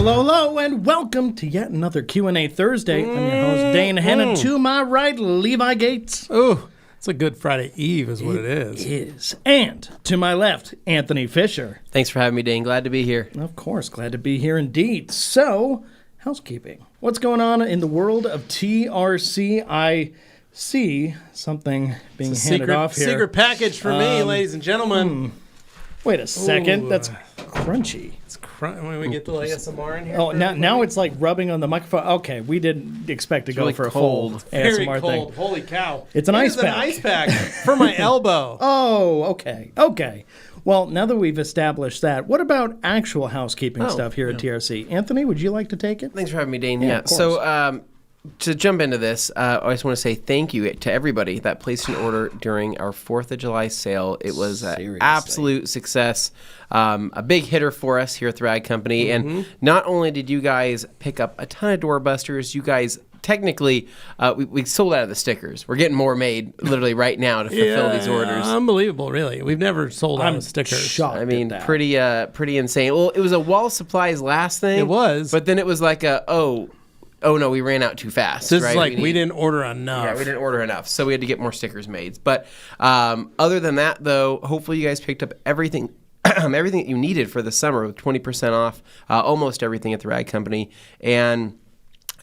Hello, and welcome to yet another Q&A Thursday. I'm your host, Dane, and to my right, Levi Gates. Oh, it's a good Friday Eve is what it is. It is. And to my left, Anthony Fisher. Thanks for having me, Dane. Glad to be here. Of course, glad to be here indeed. So, housekeeping. What's going on in the world of TRC? I see something being handed off here. Secret package for me, ladies and gentlemen. Wait a second. Ooh. That's crunchy. When we get the ASMR in here. Oh, now it's like rubbing on the microphone. Okay, we didn't expect to go really for a cold. full Very ASMR cold. thing. Holy cow. It's an ice pack. It's an ice pack for my elbow. Oh, okay. Well, now that we've established that, what about actual housekeeping stuff here at TRC? Anthony, would you like to take it? Thanks for having me, Dane. Yeah. So, to jump into this, I just want to say thank you to everybody that placed an order during our 4th of July sale. It was an absolute success, a big hitter for us here at the Rag Company. Mm-hmm. And not only did you guys pick up a ton of doorbusters, you guys technically, we sold out of the stickers. We're getting more made literally right now to fulfill these orders. Unbelievable, really. We've never sold out of stickers. Shocked I mean, at that. pretty insane. Well, it was a wall supplies last thing. It was. But then it was like oh no, we ran out too fast. This right? is like we didn't order enough. Yeah, we didn't order enough, so we had to get more stickers made. But other than that, though, hopefully you guys picked up everything everything that you needed for the summer with 20% off, almost everything at the Rag Company. And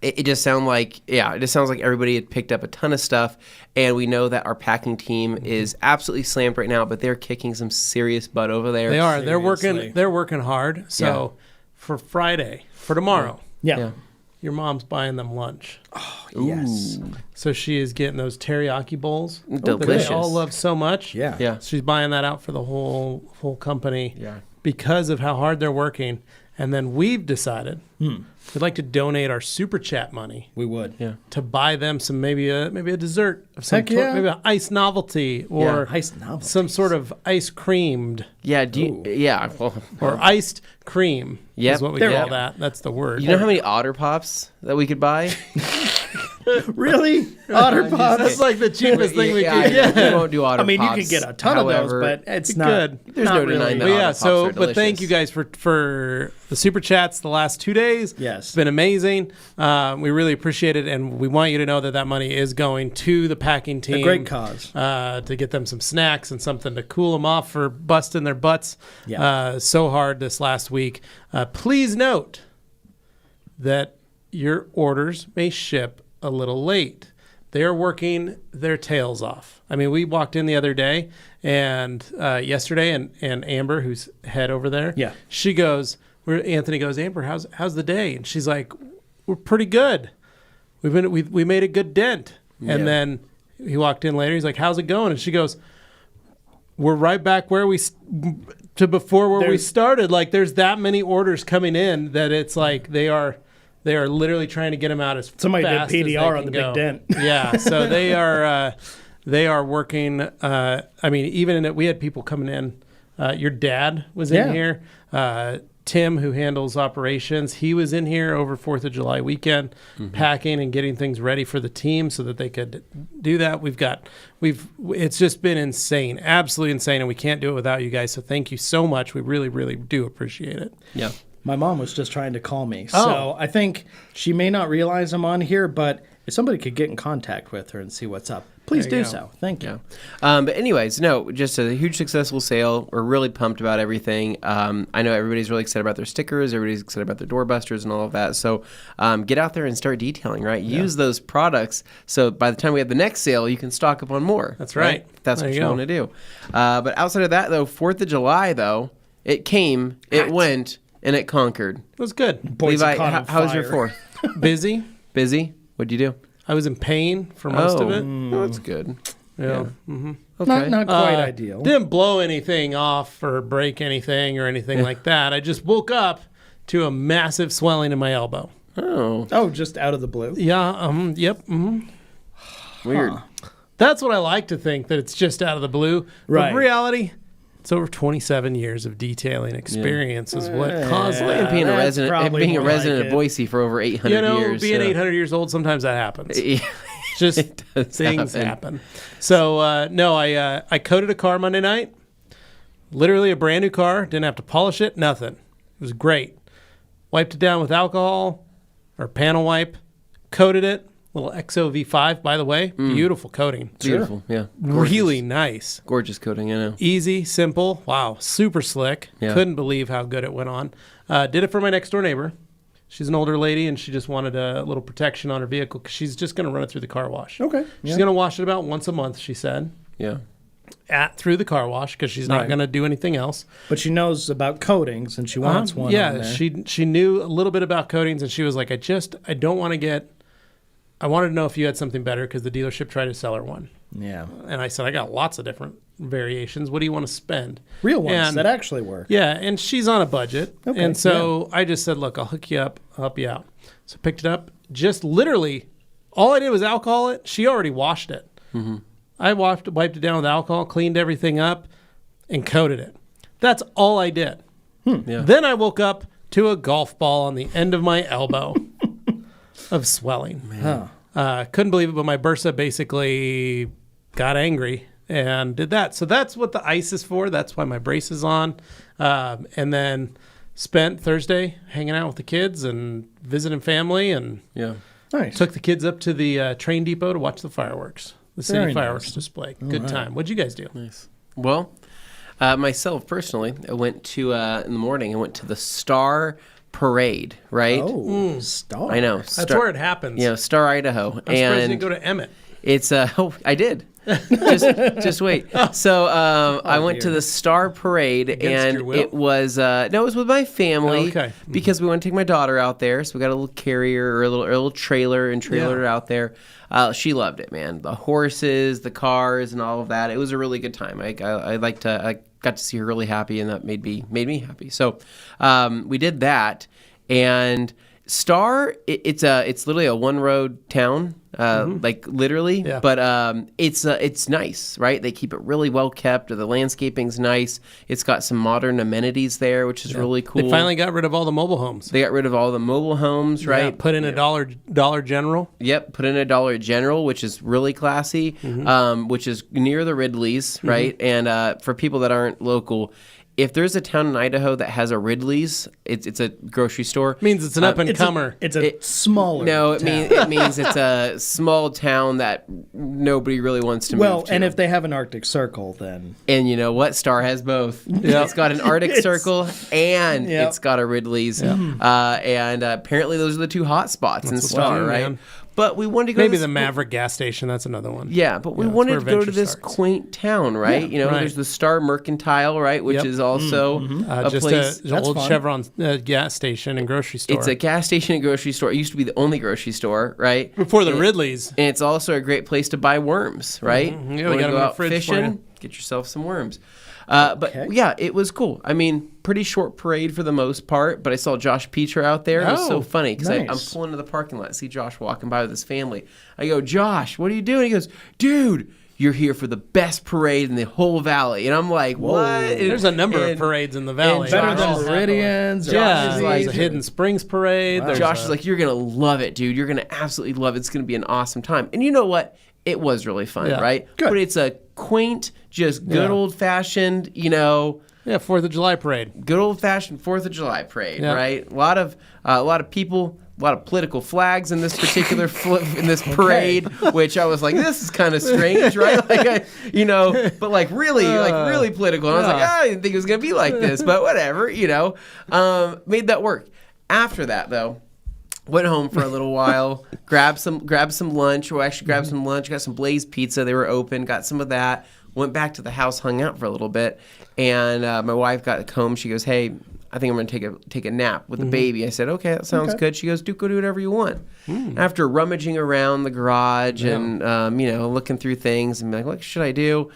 it just sounds like everybody had picked up a ton of stuff, and we know that our packing team is absolutely slammed right now, but they're kicking some serious butt over there. They are. Seriously. They're working hard. So for Friday, for tomorrow. Yeah. Your mom's buying them lunch. Oh, yes. Ooh. So she is getting those teriyaki bowls Delicious. that they all love so much. Yeah. She's buying that out for the whole company. Yeah. Because of how hard they're working. And then we've decided we'd like to donate our super chat money. We would. Yeah. To buy them some maybe a dessert of some Heck yeah. maybe an ice novelty or some sort of ice creamed. Yeah. Well, or iced cream Yep. is what we There we call go. that. That's the word. you know how many Otter Pops that we could buy? Really? Otter Pops? That's like the cheapest thing we could Yeah, get. we won't do Otter I mean, Pops. you could get a ton of those, but it's not good. There's no denying that. But Otter yeah, Pops so are but thank delicious. you guys for the super chats the last 2 days. Yes. It's been amazing. We really appreciate it, and we want you to know that money is going to the packing team. A great cause. To get them some snacks and something to cool them off for busting their butts so hard this last week. Please note that your orders may ship a little late. They are working their tails off. I mean, we walked in the other day and yesterday, and Amber, who's head over there, she goes, Anthony goes, Amber, how's the day? And she's like, we're pretty good. We made a good dent. Yeah. And then he walked in later. He's like, how's it going? And she goes, we're right back where we started. Like, there's that many orders coming in that it's like they are literally trying to get them out as Somebody fast did PDR as on the they can big go. dent. Yeah, so they are working. I mean, even we had people coming in. Your dad was in here. Tim, who handles operations, he was in here over 4th of July weekend, packing and getting things ready for the team so that they could do that. It's just been insane, absolutely insane, and we can't do it without you guys. So thank you so much. We really, really do appreciate it. Yeah. My mom was just trying to call me. So I think she may not realize I'm on here, but if somebody could get in contact with her and see what's up, please do so. Thank you. But anyways, no, just a huge successful sale. We're really pumped about everything. I know everybody's really excited about their stickers. Everybody's excited about their doorbusters and all of that. So get out there and start detailing, right? Use those products so by the time we have the next sale, you can stock up on more. That's right. That's what you want to do. But outside of that, though, 4th of July, though, it came, it went, and it conquered. It was good. Levi, how was your 4th? Busy. Busy? What'd you do? I was in pain for most of it. Oh, that's good. Yeah. Okay. Not quite ideal. Didn't blow anything off or break anything or anything like that. I just woke up to a massive swelling in my elbow. Oh, just out of the blue? Yeah. Yep. Weird. That's what I like to think, that it's just out of the blue. Right. But in reality, it's over 27 years of detailing experience is what caused And that. being a That's resident, probably being a more resident like of it. Boise for over 800 years. Being 800 years old, sometimes that happens. Just It does things happen. So, no, I coated a car Monday night. Literally a brand new car. Didn't have to polish it, nothing. It was great. wiped it down with alcohol or panel wipe, coated it. Little XOV5, by the way. Beautiful coating. Beautiful, yeah. Really nice. Gorgeous coating, I know. Easy, simple. Wow, super slick. Yeah. Couldn't believe how good it went on. Did it for my next door neighbor. She's an older lady, and she just wanted a little protection on her vehicle because she's just going to run it through the car wash. Okay. She's going to wash it about once a month, she said. Yeah. Through the car wash because she's not going to do anything else. But she knows about coatings, and she wants one. Yeah, on there. she knew a little bit about coatings, and she was like, I wanted to know if you had something better because the dealership tried to sell her one. Yeah. And I said, I got lots of different variations. What do you want to spend? Real ones And- that actually work. Yeah, and she's on a budget. Okay, And so I just said, look, I'll hook you up. I'll help you out. So picked it up. Just literally, all I did was alcohol it. She already washed it. Mm-hmm. I wiped it down with alcohol, cleaned everything up, and coated it. That's all I did. Yeah. Then I woke up to a golf ball on the end of my elbow of swelling. Couldn't believe it, but my bursa basically got angry and did that. So that's what the ice is for. That's why my brace is on. And then spent Thursday hanging out with the kids and visiting family, and Yeah. Nice. took the kids up to the train depot to watch the fireworks, the city Very fireworks nice. display. Good time. What'd you guys do? Nice. Well, myself personally, I went to in the morning. I went to the Star Parade. Right. Oh, star. I know. That's where it happens. You know, Star Idaho. I'm surprised you didn't go to Emmett. It's I did. just wait. So I went to the Star Parade, Against your and will? it was no, it was with my family. Oh, okay. Because we want to take my daughter out there, so we got a little carrier or a little trailer and trailered it out there. She loved it, man. The horses, the cars, and all of that. It was a really good time. I got to see her really happy, and that made me happy. So we did that, and Star, it's literally a one road town, like literally, Yeah. but it's nice, right? They keep it really well kept. The landscaping's nice. It's got some modern amenities there, which is really cool. They finally got rid of all the mobile homes. They got rid of all the mobile homes, right? Yeah, put in a Dollar General. Yep, put in a Dollar General, which is really classy, which is near the Ridleys, right? And for people that aren't local, if there's a town in Idaho that has a Ridley's, it's a grocery store. Means it's an up and comer. It's a smaller. No, it town. means it's a small town that nobody really wants to move to. And if they have an Arctic Circle, then And you know what? Star has both. It's got an Arctic Circle and it's got a Ridley's. And apparently those are the two hot spots in That's Star, what you do, right? man. But we wanted to go Maybe to the Maverick gas station. That's another one. Yeah, but we that's wanted where to go to adventure this starts. quaint town, right? Yeah. You know, Right. there's the Star Mercantile, right, which Yep. is also a Just place. an That's old fun. Chevron gas station and grocery store. It's a gas station and grocery store. It used to be the only grocery store, right? Before the And- Ridleys. And it's also a great place to buy worms, right? Yeah, we Wanna got 'em go in the out fridge for fishing, you. get yourself some worms. But Okay. yeah, it was cool. I mean, pretty short parade for the most part, but I saw Josh Peacher out there. It was so Oh, funny because I'm nice. pulling into the parking lot, see Josh walking by with his family. I go, Josh, what are you doing? He goes, dude, you're here for the best parade in the whole valley. And I'm like, what? And- There's a number of and parades in the valley. better Josh than is- Meridians. or Yeah, is there's like- a Hidden Springs parade. Wow. There's Josh a- is like, you're going to love it, dude. You're going to absolutely love it. It's going to be an awesome time. And you know what? It was really fun, Yeah. right? Good. But it's a quaint, just good Yeah. old-fashioned, you know, yeah, 4th of July parade. good old-fashioned 4th of July parade, Yeah. right? A lot of people, a lot of political flags in this particular in this parade, which I was like, this is kind of strange, right? Like, but like really political. And I was like, I didn't think it was gonna be like this, but whatever, made that work. After that, though, went home for a little while, grabbed some lunch, or actually grabbed some lunch, got some Blaze Pizza. They were open, got some of that. Went back to the house, hung out for a little bit, and my wife got home. She goes, "Hey, I think I'm going to take a nap with the baby." I said, "Okay, that sounds good." She goes, "Go do whatever you want." After rummaging around the garage and looking through things and being like, "What should I do?"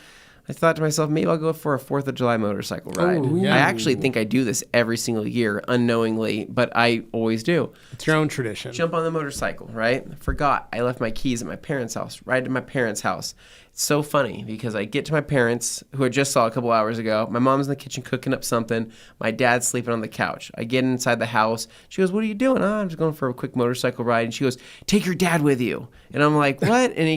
I thought to myself, maybe I'll go for a 4th of July motorcycle ride. Oh, yeah. I actually think I do this every single year unknowingly, but I always do. It's your own tradition. Jump on the motorcycle, right? Forgot I left my keys at my parents' house. Ride to my parents' house. so funny because I get to my parents, who I just saw a couple hours ago. My mom's in the kitchen cooking up something. My dad's sleeping on the couch. I get inside the house. She goes, "What are you doing?" "Oh, I'm just going for a quick motorcycle ride." And she goes, "Take your dad with you." And I'm like, "What?" And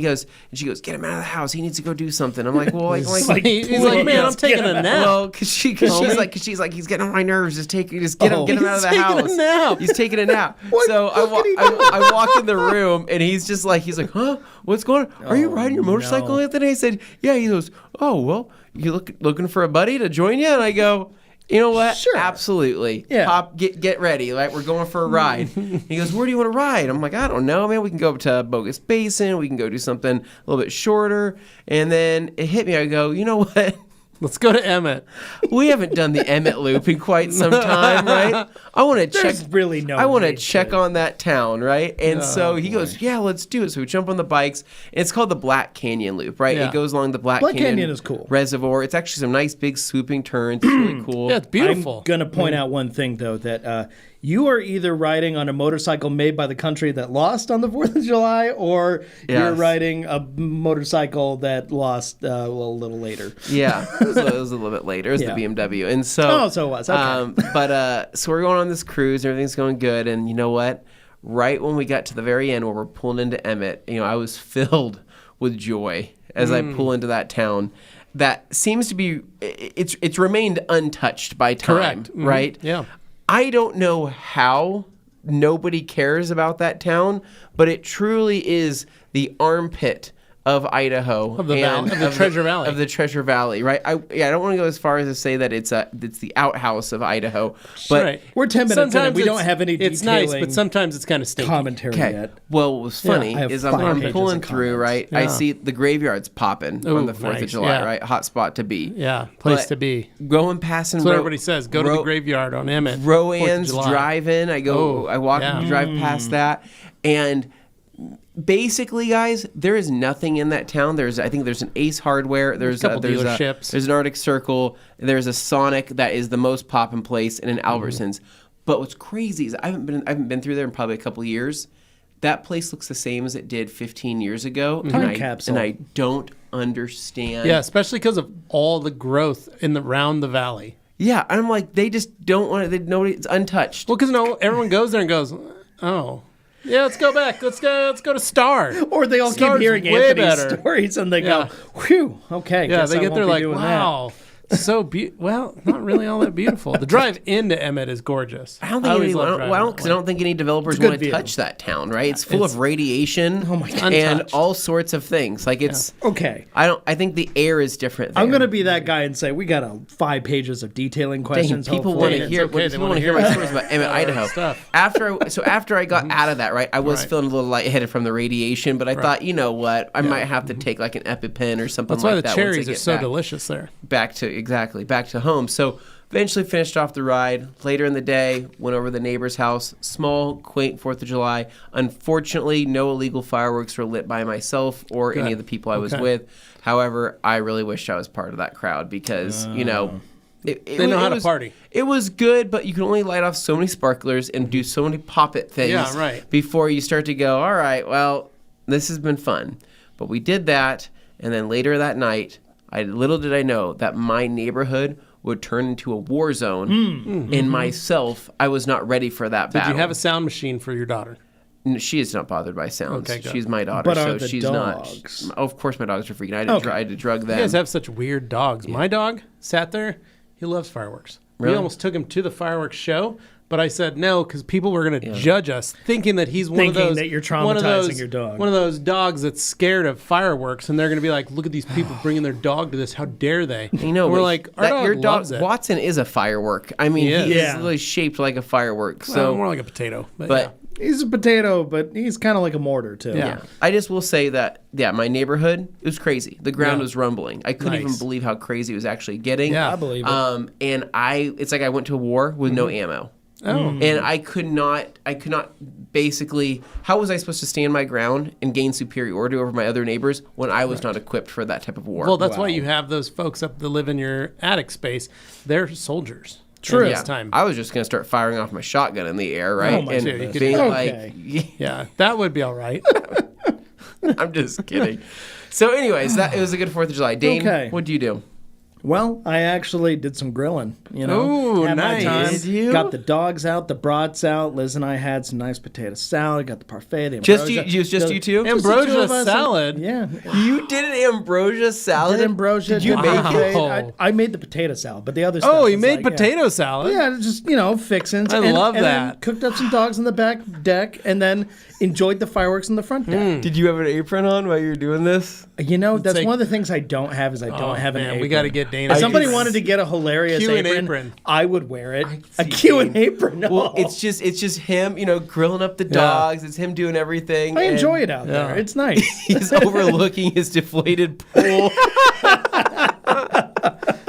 she goes, "Get him out of the house. He needs to go do something." I'm like, "Well, he's like, "Man, I'm taking a nap." Well, because she's like, he's getting on my nerves. Just get him out of the house. He's taking a nap. He's taking a nap. So I walk in the room, and he's like, "Huh? What's going on? Are you riding your motorcycle, Anthony?" I said, "Yeah." He goes, "Oh, well, you looking for a buddy to join you?" And I go, "You know what? Sure. Absolutely. Yeah. Pop, get ready. Right? We're going for a ride." He goes, "Where do you want to ride?" I'm like, "I don't know, man. We can go up to Bogus Basin. We can go do something a little bit shorter." And then it hit me. I go, "You know what? Let's go to Emmett. We haven't done the Emmett Loop in quite some time, right? I want to check. Really no. I want to need check on that town, right?" And so he goes, "Yeah, let's do it." So we jump on the bikes. And it's called the Black Canyon Loop, right? Yeah. It goes along the Black Canyon is cool. Reservoir. It's actually some nice big swooping turns. It's really cool. Yeah, it's beautiful. I'm gonna point out one thing though, that you are either riding on a motorcycle made by the country that lost on the 4th of July, or you're Yes. riding a motorcycle that lost a little later. Yeah, it was a little bit later. It was Yeah. the BMW, and so So it was. Okay. so we're going on this cruise. Everything's going good, and you know what? Right when we got to the very end, where we're pulling into Emmett, I was filled with joy as I pull into that town. That seems to be it's remained untouched by time, Correct. Mhm. right? Yeah. I don't know how nobody cares about that town, but it truly is the armpit of Idaho, Of the Treasure Valley. of the Treasure Valley, right? I don't want to go as far as to say that it's the outhouse of Idaho, but Right. We're 10 minutes in and we don't have any It's nice, detailing but sometimes it's kind of stinky. commentary okay. yet. Well, what was funny I have is 5 I'm pages pulling of through, comments. right? Yeah. I see the graveyards popping on Ooh, the 4th of nice. July, Yeah. right? Hot spot to be. Yeah, place But to be. Going past and That's what everybody says. Go to the graveyard on Emmett. 4th of Rowan's July. Drive-In. I walk yeah. drive past that, and basically, guys, there is nothing in that town. I think there's an Ace Hardware. There's a couple dealerships. There's an Arctic Circle. There's a Sonic that is the most poppin' place, and an Albertsons. But what's crazy is I haven't been through there in probably a couple of years. That place looks the same as it did 15 years ago, Time capsule. and I don't understand. Yeah, especially because of all the growth around the valley. Yeah, I'm like, they just don't want it. It's untouched. Well, because everyone goes there and goes, "Oh, yeah, let's go back. Let's go to Star." Or they all Star's keep hearing way Anthony's better. stories and they Yeah. go, "Whew, okay." Yeah, guess they I get won't there be like, doing "Wow, so well, not really all that beautiful." The drive into Emmett is gorgeous. I don't think always love driving that because I way. don't think any developers good want to view. touch that town, right? It's full of radiation Oh my God. and Untouched. all sorts of things. Like it's that. Okay. I think the air is different there. I'm going to be that guy and say, we got 5 pages of detailing questions. People want to hopefully. hear. okay, they People wanna want to hear hear my stories about Emmett, Idaho. stuff. After I got out of that, right, I was Right. feeling a little lightheaded from the radiation, but I thought, you know what, I might have to take like an EpiPen or something That's like why the that. once I cherries are get so back. delicious there. Back to home. So eventually finished off the ride. Later in the day, went over to the neighbor's house. Small, quaint 4th of July. Unfortunately, no illegal fireworks were lit by myself or any of the people I was Okay. with. However, I really wished I was part of that crowd because, They know how to was, party. It was good, but you can only light off so many sparklers and do so many pop-it things Yeah, right. before you start to go, all right, well, this has been fun. But we did that, and then later that night, little did I know that my neighborhood would turn into a war zone, and myself, I was not ready for that battle. Did you have a sound machine for your daughter? She is not bothered by sounds. Okay, good. She's my daughter, But so are the she's dogs? not. Of course, my dogs are freaking. I had to drug them. You guys have such weird dogs. My dog sat there. He loves fireworks. Really? We almost took him to the fireworks show, but I said no because people were going to judge us, thinking that he's one of Thinking those that you're one of traumatizing those- your dog. One of those dogs that's scared of fireworks, and they're going to be like, "Look at these people bringing their dog to this. How dare they?" You know, And we're but like, "Our dog your dog loves it." Watson is a firework. I mean, He is. he Yeah. is really shaped like a firework. Well, So, more like a potato, but yeah. He's a potato, but he's kind of like a mortar, too. Yeah. yeah, I just will say that my neighborhood, it was crazy. The ground Yeah. was rumbling. I couldn't even Nice. believe how crazy it was actually getting. Yeah. I believe it. And it's like I went to war with no ammo. Oh. And I could not basically, how was I supposed to stand my ground and gain superiority over my other neighbors when I was not equipped for that type of war? Well, that's why Wow. you have those folks up that live in your attic space. They're soldiers. True. At yeah, this time. I was just going to start firing off my shotgun in the air, right? Oh my and goodness. being Okay. like, Yeah, that would be all right. I'm just kidding. So, anyways, it was a good 4th of July. Dane, Okay. what do you do? Well, I actually did some grilling, you know. Ooh, Had my nice. time. Did you? Got the dogs out, the brats out. Liz and I had some nice potato salad. Got the parfait, the Just ambrosia. you two? Just the two Ambrosia of us. salad? Yeah. You did an ambrosia salad? Did ambrosia. Did you did make parfait. it? I made the potato salad, but the other stuff Oh, he was made like, potato salad? Yeah, just, fixins. I love and then that. cooked up some dogs on the back deck and then enjoyed the fireworks on the front deck. Did you have an apron on while you were doing this? That's like- one of the things I don't have is I don't have an man, apron. we got to get Dane. If somebody wanted to get a hilarious Q and apron, apron. I would wear it. A see Q and apron. No. Well, it's just him, grilling up the dogs. It's him doing everything. I and enjoy it out there. Yeah. It's nice. He's overlooking his deflated pool.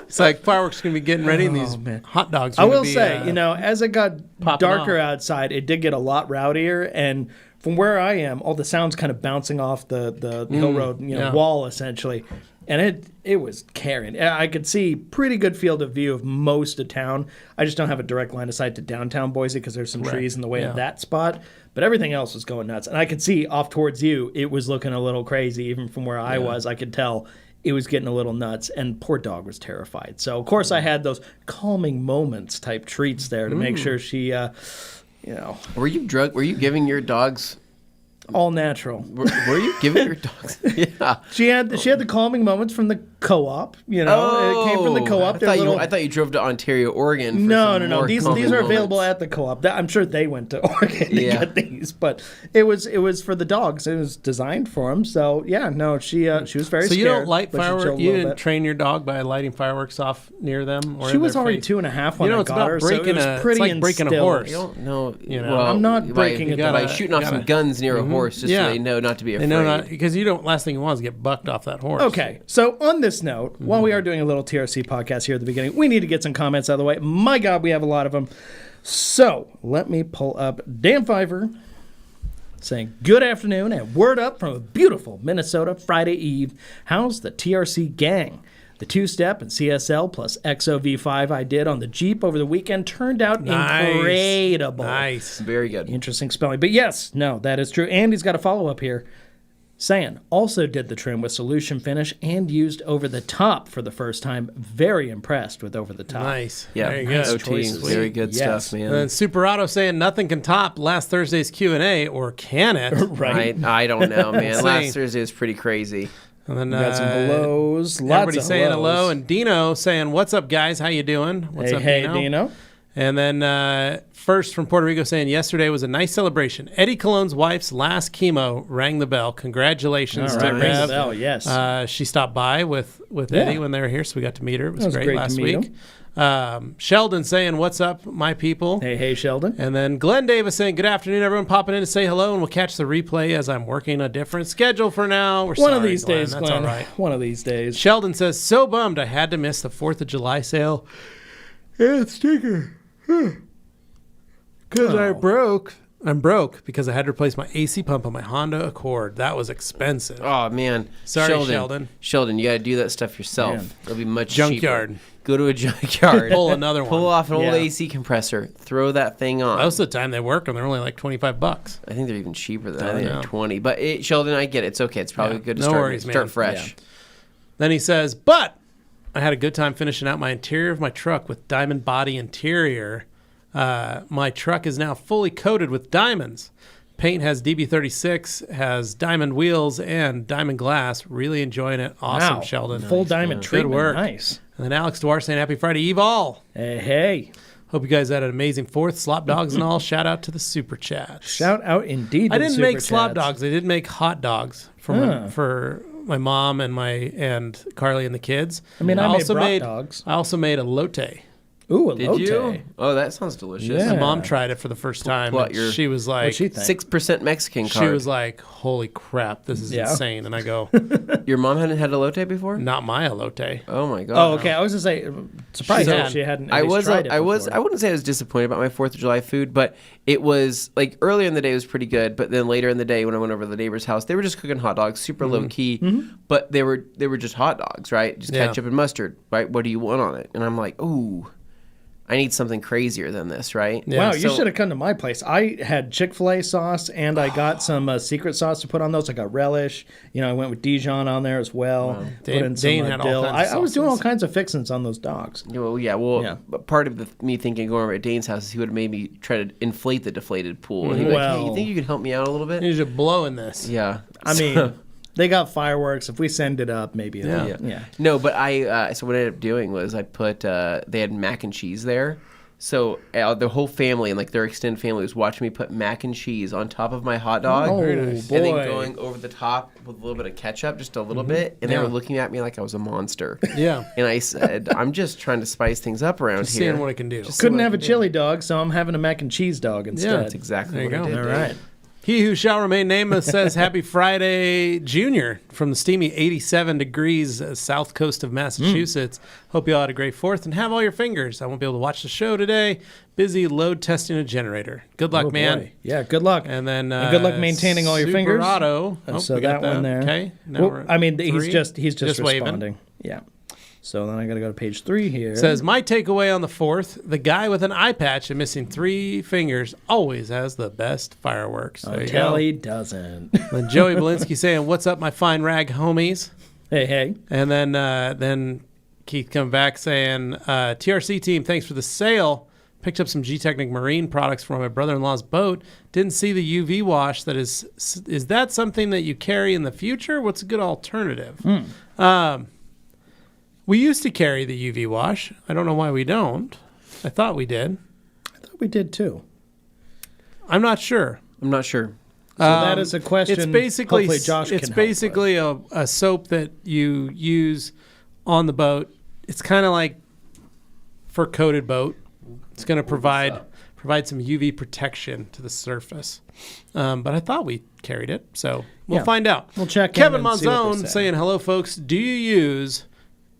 It's like fireworks going to be getting ready, and these man. hot dogs. I are gonna will be, say, as it got popping darker off. outside, it did get a lot rowdier. And from where I am, all the sounds kind of bouncing off the hill road, yeah. wall essentially. And it was carrying. I could see pretty good field of view of most of town. I just don't have a direct line of sight to downtown Boise because there's some trees in the way Yeah. of that spot. But everything else was going nuts. And I could see off towards you, it was looking a little crazy. Even from where I was, I could tell it was getting a little nuts. And poor dog was terrified. So, of course, I had those calming moments type treats there to make sure she, Were you drunk? Were you giving your dogs? all natural. Were you giving your dogs? Yeah. She had the calming moments from the co-op. It came from the co-op. They're I thought you drove to Ontario, Oregon. For No. more These calming are available moments. at the co-op. I'm sure they went to Oregon to Yeah. get these, but it was for the dogs. It was designed for them. So yeah, no, she was very. So you scared, don't light but she chilled fireworks? a You little didn't bit. train your dog by lighting fireworks off near them? Or She in was their already face? 2.5 when I it's got about her, so it breaking was it's pretty like breaking a instilled. horse. I don't know. know. I'm not by- breaking it. gotta- by shooting off some gotta- guns near a horse, just Yeah. so they know not to be They afraid. know not because you don't. Last thing you want is get bucked off that horse. Okay, so on this note, while we are doing a little TRC podcast here at the beginning, we need to get some comments out of the way. My God, we have a lot of them. So let me pull up Dan Fiver saying, good afternoon and word up from a beautiful Minnesota Friday Eve. How's the TRC gang? The two-step and CSL plus XOV5 I did on the Jeep over the weekend turned out incredible. Nice. Very good. Interesting spelling. But yes, no, that is true. Andy's got a follow-up here saying, also did the trim with solution finish and used over the top for the first time. Very impressed with over the top. Nice. Yeah, There you go. OT, choices. very good Yes. stuff, man. And then Super Auto saying nothing can top last Thursday's Q&A, or can it? Right. I don't know, man. See. Last Thursday was pretty crazy. And then We got some hellos. Lots everybody of saying hellos. hello, and Dino saying, "What's up, guys? How you doing? What's up, Hey, Dino. And then first from Puerto Rico saying, yesterday was a nice celebration. Eddie Cologne's wife's last chemo rang the bell. Congratulations All to right, rings the Rev. bell, yes. She stopped by with Eddie when they were here, so we got to meet her. It was, was great great to last meet week. Sheldon saying, "What's up, my people?" Hey, Sheldon. And then Glenn Davis saying, "Good afternoon, everyone popping in to say hello, and we'll catch the replay as I'm working a different schedule for now." We're One sorry, of these Glenn. days, That's Glenn. all right. One of these days. Sheldon says, "So bummed I had to miss the 4th of July sale. Yeah, stinker. Because I'm broke because I had to replace my AC pump on my Honda Accord. That was expensive. Oh man, Sorry, Sheldon. Sheldon, you got to do that stuff yourself. Man. It'll be much Junkyard. cheaper. Go to a junkyard. Pull another one. Pull off an old Yeah. AC compressor. Throw that thing on. Most of the time they work and they're only like $25. I think they're even cheaper than that. I I think know. they're 20. But Sheldon, I get it. It's okay. It's probably Yeah. good to No start worries, man. start fresh. Then he says, "But I had a good time finishing out my interior of my truck with diamond body interior. My truck is now fully coated with diamonds. Paint has DB36, has diamond wheels and diamond glass. Really enjoying it. Awesome, Wow. Sheldon. Full diamond Good treatment. work. Nice. And then Alex Dwar saying, Happy Friday Eve all. Hey. Hope you guys had an amazing 4th. Slop dogs and all. Shout out to the super chats. Shout out indeed to I the didn't super make slop chats. dogs. I did make hot dogs for my mom and Carly and the kids. I mean, I made also brat dogs. I also made a elote. Ooh, a Did lotte. you? Oh, that sounds delicious. Yeah. My mom tried it for the first time. What, and your- she was What'd like, she think? 6% Mexican she card. was like, holy crap, this is Yeah. insane. And I go, Your mom hadn't had elote before? not my elote. Oh my god. Oh, okay. I was gonna say, surprised She that had. she hadn't. I at least was, tried it I before. wouldn't say I was disappointed about my 4th of July food, but it was like earlier in the day it was pretty good. But then later in the day when I went over to the neighbor's house, they were just cooking hot dogs, super low key, but they were just hot dogs, right? Just Yeah. ketchup and mustard, right? What do you want on it? And I'm like, ooh, I need something crazier than this, right? Wow, you So- should have come to my place. I had Chick-fil-A sauce, and I got some secret sauce to put on those. I got relish. I went with Dijon on there as well. Put in some Dane had all dill. kinds of I was doing all sauces. kinds of fixings on those dogs. But part of me thinking going over at Dane's house is he would have made me try to inflate the deflated pool. And he'd be like, hey, you think you could help me out a little bit? You should blow in this. Yeah. I mean, they got fireworks. If we send it up, maybe. Yeah. No, but so what I ended up doing was I put, they had mac and cheese there. So the whole family and like their extended family was watching me put mac and cheese on top of my hot dog. Oh, boy. And then going over the top with a little bit of ketchup, just a little bit. And they were looking at me like I was a monster. Yeah. And I said, I'm just trying to spice things up around Just here. seeing what it can do. Couldn't have a chili dog, so I'm having a mac and cheese dog instead. That's exactly There you what I go. did. All Dave. right. He who shall remain nameless says, Happy Friday, Junior, from the steamy 87 degrees south coast of Massachusetts. Hope you all had a great 4th and have all your fingers. I won't be able to watch the show today. Busy load testing a generator. Good luck, man. Boy. Yeah, good luck. And then good luck maintaining all your fingers. Superauto. So we got that one there. Okay. Now we're I mean, he's three. just waving. responding. Yeah. So then I got to go to page 3 here. Says, my takeaway on the 4th, the guy with an eye patch and missing 3 fingers always has the best fireworks. There you Until go. he doesn't. Then Joey Belinsky saying, what's up, my fine rag homies? Hey. And then Keith come back saying, TRC team, thanks for the sale. Picked up some G-Technic Marine products from my brother-in-law's boat. Didn't see the UV wash. Is that something that you carry in the future? What's a good alternative? We used to carry the UV wash. I don't know why we don't. I thought we did. I thought we did too. I'm not sure. I'm not sure. So that is a question. It's basically hopefully Josh can it's help basically a soap that you use on the boat. It's kind of like for coated boat. It's going to provide some UV protection to the surface. But I thought we carried it, so we'll find out. We'll check in Kevin and see what they Monzone say. saying, hello, folks. Do you use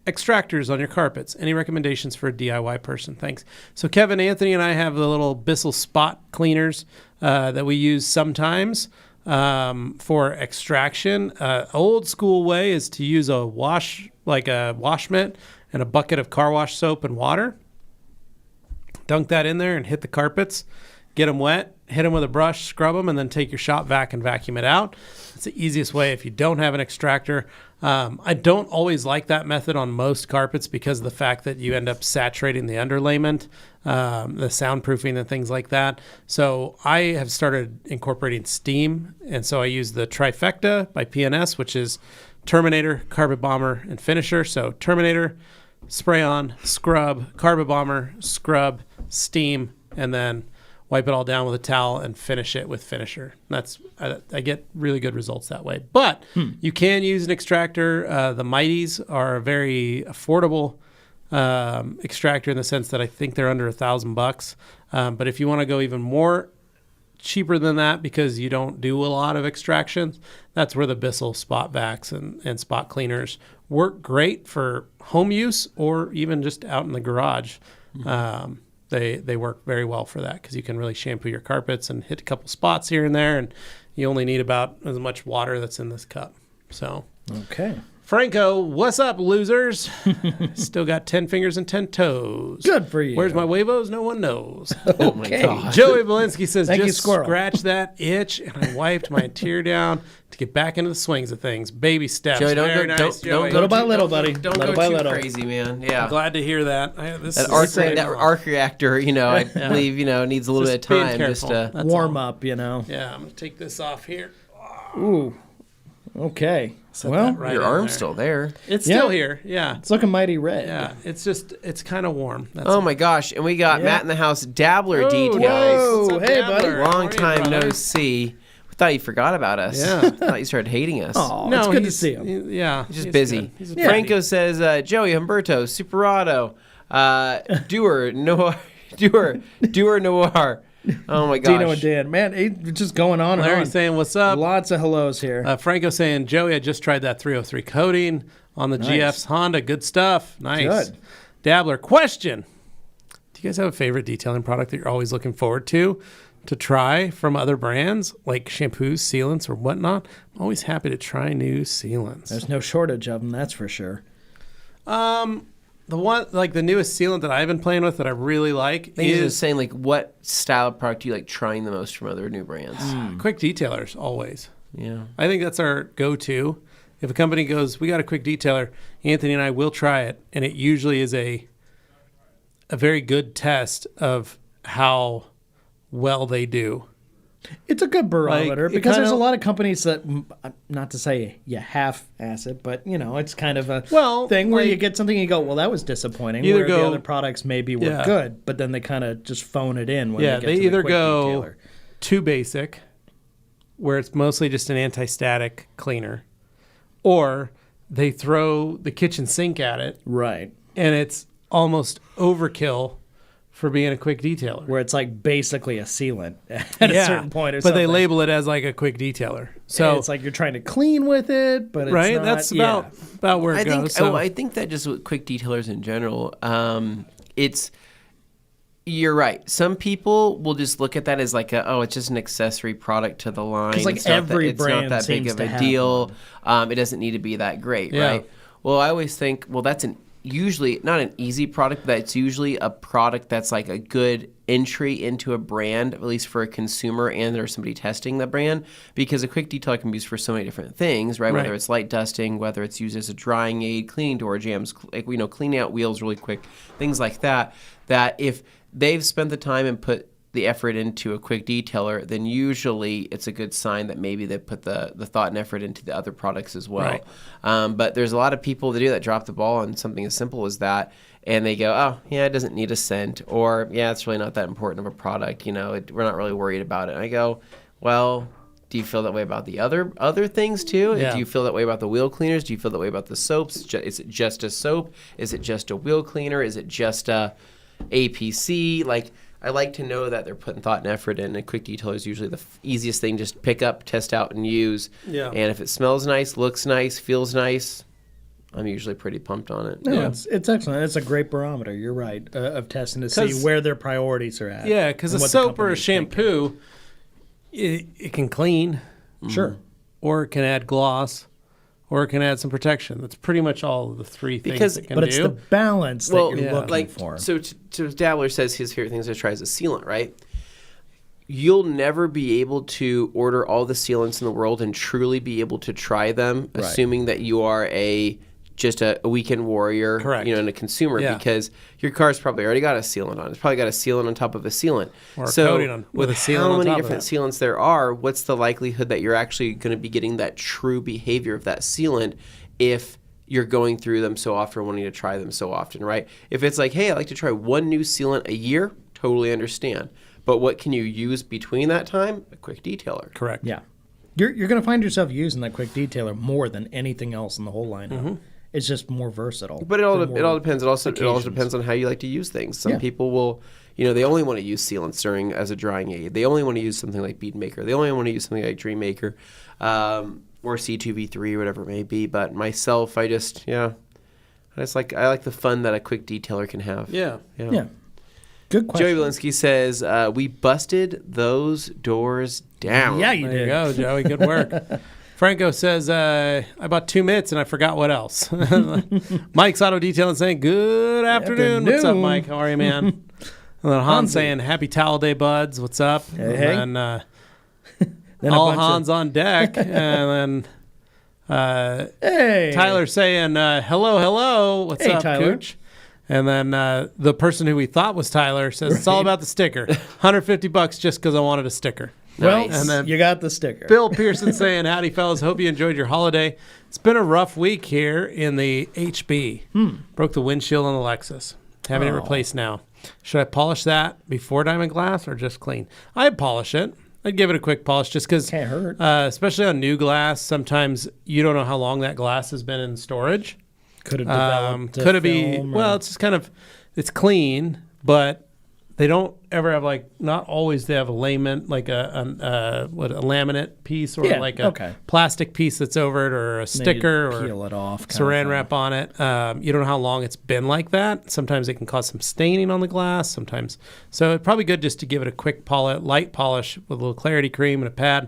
extractors on your carpets? Any recommendations for a DIY person? Thanks. So Kevin, Anthony, and I have the little Bissell spot cleaners that we use sometimes for extraction. Old school way is to use a wash mitt and a bucket of car wash soap and water. Dunk that in there and hit the carpets. Get them wet, hit them with a brush, scrub them, and then take your shop vac and vacuum it out. It's the easiest way if you don't have an extractor. I don't always like that method on most carpets because of the fact that you end up saturating the underlayment, the soundproofing and things like that. So I have started incorporating steam, and so I use the Trifecta by PNS, which is Terminator, Carpet Bomber, and Finisher. So Terminator, spray on, scrub, Carpet Bomber, scrub, steam, and then wipe it all down with a towel and finish it with Finisher. I get really good results that way. But you can use an extractor. The Mighties are a very affordable extractor in the sense that I think they're under $1,000. But if you want to go even more cheaper than that because you don't do a lot of extractions, that's where the Bissell spot vacs and spot cleaners work great for home use or even just out in the garage. They work very well for that because you can really shampoo your carpets and hit a couple spots here and there, and you only need about as much water that's in this cup. So, Okay. Franco, what's up, losers? Still got 10 fingers and 10 toes. Good for you. Where's my huevos? No one knows. Oh my God. Joey Belinsky says, Thank you, just squirrel. scratch that itch, and I wiped my interior down to get back into the swings of things. Baby steps. Joey, don't Very go, nice, don't Joey. go Little by too- little, buddy. Don't Little go by too little. crazy, man. Yeah. I'm glad to hear that. That arc reactor, I believe, needs a little Just bit of being time just careful. to. That's Warm all. up, you know. Yeah, I'm going to take this off here. Ooh. Okay. Set Well, that right Your in arm's there. still there. It's Yeah. still here. Yeah. it's looking mighty red. Yeah. It's kind of warm. That's Oh all. my gosh. And we got Yeah. Matt in the house, Dabbler Oh, details. Whoa. What's up, Hey, Dabbler? buddy. How are Long you, time no brother? see. We thought you forgot about us. Yeah. Thought you started hating us. Oh, it's good to he's- see him. Yeah. He's just busy. good. He's a Yeah. Franco says, Joey, Humberto, Superauto, Doer, Noir, Doer Noir. Oh my gosh. Dino and Dan. Man, it's just going on and Larry's on. saying, what's up? Lots of hellos here. Franco saying, Joey, I just tried that 303 coating on the GF's Honda. Good stuff. Nice. Good. Dabbler, question. Do you guys have a favorite detailing product that you're always looking forward to try from other brands, like shampoos, sealants, or whatnot? I'm always happy to try new sealants. There's no shortage of them, that's for sure. the one, like the newest sealant that I've been playing with that I really like is saying, like, what style of product do you like trying the most from other new brands? Quick Detailers, always. Yeah. I think that's our go-to. If a company goes, we got a quick detailer, Anthony and I will try it, and it usually is a very good test of how well they do. It's a good barometer because there's a kinda- lot of companies that, not to say you half-ass it, but it's kind of a thing where you get something and you go, well, that was disappointing. Either where the go- other products maybe were good, but then they kind of just phone it in when they get they to the either quick go detailer. too basic, where it's mostly just an anti-static cleaner, or they throw the kitchen sink at it, Right. and it's almost overkill for being a quick detailer. Where it's like basically a sealant at a certain point or but something. they label it as like a quick detailer. So it's like you're trying to clean with it, but it's right, not. that's about where it goes. I think that just with quick detailers in general, you're right. Some people will just look at that as like it's just an accessory product to the line. 'Cause, like, It's not every it's not brand that big seems of to a have deal. It doesn't need to be that great, Yeah. right? Well, I always think, that's usually not an easy product, but it's usually a product that's like a good entry into a brand, at least for a consumer and or somebody testing the brand, because a quick detailer can be used for so many different things, right? Whether it's light dusting, whether it's used as a drying aid, cleaning door jams, cleaning out wheels really quick, things like that, that if they've spent the time and put the effort into a quick detailer, then usually it's a good sign that maybe they put the thought and effort into the other products as well. Right. But there's a lot of people that drop the ball on something as simple as that, and they go, it doesn't need a scent, or it's really not that important of a product. We're not really worried about it. And I go, well, do you feel that way about the other things too? Yeah. Do you feel that way about the wheel cleaners? Do you feel that way about the soaps? Is it just a soap? Is it just a wheel cleaner? Is it just a APC? I like to know that they're putting thought and effort in. A quick detailer is usually the easiest thing, just pick up, test out, and use. Yeah. And if it smells nice, looks nice, feels nice, I'm usually pretty pumped on it. No, it's excellent. It's a great barometer. You're right, of testing to see 'Cause- where their priorities are at. yeah, because a and what the soap or a company's thinking. shampoo, it can clean, Sure. or it can add gloss, or it can add some protection. That's pretty much all of the three things Because- it can But do. it's the balance that you're looking for. So Dabbler says his favorite things to try is a sealant, right? You'll never be able to order all the sealants in the world and truly be able to try them, Right. assuming that you are just a weekend warrior, Correct. and a consumer, Yeah. because your car's probably already got a sealant on it. It's probably got a sealant on top of a sealant. Or a so coating on- with a sealant how on many top of different that. sealants there are, what's the likelihood that you're actually going to be getting that true behavior of that sealant if you're going through them so often, wanting to try them so often, right? If it's like, hey, I like to try one new sealant a year, totally understand. But what can you use between that time? A quick detailer. Correct. Yeah. You're going to find yourself using that quick detailer more than anything else in the whole lineup. It's just more versatile. But it all for more depends. It also occasions. depends on how you like to use things. Some Yeah. people will, they only want to use sealants as a drying aid. They only want to use something like Bead Maker. They only want to use something like Dream Maker, or C2V3 or whatever it may be. But myself, I like the fun that a quick detailer can have. Yeah. Yeah. Good question. Joey Walensky says, we busted those doors down. Yeah, you There you did. go, Joey. Good work. Franco says, I bought 2 mitts and I forgot what else. Mike's Auto Detailing saying, good afternoon. What's up, Afternoon. Mike? How are you, man? And then Hans saying, happy towel day, buds. What's up? Hey. And then, Then a all bunch of- Hans on deck. And then Hey. Tyler saying, hello. What's Hey, up, Tyler. Cooch? And then the person who we thought was Tyler says, it's all about the sticker. $150 just because I wanted a sticker. Well, Nice. And then you got the sticker. Bill Pearson saying, howdy, fellas. Hope you enjoyed your holiday. It's been a rough week here in the HB. Broke the windshield on the Lexus. Having it replaced now. Should I polish that before Diamond Glass or just clean? I'd polish it. I'd give it a quick polish just because, Can't hurt. especially on new glass, sometimes you don't know how long that glass has been in storage. Could have developed. Could it be? film or- Well, it's just kind of, it's clean, but they don't ever have not always they have a laminate, like a laminate piece or Yeah, like a okay. plastic piece that's over it or a Then you sticker or peel it off. kind of saran thing. wrap on it. You don't know how long it's been like that. Sometimes it can cause some staining on the glass. Sometimes, so it's probably good just to give it a quick light polish with a little clarity cream and a pad,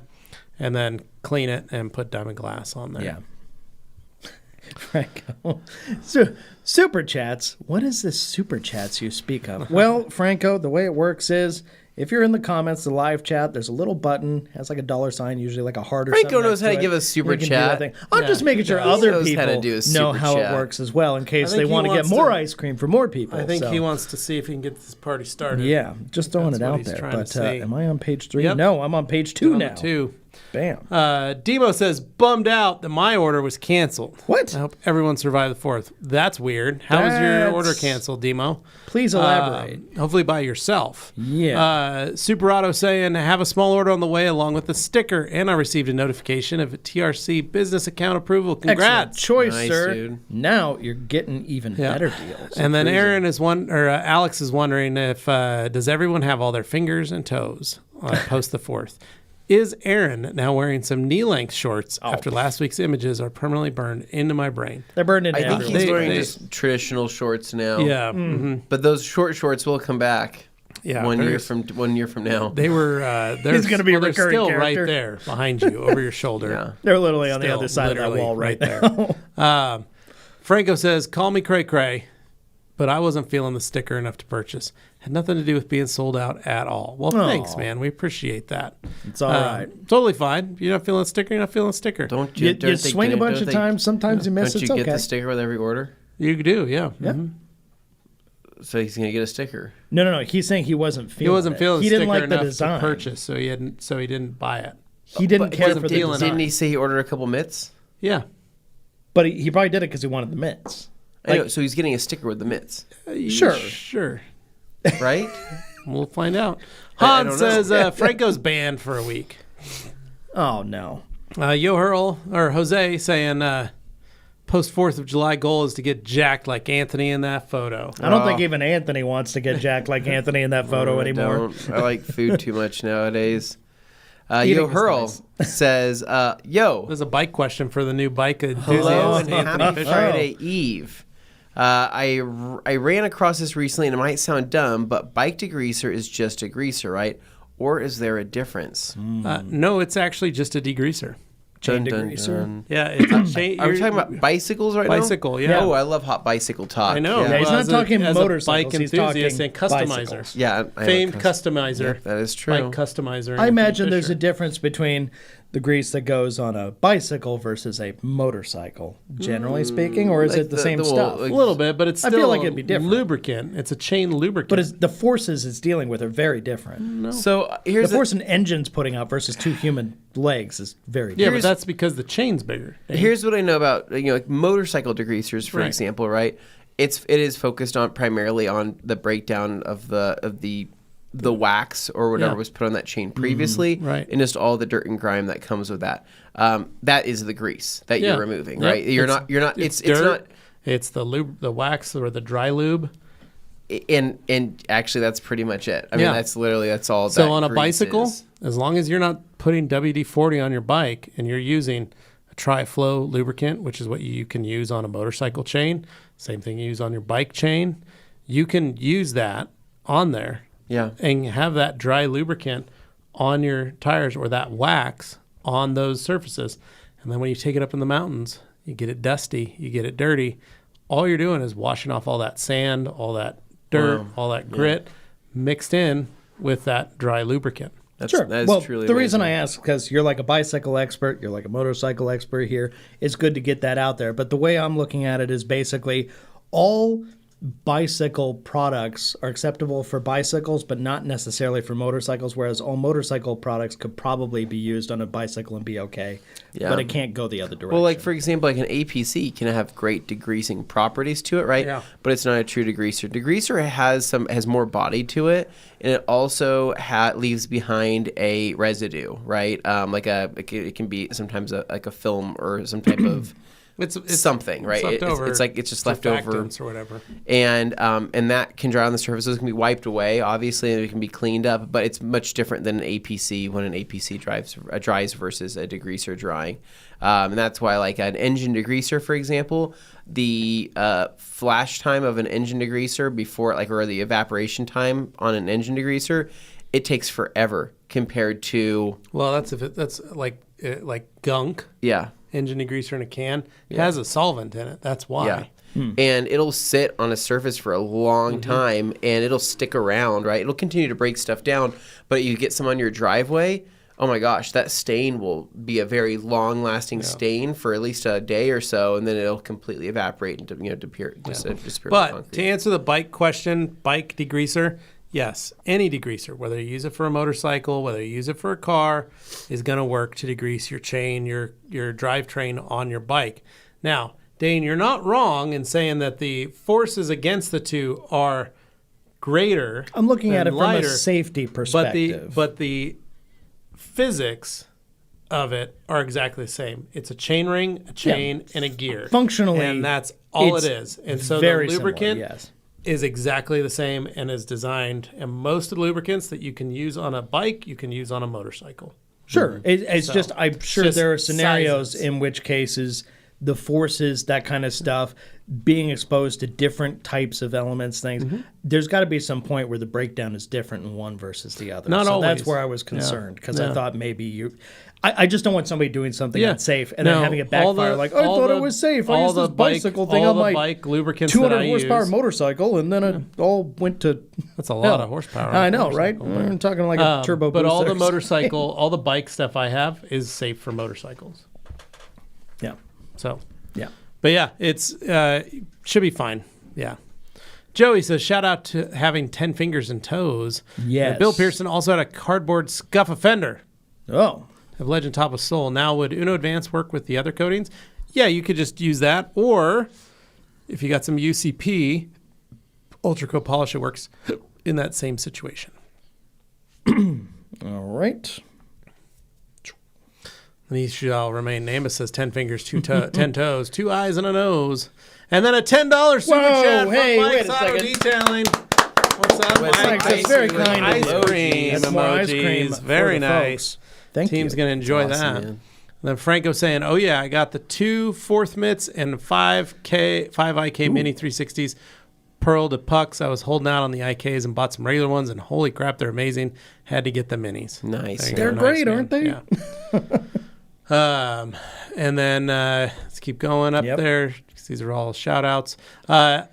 and then clean it and put Diamond Glass on there. Yeah. Franco. Super chats. What is this super chats you speak of? Well, Franco, the way it works is if you're in the comments, the live chat, there's a little button, has like a $sign, usually like a heart or something. Franco knows how to it. give us super You can do chat. that thing. I'm just making sure other knows people how to do a know super how chat. it works as well in case think they he want to get wants more to- ice cream for more people. I think so. he wants to see if he can get this party started. Yeah, just throwing That's it what out he's there. trying to But say. am I on page 3? Yep. No, I'm on page 2 now. 2. Bam. Demo says, bummed out that my order was canceled. What? I hope everyone survived the 4th. That's weird. How was your order canceled, Demo? Please elaborate. Hopefully by yourself. Yeah. Super Auto saying, have a small order on the way along with the sticker. And I received a notification of a TRC business account approval. Excellent Congrats. choice, Nice, sir. dude. Now you're getting even better deals. And then Aaron is Alex is wondering if does everyone have all their fingers and toes post the 4th? Is Aaron now wearing some knee-length shorts after last week's images are permanently burned into my brain? They're burned into I think everyone. he's wearing they- just traditional shorts now. Yeah. But those short shorts will come back. Yeah, 1 year very- from 1 year from now. They were. He's gonna be a they're recurring still character. right there behind you, over your shoulder. Yeah. They're literally on the Still other side of that literally wall right there. there. Franco says, "Call me cray cray," but I wasn't feeling the sticker enough to purchase. Had nothing to do with being sold out at all. Well, thanks, man. We appreciate that. It's all right. Totally fine. You're not feeling the sticker. You're not feeling the sticker. Don't You don't think- swing a bunch don't of think- times. Sometimes you miss. Don't It's you okay. get the sticker with every order? You do, yeah. Yeah. Mhm. So he's gonna get a sticker. No. He's saying he wasn't feeling. He wasn't it. feeling He the didn't sticker like the enough design. to purchase, so he didn't buy it. He didn't care wasn't for the feeling it. design. Didn't he say he ordered a couple mitts? Yeah. But he probably did it because he wanted the mitts. I know, so he's getting a sticker with the mitts, Sure. right? We'll find out. I Hans don't know. says Franco's banned for a week. Oh no. Yo Hurl or Jose saying post 4th of July goal is to get jacked like Anthony in that photo. I don't think even Anthony wants to get jacked like Anthony in that photo anymore. I like food too much nowadays. Eating Yo is Hurl nice. says, yo, There's a bike question for the new bike enthusiast. hello and Anthony happy Fisher. Friday Eve. I ran across this recently, and it might sound dumb, but bike degreaser is just a greaser, right? Or is there a difference? No, it's actually just a degreaser. Chain Dun, dun, degreaser. dun. Yeah, it's a chain. Are we talking about bicycles right now? Bicycle, yeah. Oh, I love hot bicycle talk. I know. Yeah, he's Well, not as talking as motorcycles, bike he's enthusiast talking and customizer. bicycles. Yeah, I Famed like customizer. Yeah, that is true. Bike customizer. I Anthony imagine there's Fisher. a difference between the grease that goes on a bicycle versus a motorcycle, generally speaking, or is like it the the- same the- stuff? A little bit, but it's I still feel like it'd be different. lubricant. It's a chain lubricant. But the forces it's dealing with are very different. So The here's force an engine's putting out versus two human legs is very yeah, different. but that's because the chain's bigger. here's what I know about like motorcycle degreasers, for Right. example, right? It is focused on primarily on the breakdown of the wax or whatever Yeah. was put on that chain previously, Right. and just all the dirt and grime that comes with that. That is the grease that Yeah. you're removing, Yep. right? You're not. It's dirt, not. It's the lube, the wax or the dry lube. And actually, that's pretty much it. I mean, Yeah. that's all. So that on a grease bicycle, is. as long as you're not putting WD-40 on your bike and you're using a tri-flow lubricant, which is what you can use on a motorcycle chain, same thing you use on your bike chain, you can use that on there Yeah. and have that dry lubricant on your tires or that wax on those surfaces. And then when you take it up in the mountains, you get it dusty, you get it dirty. All you're doing is washing off all that sand, all that dirt, Wow. all that grit mixed in with that dry lubricant. Sure. That is Well, truly the reason I amazing. ask, because you're like a bicycle expert, you're like a motorcycle expert here, it's good to get that out there. But the way I'm looking at it is basically all bicycle products are acceptable for bicycles, but not necessarily for motorcycles, whereas all motorcycle products could probably be used on a bicycle and be okay. Yeah. But it can't go the other direction. Well, like for example, like an APC can have great degreasing properties to it, right? Yeah. But it's not a true degreaser. Degreaser has more body to it, and it also leaves behind a residue, right? It can be sometimes like a film or some type of It's something, right? leftover It's just leftover, surfactants or whatever. and that can dry on the surfaces. It can be wiped away, obviously, and it can be cleaned up. But it's much different than an APC when an APC dries versus a degreaser drying. And that's why, like an engine degreaser, for example, the flash time of an engine degreaser or the evaporation time on an engine degreaser, it takes forever compared to Well, that's if that's like gunk. yeah. engine degreaser in a can, has a solvent in it. That's why. Yeah. And it'll sit on a surface for a long time, and it'll stick around, right? It'll continue to break stuff down, but you get some on your driveway, oh my gosh, that stain will be a very long-lasting stain for at least a day or so, and then it'll completely evaporate and disappear. But to answer the bike question, bike degreaser, yes, any degreaser, whether you use it for a motorcycle, whether you use it for a car, is going to work to degrease your chain, your drivetrain on your bike. Now, Dane, you're not wrong in saying that the forces against the two are greater. I'm looking at it lighter, from a safety perspective. But the physics of it are exactly the same. It's a chain ring, a chain, and a gear. Functionally, and that's all it is. And so the lubricant is exactly the same and is designed. And most of the lubricants that you can use on a bike, you can use on a motorcycle. Sure. It's just, I'm sure there are scenarios sizes. in which cases the forces, that kind of stuff, being exposed to different types of elements, things, there's got to be some point where the breakdown is different in one versus the other. Not always. That's where I was concerned, because I thought maybe I just don't want somebody doing something unsafe and then having it backfire I thought it was safe. I used this bicycle thing on my bike lubricants 200 horsepower motorcycle, and then it all went to That's a lot of horsepower. I know, right? I'm talking like a turbo But booster. all the motorcycle, all the bike stuff I have is safe for motorcycles. Yeah. So, yeah. But yeah, it's should be fine. Yeah. Joey says, shout out to having 10 fingers and toes. Yes. Bill Pearson also had a cardboard scuff offender Oh. of Legend Top of Soul. Now, would Uno Advance work with the other coatings? Yeah, you could just use that. Or if you got some UCP, Ultra Coat Polish, it works in that same situation. All right. And he shall remain nameless. Says 10 fingers, 10 toes, 2 eyes, and a nose. And then a $10 super chat from hey, Mike's wait a Auto second. Detailing. What's up, Mike? That's very kind of Ice you. cream That's more ice emojis. cream for Very the nice. folks. Thank Team's you. going to enjoy Awesome, that. man. And then Franco saying, oh, yeah, I got the 2 4th mitts and 5 IK Mini 360s. Pearl to pucks. I was holding out on the IKs and bought some regular ones, and holy crap, they're amazing. Had to get the minis. Nice. They're great, aren't they? Yeah. And then let's keep going up there. These are all shout outs.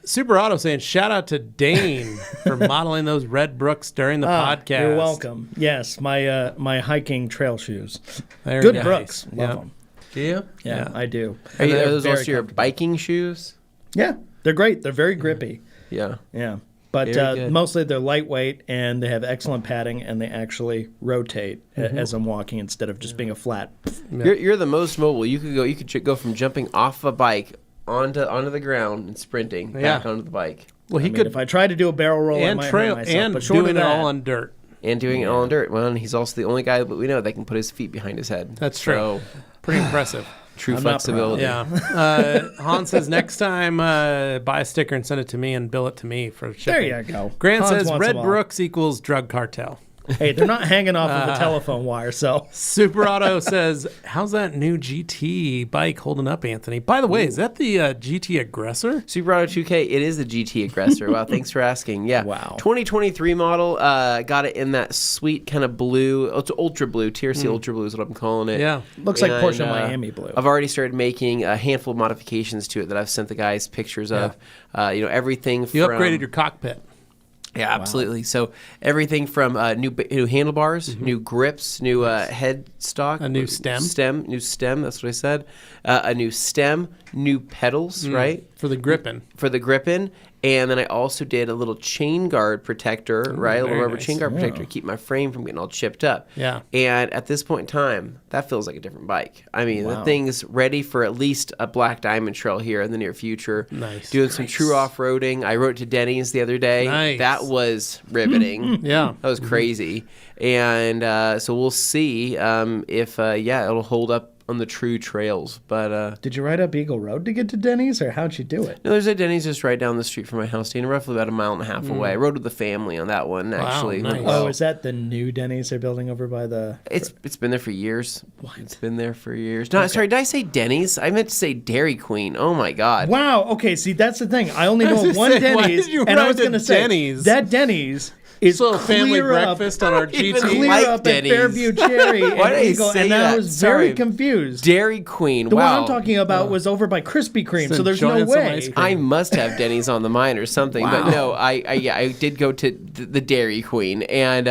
Super Auto saying shout out to Dane for modeling those Red Brooks during the podcast. You're welcome. Yes, my hiking trail shoes. Very Good nice. Brooks. Love them. Do you? Yeah, I do. Are They're those very also your comfortable. biking shoes? Yeah, they're great. They're very grippy. Yeah. Yeah. But Very good. mostly they're lightweight, and they have excellent padding, and they actually rotate as I'm walking instead of just being a flat. You're the most mobile. You could go from jumping off a bike onto the ground and sprinting back onto the bike. Well, he I mean, could if I try to do a barrel roll, I and might trail hurt myself. and but short doing of it that, all on dirt. And doing it all in dirt. Well, and he's also the only guy that we know that can put his feet behind his head. That's true. So, Pretty impressive. true I'm not flexibility. Yeah. Han says next time buy a sticker and send it to me and bill it to me for shipping. There you go. Grant Hans says wants Red them all. Brooks equals drug cartel. Hey, they're not hanging off of a telephone wire, so. Super Auto says, how's that new GT bike holding up, Anthony? By the way, is that the GT Aggressor? Super Auto 2K, it is the GT Aggressor. Wow, thanks for asking. Yeah. Wow. 2023 model, got it in that sweet kind of blue. Oh, it's ultra blue. TRC Ultra Blue is what I'm calling it. Yeah. Looks like And, Porsche Miami blue. I've already started making a handful of modifications to it that I've sent the guys pictures of. Everything from... You upgraded your cockpit. Yeah, absolutely. So everything from new handlebars, new grips, new headstock, A new stem. new stem. That's what I said. A new stem, new pedals, right, For the gripping. for the gripping. And then I also did a little chain guard protector, right, a little very rubber nice. chain guard protector to keep my frame from getting all chipped up. Yeah. And at this point in time, that feels like a different bike. I mean, the Wow. thing's ready for at least a black diamond trail here in the near future. Nice. Doing some true off-roading. I rode to Denny's the other day. Nice. That was riveting. Yeah. That was crazy. And so we'll see if, it'll hold up on the true trails. But Did you ride up Eagle Road to get to Denny's, or how'd you do it? no, there's a Denny's just right down the street from my house, Dane, roughly about a mile and a half away. I rode with the family on that one, actually. nice. Oh, is that the new Denny's they're building over by the... It's been there for years. It's been there for years. No, sorry, did I say Denny's? I meant to say Dairy Queen. Oh my God. Wow, okay, see, that's the thing. I only know was one gonna say, why Denny's, did you and I ride was to going to say, Denny's? that Denny's is It's a little family clear up- breakfast on our even GT. clear like up Denny's. at Fairview Cherry Why and did he Eagle, say and I that? was very Sorry. confused. confused. Dairy Queen. The wow. one I'm talking about was over by Krispy Kreme, so there's no enjoying some way. ice cream. I must have Denny's on the mind or something, Wow. but no, I did go to the Dairy Queen, and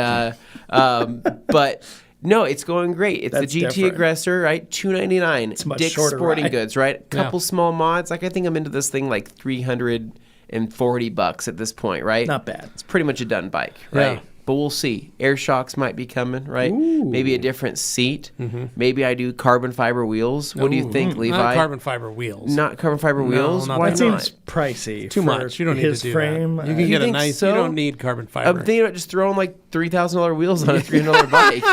but no, it's going great. It's That's the GT different. Aggressor, right? $299. It's a much Dick's shorter Sporting ride. Goods, right? Couple small mods. Like I think I'm into this thing like $340 at this point, right? Not bad. It's pretty much a done bike, right? Yeah. But we'll see. Air shocks might be coming, right? Ooh. Maybe a different seat. Maybe I do carbon fiber wheels. What do you think, Levi? Not carbon fiber wheels. Not carbon fiber wheels? not Why that. That not? seems pricey. Too for much. You don't need his to do frame. that. You can get a think nice. so? You don't need carbon fiber. I'm thinking about just throwing like $3,000 wheels on a $300 bike.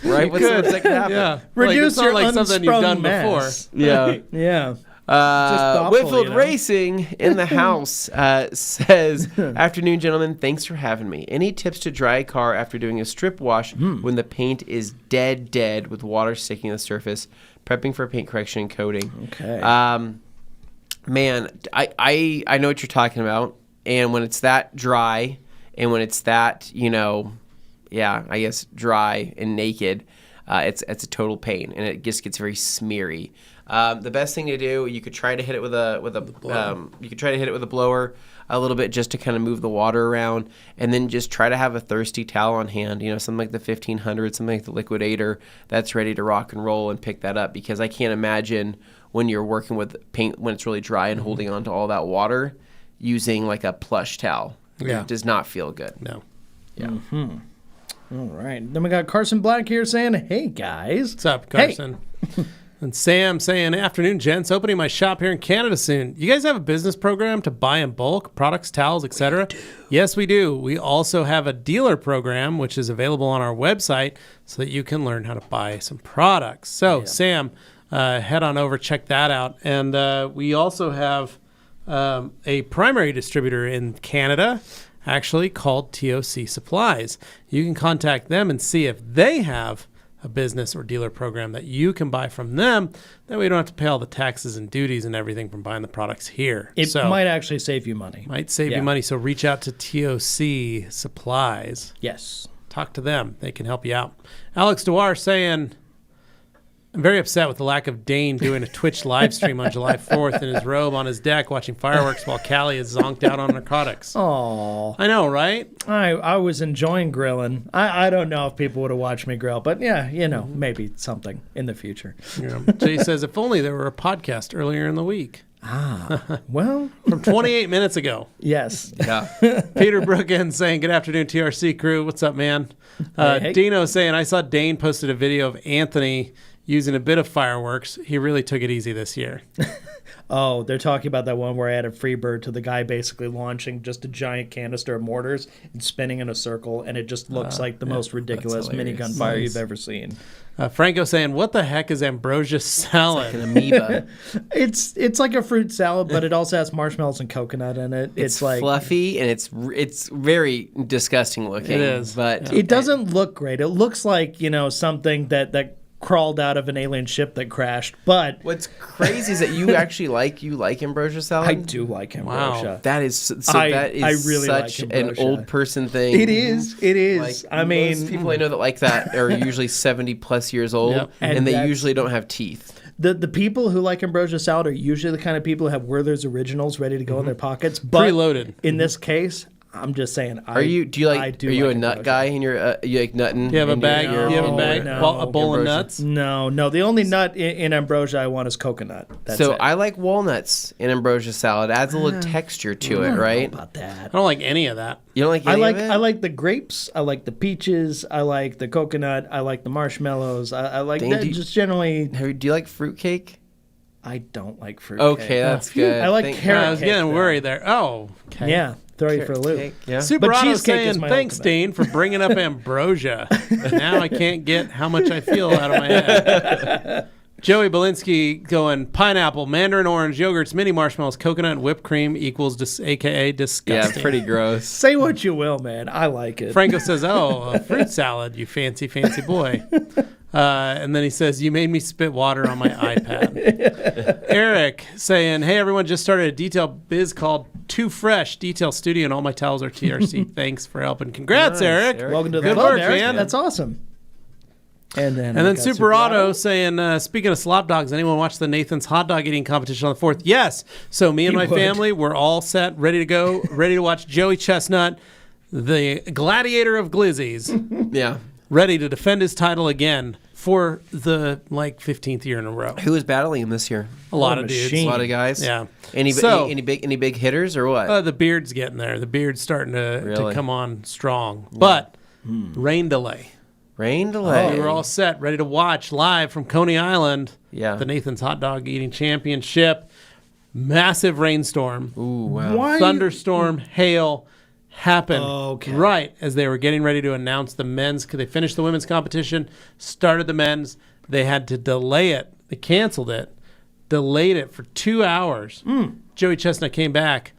Right? What's the worst that could happen? Yeah. Reduce it's not your like something you've done unsprung mass. Yeah. Yeah. thoughtful, Whitfield you know? Racing in the house says, afternoon, gentlemen. Thanks for having me. Any tips to dry a car after doing a strip wash when the paint is dead with water sticking to the surface, prepping for paint correction and coating? Okay. Man, I know what you're talking about. And when it's that dry and when it's that, I guess dry and naked, it's a total pain, and it just gets very smeary. The best thing to do, you could try to hit it with a blower a little bit just to kind of move the water around, and then just try to have a thirsty towel on hand, something like the 1500, something like the Liquidator that's ready to rock and roll, and pick that up, because I can't imagine when you're working with paint when it's really dry and holding on to all that water, using like a plush towel. Yeah. It does not feel good. No. Yeah. All right. Then we got Carson Black here saying, hey, guys. What's up, Carson? And Sam saying, afternoon, gents. Opening my shop here in Canada soon. You guys have a business program to buy in bulk, products, towels, etc.? Yes, we do. We also have a dealer program, which is available on our website so that you can learn how to buy some products. So, Sam, head on over, check that out. And we also have a primary distributor in Canada, actually, called TOC Supplies. You can contact them and see if they have a business or dealer program that you can buy from them. That way you don't have to pay all the taxes and duties and everything from buying the products here. It might actually save you money. Might save you money. So reach out to TOC Supplies. Yes. Talk to them. They can help you out. Alex Dewar saying, I'm very upset with the lack of Dane doing a Twitch live stream on July 4th in his robe on his deck watching fireworks while Callie is zonked out on narcotics. Oh, I know, right? I was enjoying grilling. I don't know if people would have watched me grill, but yeah, maybe something in the future. Yeah. Jay says, if only there were a podcast earlier in the week. Well, From 28 minutes ago. yes. Yeah. Peter Brookins saying, good afternoon, TRC crew. What's up, man? Hey. Dino saying, I saw Dane posted a video of Anthony using a bit of fireworks. He really took it easy this year. Oh, they're talking about that one where I had a free bird to the guy basically launching just a giant canister of mortars and spinning in a circle, and it just looks like the most ridiculous minigun fire you've ever seen. Franco saying, what the heck is Ambrosia Salad? An amoeba. It's like a fruit salad, but it also has marshmallows and coconut in it. It's like fluffy, and it's very disgusting looking. It is. But it doesn't look great. It looks like something that crawled out of an alien ship that crashed. But what's crazy is that you actually like Ambrosia Salad. I do like Ambrosia. Wow. That is I really such like an Ambrosia. old person thing. It is. It is. Like, most people I know that like that are usually 70 plus years old, Yep. and And they that's- usually don't have teeth. The people who like Ambrosia Salad are usually the kind of people who have Werther's Originals ready to go in their pockets. But Preloaded. in this case, I'm just saying. Are you a nut guy in your you like nutting? Do you have a in bag? your- Do you have a No, bag? no. A bowl of Ambrosia. nuts? No. The only nut in Ambrosia I want is coconut. That's So it. I like walnuts in Ambrosia Salad. Adds a little texture to it, I don't know right? about that. I don't like any of that. You don't like any of it? I like the grapes. I like the peaches. I like the coconut. I like the marshmallows. I like Dane, that. do you- Just generally, Do you like fruitcake? I don't like fruit. Okay, that's good. I like Thank- carrot I was cake, getting though. worried there. Oh, okay. Yeah, throw you for a loop. Cake, yeah. Super But Otto cheesecake is saying, my thanks, ultimate." Dane, for bringing up Ambrosia. Now I can't get how much I feel out of my head. Joey Belinsky going, pineapple, mandarin orange, yogurts, mini marshmallows, coconut, and whipped cream equals a.k.a. Yeah, disgusting. pretty gross. Say what you will, man. I like it. Franco says, oh, a fruit salad, you fancy, fancy boy. And then he says, you made me spit water on my iPad. Eric saying, hey, everyone, just started a detail biz called Too Fresh Detail Studio, and all my towels are TRC. Thanks for helping. Congrats, Nice, Eric. Eric. Welcome to the Good club, work, Eric. man. That's awesome. And then And then Super Auto saying, speaking of slop dogs, anyone watch the Nathan's hot dog eating competition on the 4th? Yes. So me and my family, we're all set, ready to go, ready to watch Joey Chestnut, the gladiator of glizzies. Yeah. Ready to defend his title again for the 15th year in a row. Who is battling him this year? A lot of dudes. A lot of guys. Yeah. Any big hitters or what? The beard's getting there. The beard's starting to come on strong. Yeah. But rain delay. Rain delay. We were all set, ready to watch live from Coney Island. Yeah. The Nathan's Hot Dog Eating Championship. Massive rainstorm. Ooh, wow. Why? Thunderstorm, hail happened Okay. right as they were getting ready to announce the men's. They finished the women's competition, started the men's. They had to delay it. They canceled it, delayed it for 2 hours. Joey Chestnut came back,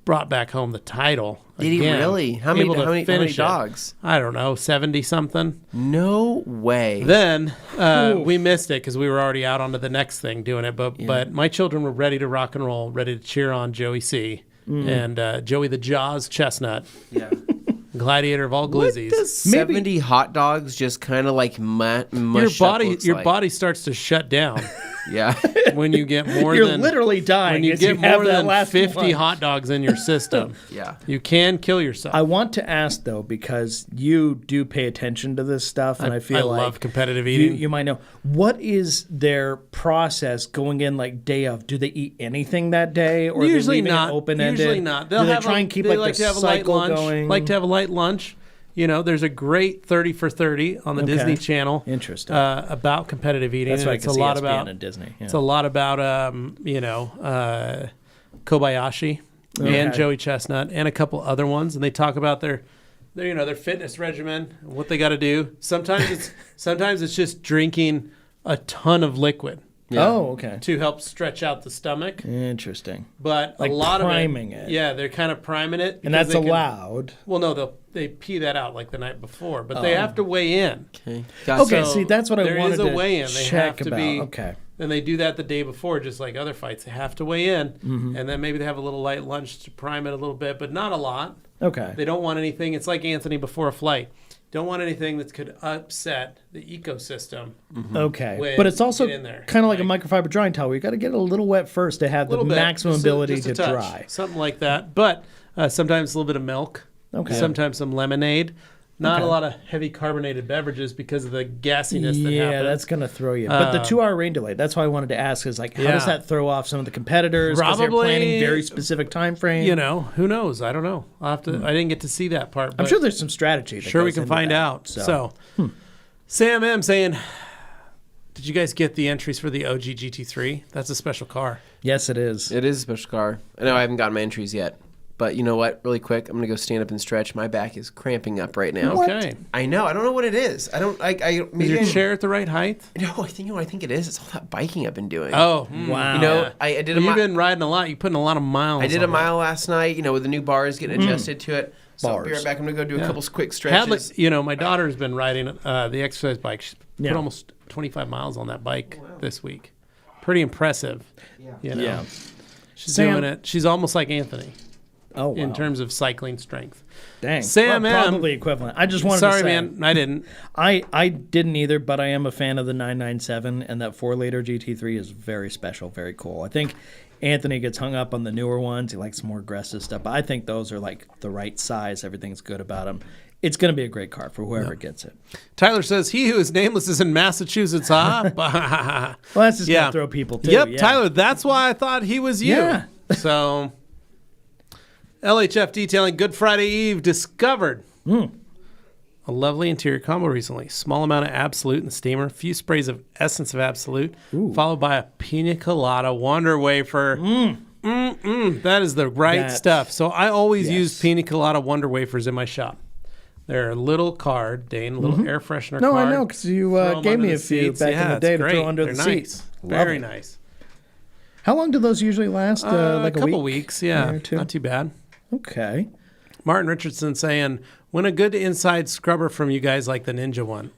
brought back home the title. Did he again, really? How able many to finish it. dogs? I don't know, 70 something. No way. Then we missed it because we were already out onto the next thing doing it. But my children were ready to rock and roll, ready to cheer on Joey C. And Joey the Jaws Chestnut, Yeah. gladiator of all glizzies. 70 hot dogs just kind of like mush Your body starts to shut down Yeah. when you get more You're than literally dying. when you as get have more that than last 50 one. hot dogs in your system. Yeah. You can kill yourself. I want to ask though, because you do pay attention to this stuff, and I feel like love competitive eating. You might know, what is their process going in day of? Do they eat anything that day, or Usually are they not. open ended? Usually not. Do they try and keep they the to have a light cycle lunch. going? Like to have a light lunch. You know, there's a great 30 for 30 on the Okay. Disney Channel. Interesting. About competitive eating. That's and right. it's a lot about and Disney. Yeah. It's a lot about Kobayashi and Joey Chestnut and a couple other ones, and they talk about their fitness regimen, what they got to do. Sometimes it's just drinking a ton of liquid Yeah. Oh, okay. to help stretch out the stomach. Interesting. But Like a lot priming of it. yeah, they're kind of priming it, And because that's they can- allowed. Well, no, they pee that out like the night before, but they have to weigh in. Okay. Okay, So see, that's what I there wanted is a to weigh-in. They check have to about. be. Okay. And they do that the day before, just like other fights. They have to weigh in, Mm-hmm. and then maybe they have a little light lunch to prime it a little bit, but not a lot. Okay. They don't want anything. It's like Anthony before a flight. Don't want anything that could upset the ecosystem. Okay. when But it's you also get in there. kind of like a microfiber drying towel. You got to get it a little wet first to have the Little bit, maximum just a- ability just a to touch, dry. something like that. But sometimes a little bit of milk. Okay. Sometimes some lemonade. Not Okay. a lot of heavy carbonated beverages because of the gassiness that Yeah, happens. that's going to throw you. But the 2 hour rain delay, that's why I wanted to ask is how does that throw off some of the competitors? 'Cause they're Probably- planning very specific time frame. Who knows? I don't know. I'll have to. I didn't get to see that part. I'm but sure there's some strategy. That sure we goes can into find that. out. So, Sam M saying, did you guys get the entries for the OG GT3? That's a special car. Yes, it is. It is a special car. I know I haven't gotten my entries yet. But you know what? Really quick, I'm going to go stand up and stretch. My back is cramping up right now. Okay. I know. I don't know what it is. I don't. Is Maybe your chair at the right height? No, I think. You know what I think it is? It's all that biking I've been doing. Oh, Wow. You know, yeah. I did a You've mile. been riding a lot. You're putting a lot of miles. I did on a mile last night. With the new bars getting adjusted to it. So I'll be Bars. right back. I'm going to go do a couple quick Hadley, stretches. my daughter's been riding the exercise bike. She's Yeah. put almost 25 miles on that bike this week. Pretty impressive. Yeah. She's Sam- doing it. She's almost like Anthony Oh, wow. in terms of cycling strength. Dang. Sam Well, M. probably equivalent. I just wanted Sorry, to say. man. I didn't. I didn't either, but I am a fan of the 997, and that 4-liter GT3 is very special, very cool. I think Anthony gets hung up on the newer ones. He likes more aggressive stuff, but I think those are like the right size. Everything's good about them. It's going to be a great car for whoever gets it. Tyler says, he who is nameless is in Massachusetts, huh? Well, that's just going to throw people too. Yep, yeah. Tyler, that's why I thought he was you. Yeah. So, LHF Detailing, Good Friday Eve, discovered a lovely interior combo recently. Small amount of Absolute in the steamer, a few sprays of Essence of Absolute, followed by a Pina Colada Wonder Wafer. That is the right stuff. So I always use Pina Colada Wonder Wafers in my shop. They're a little card, Dane, a little air freshener No, card. I know, because you Throw 'em gave under me the a few seats. back Yeah, in the it's day to great. throw under They're the nice. seats. Very Love it. nice. How long do those usually last? Like a a couple week? weeks, yeah. Or two? Not too bad. Okay. Martin Richardson saying, when a good inside scrubber from you guys like the Ninja one?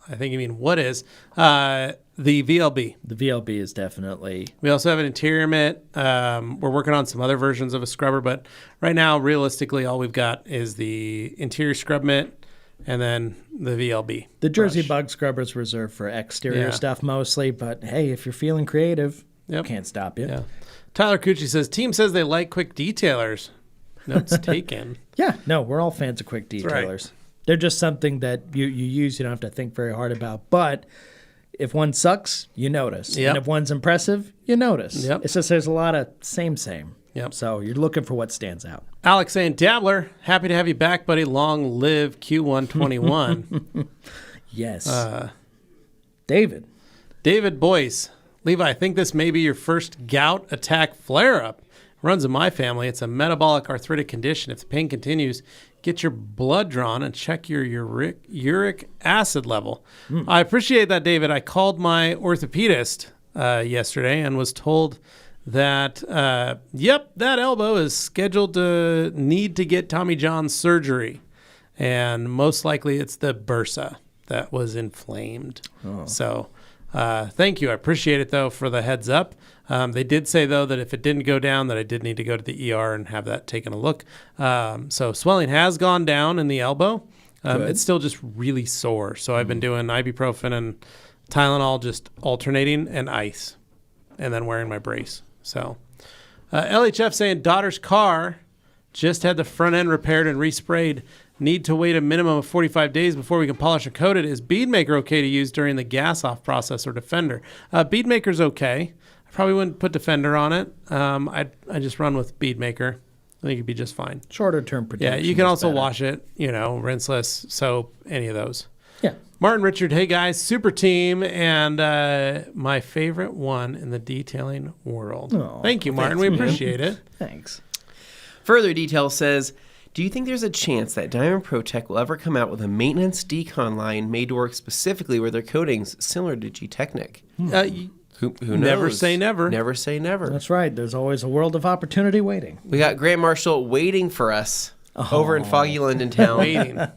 I think you mean what is? The VLB. The VLB is definitely... We also have an interior mitt. We're working on some other versions of a scrubber, but right now, realistically, all we've got is the interior scrub mitt. and then the VLB. The Jersey brush. Bug Scrubber is reserved for exterior Yeah. stuff mostly, but hey, if you're feeling creative, Yep. can't stop you. Yeah. Tyler Cucci says, team says they like quick detailers. Notes taken. Yeah, no, we're all fans of quick right. detailers. They're just something that you use, you don't have to think very hard about. But if one sucks, you notice. Yep. And if one's impressive, you notice. Yep. It's just there's a lot of same. Yep. So you're looking for what stands out. Alex saying, Dabbler, happy to have you back, buddy. Long live Q121. Yes. David Boyce. Levi, I think this may be your first gout attack flare-up. Runs in my family. It's a metabolic arthritic condition. If the pain continues, get your blood drawn and check your uric acid level. I appreciate that, David. I called my orthopedist yesterday and was told that, that elbow is scheduled to need to get Tommy John surgery. And most likely it's the bursa that was inflamed. So thank you. I appreciate it, though, for the heads up. They did say, though, that if it didn't go down, that I did need to go to the ER and have that taken a look. So swelling has gone down in the elbow. It's still just really sore. So I've been doing ibuprofen and Tylenol, just alternating, and ice, and then wearing my brace. So LHF saying, daughter's car just had the front end repaired and resprayed. Need to wait a minimum of 45 days before we can polish and coat it. Is Beadmaker okay to use during the gas off process or Defender? Beadmaker's okay. I probably wouldn't put Defender on it. I just run with Beadmaker. I think it'd be just fine. shorter term protection. Yeah, you can is also better. wash it, rinseless, soap, any of those. Yeah. Martin Richard, hey guys, super team, and my favorite one in the detailing world. Aw, Thank you, Martin. thanks, We man. appreciate it. Thanks. Further detail says, do you think there's a chance that Diamond ProTech will ever come out with a maintenance decon line made to work specifically with their coatings similar to G-Technic? Who knows? Never say never. Never say never. That's right. There's always a world of opportunity waiting. We got Grant Marshall waiting for us over in foggy London town.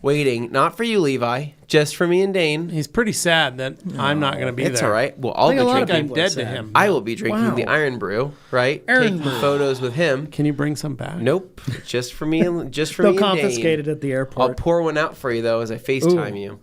Waiting. Not for you, Levi. Just for me and Dane. He's pretty sad that I'm not going to be It's there. all right. Well, I'll think be a lot of drinking. I'm people are dead to sad. him. I will be drinking Wow. the Iron Brew, right? Iron Taking Brew. photos with him. Can you bring some back? Nope. Just for me and just for They'll me and confiscate Dane. it at the I'll airport. pour one out for you, though, as I FaceTime you.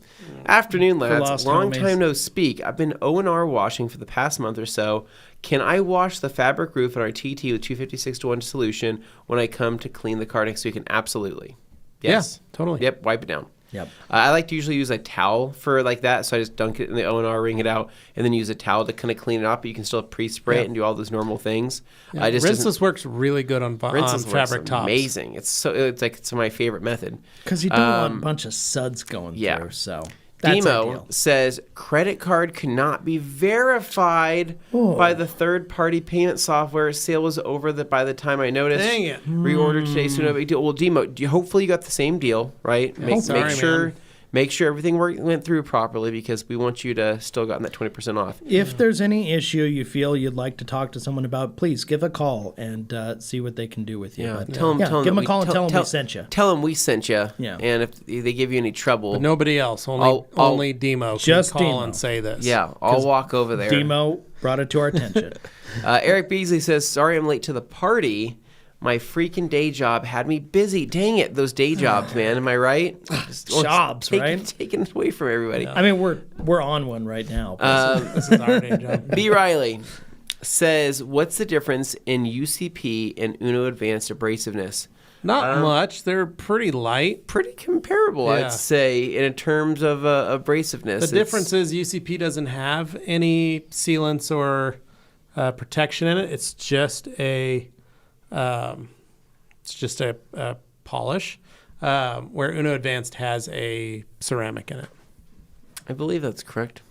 Afternoon, lads. lost Long homies. time no speak. I've been O&R washing for the past month or so. Can I wash the fabric roof on our TT with 256-to-1 solution when I come to clean the car next week? And absolutely. Yes. Yeah, totally. Yep, wipe it down. Yep. I like to usually use a towel for like that, so I just dunk it in the O&R, wring it out, and then use a towel to kind of clean it up. But you can still pre-spray it and do all those normal things. I just Rinseless works really good on rinseless fabric works tops. amazing. It's my favorite method. Because you don't want a bunch of suds going yeah. through. So that's Demo ideal. says credit card cannot be verified by the third-party payment software. Sale was over by the time I noticed. Dang it. Reordered today, so no big deal. Well, Demo, hopefully you got the same deal, right? Sorry, man. Make sure everything went through properly because we want you to still gotten that 20% off. If there's any issue you feel you'd like to talk to someone about, please give a call and see what they can do with you. Yeah, But, tell them. give them a call and tell them we sent you. Tell them we sent you. Yeah. And if they give you any trouble, But nobody else. I'll- Only Demo can Just call Demo. and say this. yeah, I'll walk over there. Demo brought it to our attention. Eric Beasley says, "Sorry, I'm late to the party. My freaking day job had me busy. Dang it, those day jobs, man. Am I right? Jobs, right? Taking it away from everybody. I mean, we're on one right now. This is our day job. B. Riley says, "What's the difference in UCP and Uno Advanced abrasiveness?" Not much. They're pretty light. Pretty comparable, Yeah. I'd say, in terms of abrasiveness. The difference is UCP doesn't have any sealants or protection in it. It's just a polish, where Uno Advanced has a ceramic in it. I believe that's correct.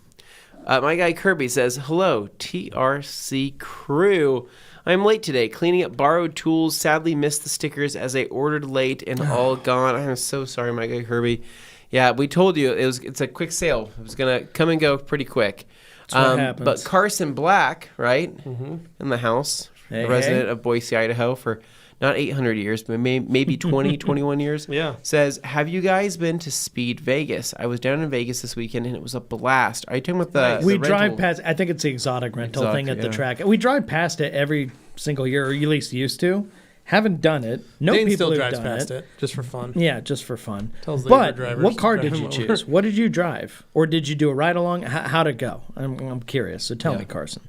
My guy Kirby says, "Hello, TRC crew. I'm late today, cleaning up borrowed tools. Sadly missed the stickers as I ordered late and all gone. I'm so sorry, my guy Kirby. Yeah, we told you it's a quick sale. It was gonna come and go pretty quick. That's what happens. But Carson Black, right, in the house, Hey, a resident of Boise, Idaho, for not 800 years, but maybe 20, 21 years. Yeah. Says, have you guys been to Speed Vegas? I was down in Vegas this weekend, and it was a blast. Are you talking about the we the drive rental? past. I think it's the exotic rental Exotic, thing at the yeah. track. We drive past it every single year, or at least used to. Haven't done it. No Dane people still have drives done past it. it just for fun. Yeah, just for fun. Tells the But Uber drivers what car to did drive you him over. choose? What did you drive? Or did you do a ride-along? How'd it go? I'm curious. So tell me, Carson.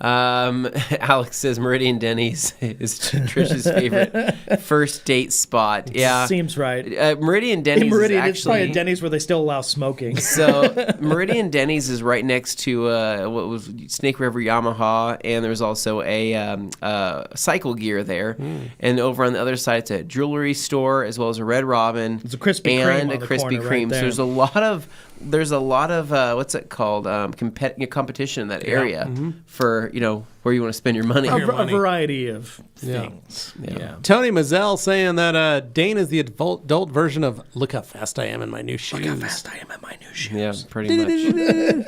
Alex says Meridian Denny's is Trish's favorite first date spot. Yeah, Seems right. Meridian Denny's Meridian, is it's probably actually a Denny's where they still allow smoking. so Meridian Denny's is right next to what was Snake River Yamaha, and there's also a cycle gear there. And over on the other side, it's a jewelry store as well as a Red Robin. It's a Krispy Kreme and on a the Krispy corner Kreme. right So there's a lot of what's it called competition in that area for where you want to spend your money. A variety of things. Yeah. Tony Mazzell saying that Dane is the adult version of "Look how fast I am in my new shoes." Look how fast I am in my new shoes. Yeah, pretty much.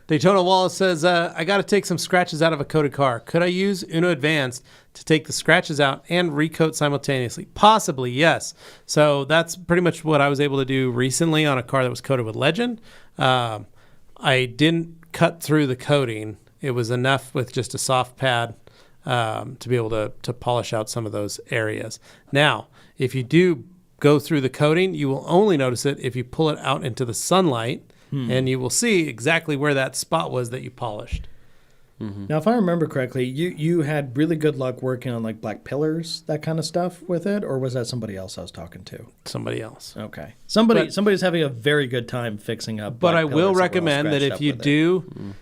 Daytona Walla says, I got to take some scratches out of a coated car. Could I use Uno Advanced to take the scratches out and recoat simultaneously? Possibly, yes. So that's pretty much what I was able to do recently on a car that was coated with Legend. I didn't cut through the coating. It was enough with just a soft pad to be able to polish out some of those areas. Now, if you do go through the coating, you will only notice it if you pull it out into the sunlight, and you will see exactly where that spot was that you polished. Now, if I remember correctly, you had really good luck working on like black pillars, that kind of stuff with it, or was that somebody else I was talking to? Somebody else. Okay. Somebody's having a very good time fixing up. But I black will pillars were all recommend that scratched if up you with it. do,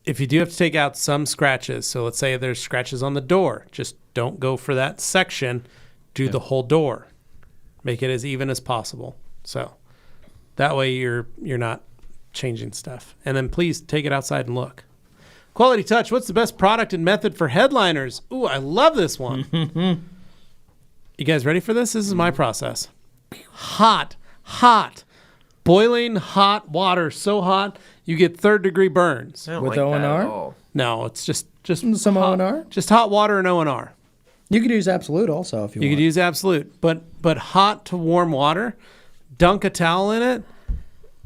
if you do have to take out some scratches, so let's say there's scratches on the door, just don't go for that section. Do the whole door. Make it as even as possible. So that way you're not changing stuff. And then please take it outside and look. Quality Touch, what's the best product and method for headliners? Ooh, I love this one. You guys ready for this? This is my process. Hot, boiling hot water, so hot you get third-degree burns. I don't With like that ONR? at all. No, it's just Some hot, ONR? just hot water and ONR. You could use Absolute also if you You want. could use Absolute, but hot to warm water, dunk a towel in it,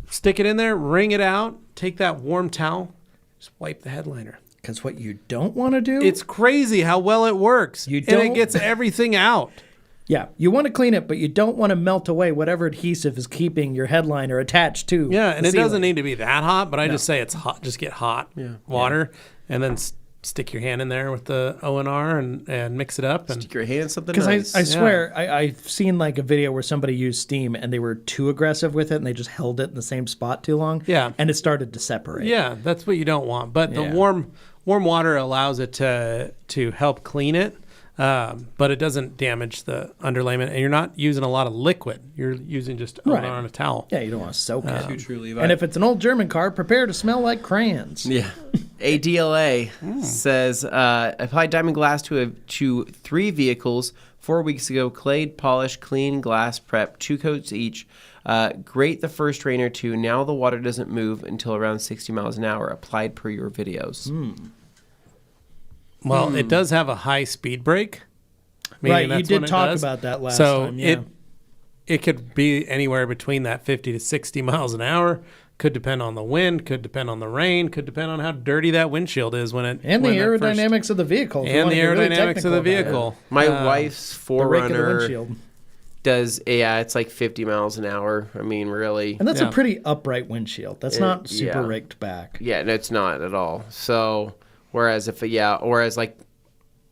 stick it in there, wring it out, take that warm towel, just wipe the headliner. Because what you don't want to do, It's crazy how well it works. You and don't- it gets everything out. yeah, you want to clean it, but you don't want to melt away whatever adhesive is keeping your headliner attached to. Yeah, and the it doesn't ceiling. need to be that hot, but I just say it's hot. Just get hot water and then stick your hand in there with the ONR and mix it up. And Stick your hand in something Because nice. I swear, I've seen like a video where somebody used steam and they were too aggressive with it and they just held it in the same spot too long. Yeah. And it started to separate. yeah, that's what you don't want. But the Yeah. warm water allows it to help clean it. But it doesn't damage the underlayment, and you're not using a lot of liquid. You're using just Right. on a towel. Yeah, you don't want to soak it. Too true, Levi. And if it's an old German car, prepare to smell like crayons. Yeah. ADLA says, applied diamond glass to 3 vehicles 4 weeks ago. Clayed, polish, clean, glass prep, 2 coats each. Great the first rain or two. Now the water doesn't move until around 60 miles an hour. Applied per your videos. Well, it does have a high speed brake. meaning Right, you that's did when it talk does. about that last so time. Yeah. it could be anywhere between that 50 to 60 miles an hour. Could depend on the wind, could depend on the rain, could depend on how dirty that windshield is when it And the when that first- aerodynamics of the vehicle. if you and wanna the get really aerodynamics of technical the about it. vehicle. My wife's The rake of the 4Runner windshield. does, it's like 50 miles an hour. I mean, really. And that's Yeah. a pretty upright windshield. That's not super yeah. raked back. Yeah, no, it's not at all. So, whereas like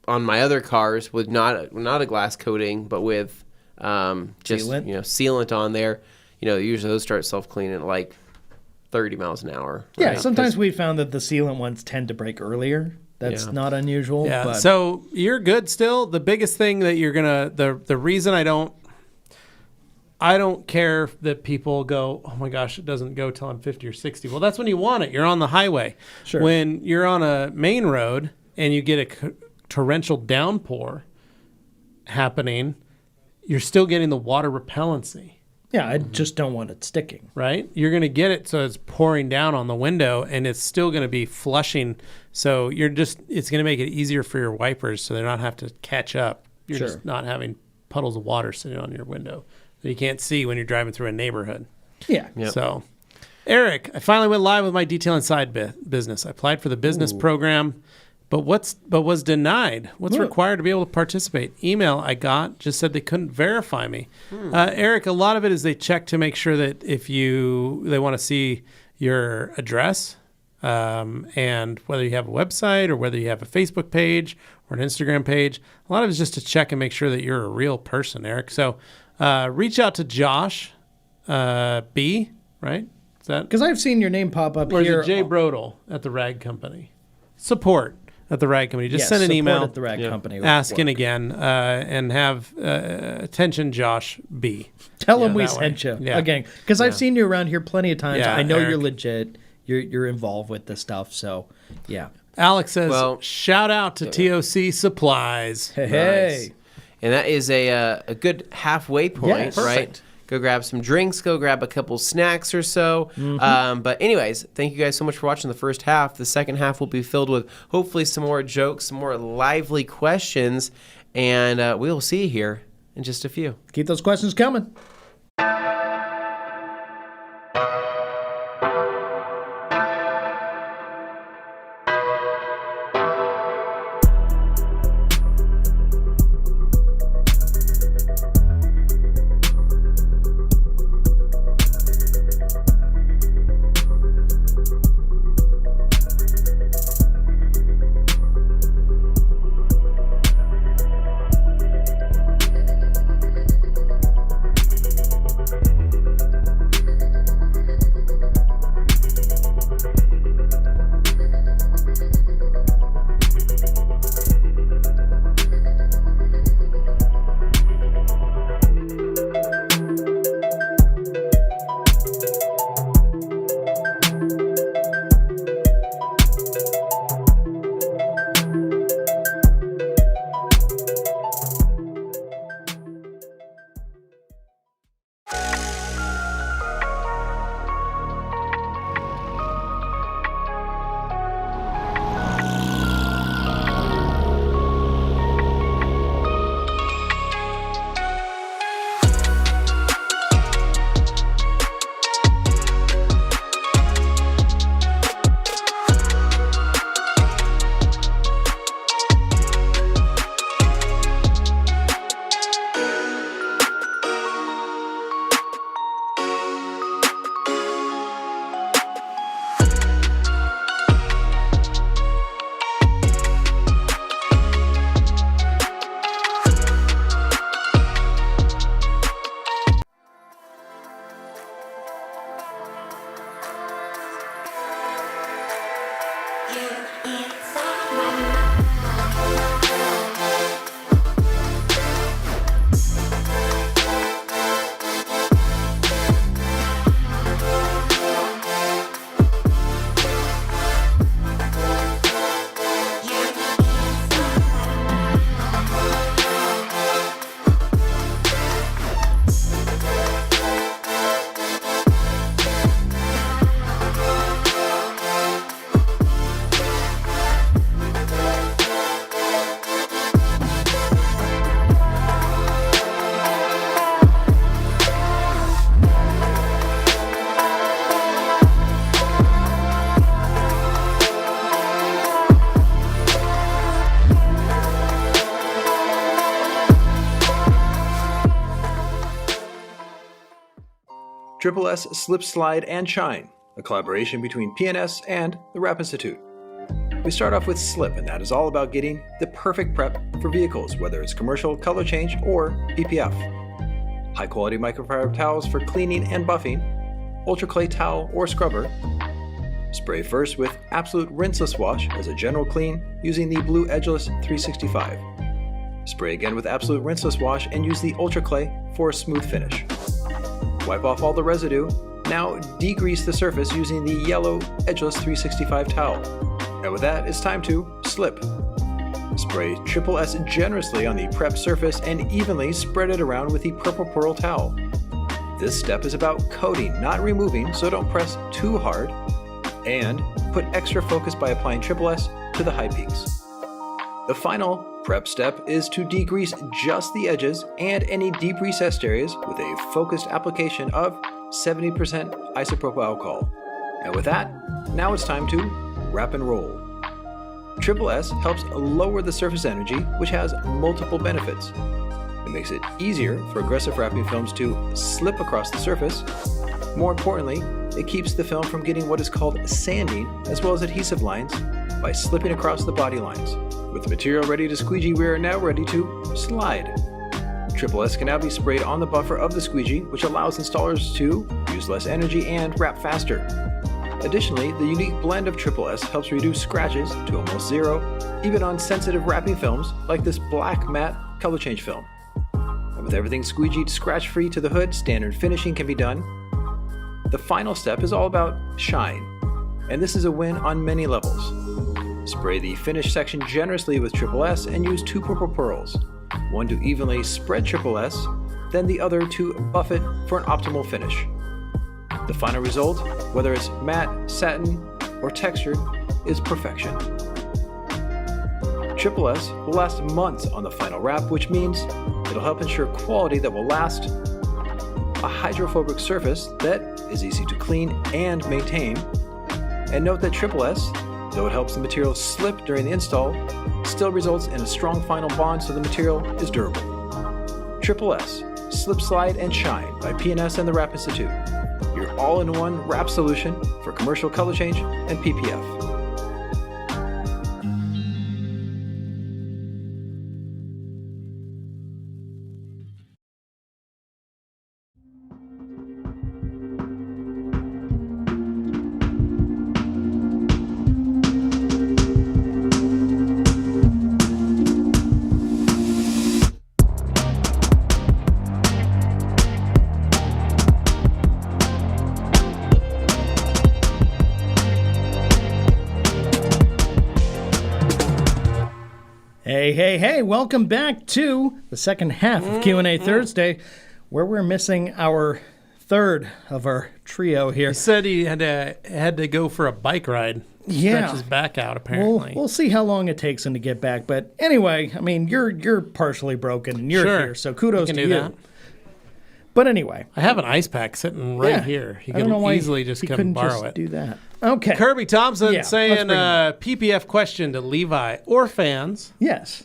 on my other cars with not a glass coating, but with just Sealant? sealant on there, usually those start self cleaning at like 30 miles an hour. Yeah, right? sometimes we found that the sealant ones tend to break earlier. That's Yeah. not unusual. Yeah, But so you're good still. The biggest thing that you're gonna the reason I don't care that people go, oh my gosh, it doesn't go till I'm 50 or 60. Well, that's when you want it. You're on the highway. Sure. When you're on a main road and you get a torrential downpour happening, you're still getting the water repellency. yeah, I just don't want it sticking. Right? You're going to get it so it's pouring down on the window and it's still going to be flushing. So it's going to make it easier for your wipers so they're not have to catch up. You're Sure. just not having puddles of water sitting on your window that you can't see when you're driving through a neighborhood. Yeah. Yep. So, Eric, I finally went live with my detailing side business. I applied for the business program. but was denied. What's required to be able to participate? Email I got just said they couldn't verify me. Eric, a lot of it is they check to make sure that if they want to see your address, and whether you have a website or whether you have a Facebook page or an Instagram page. A lot of it is just to check and make sure that you're a real person, Eric. So reach out to Josh B, right? Is that Because I've seen your name pop up or here. is it Jay Brodel at the Rag Company? Support at the Rag Company. Just send an email at the Rag Company. asking again and have attention Josh B. Tell him we that way. sent you Yeah. again, because I've seen you around here plenty of times. Yeah, I know Eric. you're legit. You're involved with this stuff. So, yeah. Alex says, Well, shout out to TOC Supplies. Hey. And that is a good halfway point, Yes. right? Perfect. Go grab some drinks, go grab a couple snacks or so. But anyways, thank you guys so much for watching the first half. The second half will be filled with hopefully some more jokes, some more lively questions, and we will see you here in just a few. Keep those questions coming. Triple S Slip, Slide, and Shine, a collaboration between PNS and the Rap Institute. We start off with Slip, and that is all about getting the perfect prep for vehicles, whether it's commercial, color change, or PPF. High quality microfiber towels for cleaning and buffing, ultra clay towel or scrubber. Spray first with Absolute Rinseless Wash as a general clean using the Blue Edgeless 365. Spray again with Absolute Rinseless Wash and use the Ultra Clay for a smooth finish. Wipe off all the residue. Now degrease the surface using the yellow Edgeless 365 towel. And with that, it's time to slip. Spray Triple S generously on the prep surface and evenly spread it around with the purple pearl towel. This step is about coating, not removing, so don't press too hard. And put extra focus by applying Triple S to the high peaks. The final prep step is to degrease just the edges and any deep recessed areas with a focused application of 70% isopropyl alcohol. And with that, now it's time to wrap and roll. Triple S helps lower the surface energy, which has multiple benefits. It makes it easier for aggressive wrapping films to slip across the surface. More importantly, it keeps the film from getting what is called sanding, as well as adhesive lines, by slipping across the body lines. With the material ready to squeegee, we are now ready to slide. Triple S can now be sprayed on the buffer of the squeegee, which allows installers to use less energy and wrap faster. Additionally, the unique blend of Triple S helps reduce scratches to almost zero, even on sensitive wrapping films like this black matte color change film. And with everything squeegeed scratch-free to the hood, standard finishing can be done. The final step is all about shine, and this is a win on many levels. Spray the finish section generously with Triple S and use 2 purple pearls, one to evenly spread Triple S, then the other to buff it for an optimal finish. The final result, whether it's matte, satin, or textured, is perfection. Triple S will last months on the final wrap, which means it'll help ensure quality that will last, a hydrophobic surface that is easy to clean and maintain, and note that Triple S, though it helps the material slip during the install, still results in a strong final bond so the material is durable. Triple S, Slip, Slide, and Shine by P&S and the Wrap Institute. Your all-in-one wrap solution for commercial color change and PPF. Hey, welcome back to the second half of Q&A Thursday, where we're missing our third of our trio here. He said he had to go for a bike ride. Stretch his back out, apparently. We'll see how long it takes him to get back. But anyway, I mean, you're partially broken, and you're here, so kudos to you. That. But anyway. I have an ice pack sitting right here. He can easily just come and borrow it. Do that. Okay. Kirby Thompson saying PPF question to Levi or fans. Yes.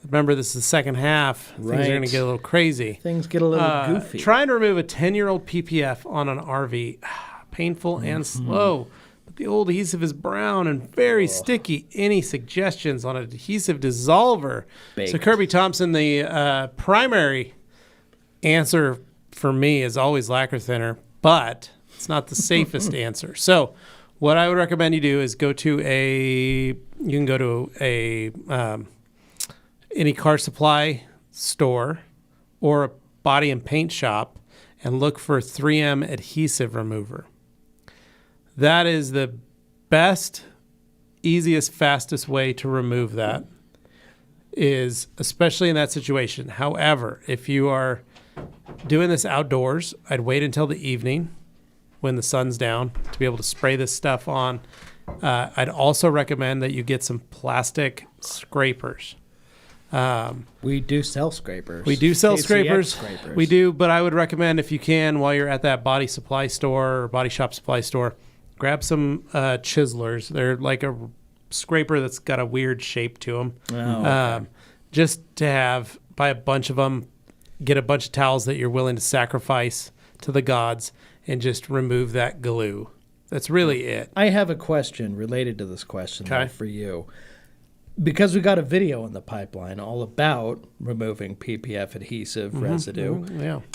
Remember, this is the second half. Things are going to get a little crazy. Things get a little goofy. Trying to remove a 10-year-old PPF on an RV. Painful and slow. But the old adhesive is brown and very sticky. Any suggestions on an adhesive dissolver? Baked. So Kirby Thompson, the primary answer for me is always lacquer thinner, but it's not the safest answer. So what I would recommend you do is go to any car supply store or a body and paint shop and look for 3M adhesive remover. That is the best, easiest, fastest way to remove that, is especially in that situation. However, if you are doing this outdoors, I'd wait until the evening when the sun's down to be able to spray this stuff on. I'd also recommend that you get some plastic scrapers. We do sell scrapers. We do sell scrapers. We do, but I would recommend, if you can, while you're at that body supply store or body shop supply store, grab some chiselers. They're like a scraper that's got a weird shape to them. Just to buy a bunch of them, get a bunch of towels that you're willing to sacrifice to the gods, and just remove that glue. That's really it. I have a question related to this question though, for you. Because we got a video in the pipeline all about removing PPF adhesive residue.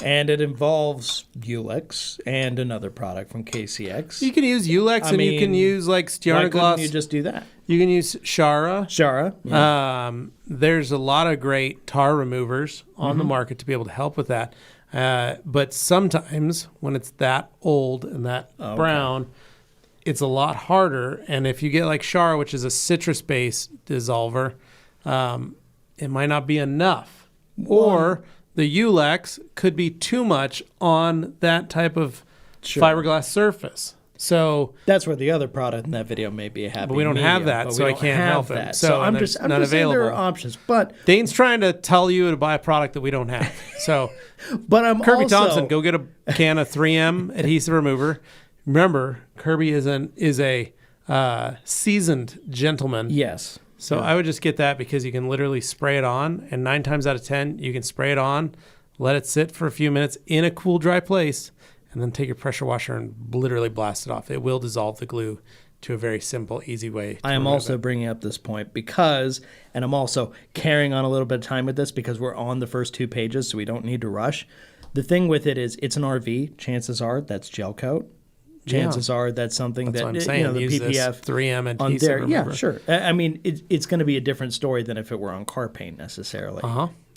And it involves Ulex and another product from KCX. You can use Ulex you can use like Stjarna Gloss. Why couldn't you just do that? You can use Shara. Yeah. There's a lot of great tar removers on the market to be able to help with that. But sometimes when it's that old and that brown, it's a lot harder. And if you get like Shara, which is a citrus-based dissolver, it might not be enough. Or the Ulex could be too much on that type of fiberglass surface. So that's where the other product in that video may be a happy but we don't medium, have that, so I can't help it. So I'm just saying there are options. But Dane's trying to tell you to buy a product that we don't have. So but I'm Kirby Thompson, go get a can of 3M adhesive remover. Remember, Kirby is a seasoned gentleman. Yes. So I would just get that because you can literally spray it on, and 9 times out of 10, you can spray it on, let it sit for a few minutes in a cool, dry place, and then take your pressure washer and literally blast it off. It will dissolve the glue to a very simple, easy way. I am also bringing up this point because, and I'm also carrying on a little bit of time with this because we're on the first 2 pages, so we don't need to rush. The thing with it is it's an RV. Chances are that's gel coat. Chances are that's something That's that, what I'm saying. the Use PPF this 3M adhesive on there. remover. Yeah, sure. I mean, it's going to be a different story than if it were on car paint necessarily.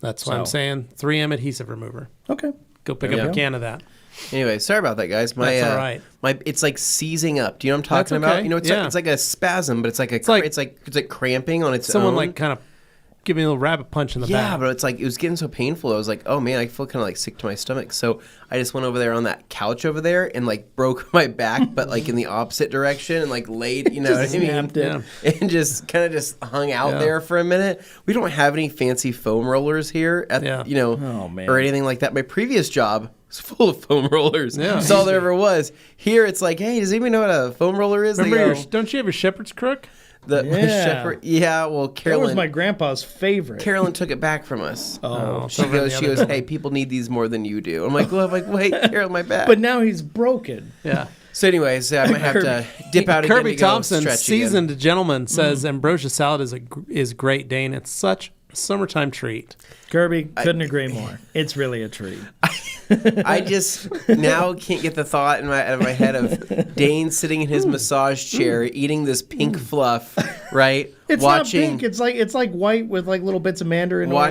That's what I'm saying. 3M adhesive remover. Okay. Go pick up a can of that. Anyway, sorry about that, guys. That's all right. It's like seizing up. Do you know what I'm talking That's okay. about? You know, it's like a spasm, but it's like cramping on its own. Someone like kind of give me a little rabbit punch in the back. Yeah, but it's like it was getting so painful. I was like, oh man, I feel kind of like sick to my stomach. So I just went over there on that couch over there and like broke my back, but like in the opposite direction and like laid, you know what I mean? Yeah. And just kind of just hung out there for a minute. We don't have any fancy foam rollers here at or anything like that. My previous job was full of foam rollers. Yeah. That's all there ever was. Here it's like, hey, does anybody know what a foam roller is? Remember don't you have your shepherd's crook? Well, Carolyn. That was my grandpa's favorite. Carolyn took it back from us. She over goes, hey, people need these more than you do. I'm like, wait, Carolyn, my back. But now he's broken. Yeah. So anyways, I might have to dip out again. Kirby Thompson, stretch seasoned again. gentleman, says Ambrosia Salad is great, Dane. It's such a summertime treat. Kirby, couldn't agree more. It's really a treat. I just now can't get the thought out of my head of Dane sitting in his massage chair eating this pink fluff, right? It's not pink. It's like white with like little bits of mandarin. My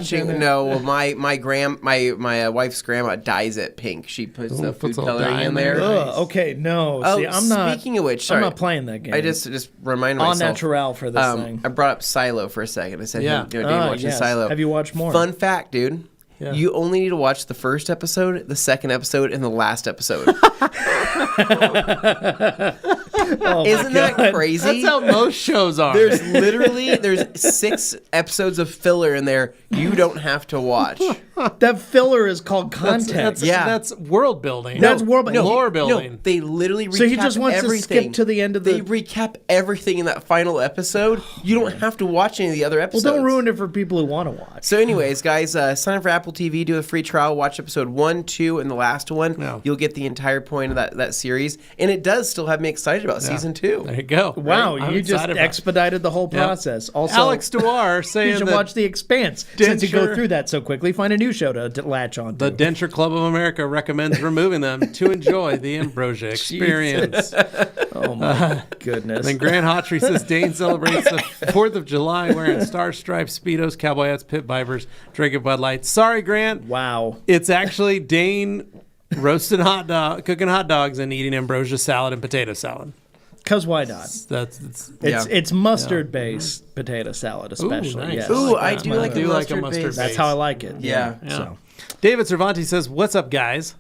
wife's grandma dyes it pink. She puts the food coloring in there. Okay, no. See, I'm not. Speaking of which, sorry, I'm not playing that game. I just remind myself. All natural for this thing. I brought up Silo for a second. I said, Dane watching yes. Silo. Have you watched more? Fun fact, dude. Yeah. You only need to watch the first episode, the second episode, and the last episode. Isn't that crazy? That's how most shows are. There's 6 episodes of filler in there you don't have to watch. That filler is called context. That's world building. That's world building. Lore building. No, they literally recap So he just wants everything. to skip to the end of the... They recap everything in that final episode. You don't have to watch any of the other episodes. Well, don't ruin it for people who want to watch. So anyways, guys, sign up for Apple TV, do a free trial, watch episode 1, 2, and the last one. Yeah. You'll get the entire point of that series. And it does still have me excited about season 2. There you go. Wow, Right? you just expedited the whole process. Also, Alex Dewar saying you should that watch The Expanse. Since you go through that so quickly, find a new show to latch on to. the Denture Club of America recommends removing them to enjoy the Ambrosia experience. Oh my goodness. Then Grant Hawtrey says Dane celebrates the 4th of July wearing star-striped Speedos, cowboy hats, pit vipers, drinking Bud Light. Sorry, Grant. Wow. It's actually Dane cooking hot dogs and eating Ambrosia salad and potato salad. Because why not? It's mustard-based potato salad, especially. Ooh, nice. Yes. Ooh, I do like a mustard mustard base. That's how I like it. Yeah. So. David Cervantes says, "What's up, guys?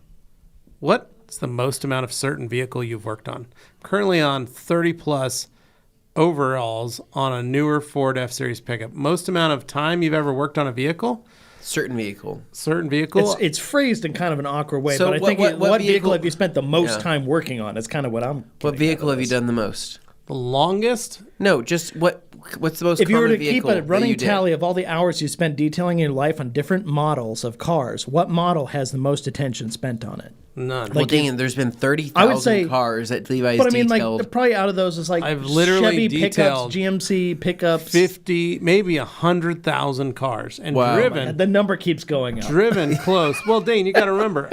What's the most amount of certain vehicle you've worked on? Currently on 30-plus overalls on a newer Ford F-Series pickup. Most amount of time you've ever worked on a vehicle? Certain vehicle. Certain vehicle? It's phrased in kind of an awkward way, So but I think what vehicle have you spent the most time working on? It's kind of what I'm. What vehicle have you done the most? The longest? No, just what's the most If you were common to keep vehicle a that running you did? tally of all the hours you spent detailing your life on different models of cars, what model has the most attention spent on it? None. Well, dang, there's been I would say 30,000 cars that Levi's But I mean, detailed. like probably out of those is like I've literally Chevy detailed pickups, GMC pickups. 50, maybe 100,000 cars. And Wow. driven. The number keeps going up. Driven close. Well, Dane, you got to remember,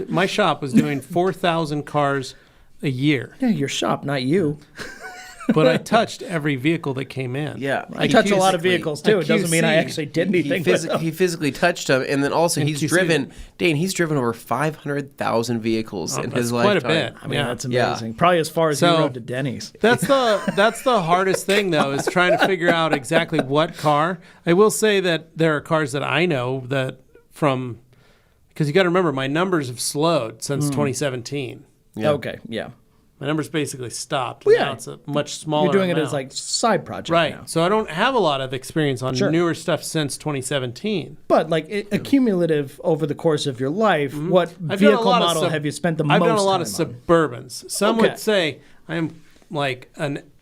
my shop was doing 4,000 cars a year, Yeah, your shop, not you. but I touched every vehicle that came in. Yeah, I touch a lot of physically- vehicles too. It doesn't mean I QC. actually did anything with them. He physically touched them, and then also he's QC. driven. Dane, he's driven over 500,000 vehicles in his Quite lifetime. a bit. I mean, that's Yeah. amazing. Probably as far as So- you rode to Denny's. That's the hardest thing, though, is trying to figure out exactly what car. I will say that there are cars that I know that because you got to remember, my numbers have slowed since 2017. Yeah. Okay, yeah. My numbers basically stopped. Well, yeah. Now it's a much smaller You're doing it amount. as like side project Right. now. So I don't have a lot of experience on Sure. newer stuff since 2017. But like accumulative over the course of your life, what I've done a vehicle lot of model have you spent the most I've time done a lot of on? Suburbans. Some Okay. would say I am like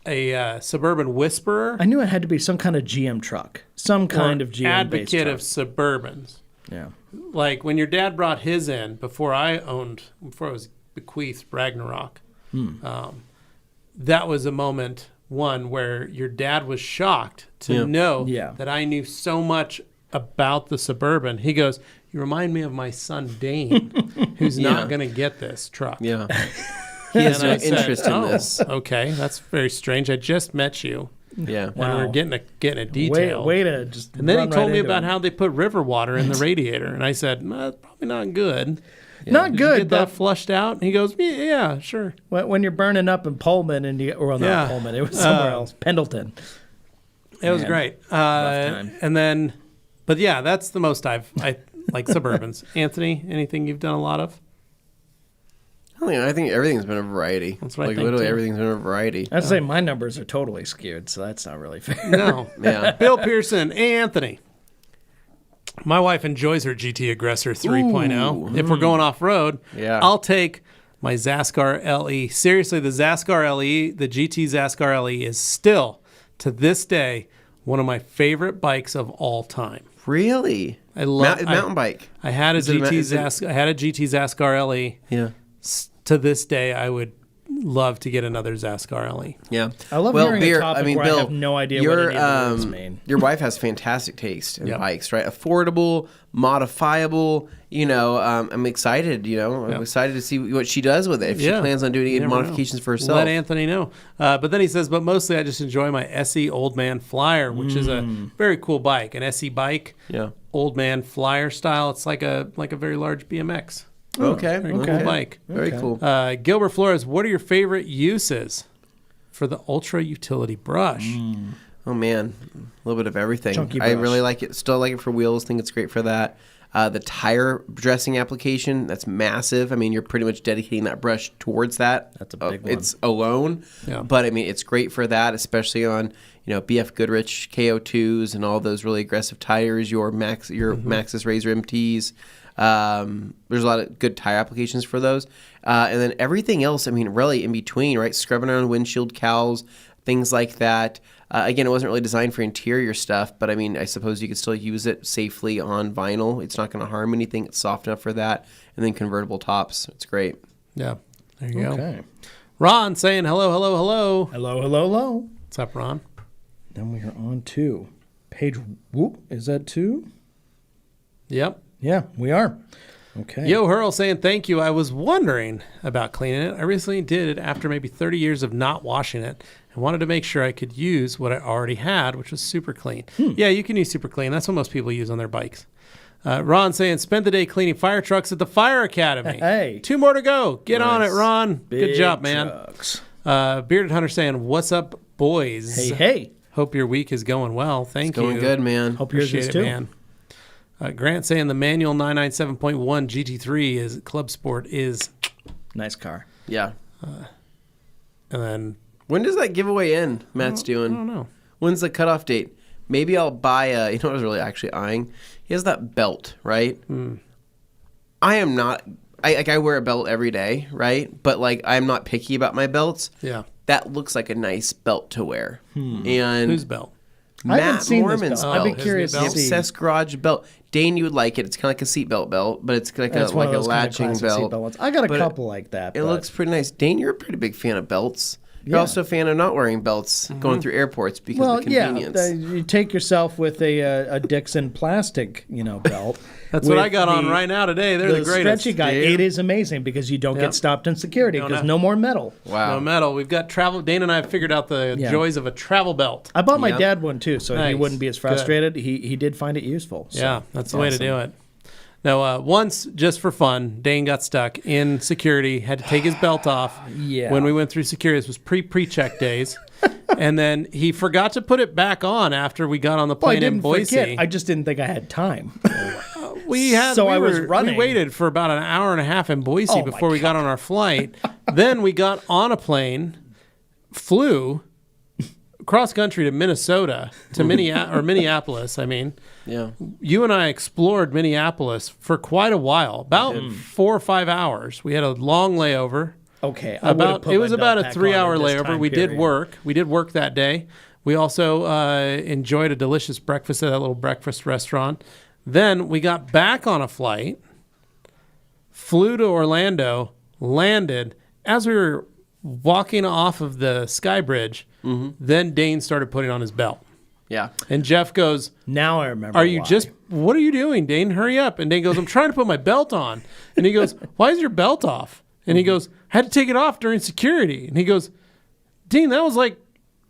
a Suburban Whisperer. I knew it had to be some kind of GM truck, some kind of GM advocate truck. of Suburbans. Yeah. Like when your dad brought his in before I was bequeathed Ragnarok. That was a moment where your dad was shocked to know that I knew so much about the Suburban. He goes, "You remind me of my son Dane, who's not going to get this truck." Yeah. He has no interest in this. Okay, that's very strange. I just met you. Yeah. And we're getting a detail. Way to just. And then he told me into about it. how they put river water in the radiator, and I said, "No, that's probably not good." Not Did good. you get that flushed out? And he goes, "Yeah, sure." When you're burning up in Pullman or not Pullman, it was somewhere else, Pendleton. It was great. And then, but yeah, that's the most I like Suburbans. Anthony, anything you've done a lot of? I think everything's been a variety. That's what I like think, literally too. everything's been a variety. I'd say my numbers are totally skewed, so that's not really fair. No. Yeah. Bill Pearson, Anthony. My wife enjoys her GT Aggressor 3.0. If we're going off road, I'll take my Zaskar LE. Seriously, the Zaskar LE, the GT Zaskar LE is still, to this day, one of my favorite bikes of all time. Really? I love mountain bike. I had a Is it a GT Zaskar LE. Yeah. To this day, I would love to get another Zaskar LE. Yeah. I love hearing a topic where I have no idea what any of the words mean. Your wife has fantastic taste in bikes, right? Affordable, modifiable. I'm excited. I'm excited to see what she does with it. If she plans on doing any modifications for herself. Let Anthony know. But then he says, but mostly I just enjoy my SE Old Man Flyer, which is a very cool bike. An SE bike, Old Man Flyer style. It's like a very large BMX. Okay. Very cool bike. Very cool. Gilbert Flores, what are your favorite uses for the Ultra Utility Brush? Oh, man. A little bit of everything. Chunky I brush. really like it. Still like it for wheels. Think it's great for that. The tire dressing application, that's massive. I mean, you're pretty much dedicating that brush towards that. That's a big one. It's alone. Yeah. But, I mean, it's great for that, especially on, BF Goodrich KO2s and all those really aggressive tires, your Maxxis Razor MTs. There's a lot of good tire applications for those. And then everything else, I mean, really in between, right? Scrubbing around windshield cowls, things like that. Again, it wasn't really designed for interior stuff, but I mean, I suppose you could still use it safely on vinyl. It's not going to harm anything. It's soft enough for that. And then convertible tops. It's great. Yeah. There you Okay. go. Ron saying hello, hello, hello. Hello, hello, hello. What's up, Ron? Then we are on to page. Whoop, is that 2? Yep. Yeah, we are. Okay. Yo Hurl saying thank you. I was wondering about cleaning it. I recently did it after maybe 30 years of not washing it and wanted to make sure I could use what I already had, which was Super Clean. Yeah, you can use Super Clean. That's what most people use on their bikes. Ron saying, spend the day cleaning fire trucks at the Fire Academy. Hey. 2 more to go. Get on it, Nice. Ron. Good Big job, man. trucks. Bearded Hunter saying, what's up, boys? Hey, hey. Hope your week is going well. Thank you. Going good, man. Hope yours Appreciate is it, too. man. Grant saying the manual 997.1 GT3 is Club Sport is, Nice car. Yeah. and then When does that giveaway end, Matt's doing? I don't know. When's the cutoff date? Maybe I'll buy a, you know what I was really actually eyeing? He has that belt, right? I am not, I wear a belt every day, right? But like, I'm not picky about my belts. Yeah. That looks like a nice belt to wear. And Whose belt? I haven't Matt seen this Mormon's belt. belt. I'd be curious His to new see. Obsessed Garage belt. Dane, you would like it. It's kind of like a seatbelt belt, but it's like That's a one like of a those kind of latching classic belt. seatbelt ones. I got a But couple like that. It but looks pretty nice. Dane, you're a pretty big fan of belts. You're Yeah. also a fan of not wearing belts going through airports because well, of the convenience. you take yourself with a Dixon plastic, belt. That's what with I got on the- right now today. They're the greatest. stretchy guy. dude. It is amazing because you don't Yep. get stopped in security Don't because have- no more metal. Wow. No metal. We've got travel. Dane and I have figured out the Yeah. joys of a travel belt. I bought my Yep. dad one too, so he Nice. wouldn't be as frustrated. He did find it useful. So. Yeah, that's the way to awesome. do it. No, once, just for fun, Dane got stuck in security, had to take his belt off. Yeah. When we went through security, this was pre-check days. And then he forgot to put it back on after we got on the Well, I plane in didn't Boise. forget. I just didn't think I had time. I was running. We waited for about an hour and a half in Boise Oh, my before we got on our flight. Then we got on a plane, flew cross country to Minnesota, to Minneapolis. I mean, Yeah. you and I explored Minneapolis for quite a while, about 4 or 5 hours. We had a long layover. Okay. It was about a 3-hour layover. We did work. We did work that day. We also enjoyed a delicious breakfast at that little breakfast restaurant. Then we got back on a flight, flew to Orlando, landed. As we were walking off of the Sky Bridge, then Dane started putting on his belt. Yeah. And Jeff goes, now I remember. What are you doing, Dane? Hurry up. And Dane goes, I'm trying to put my belt on. And he goes, why is your belt off? And he goes, I had to take it off during security. And he goes, Dean, that was like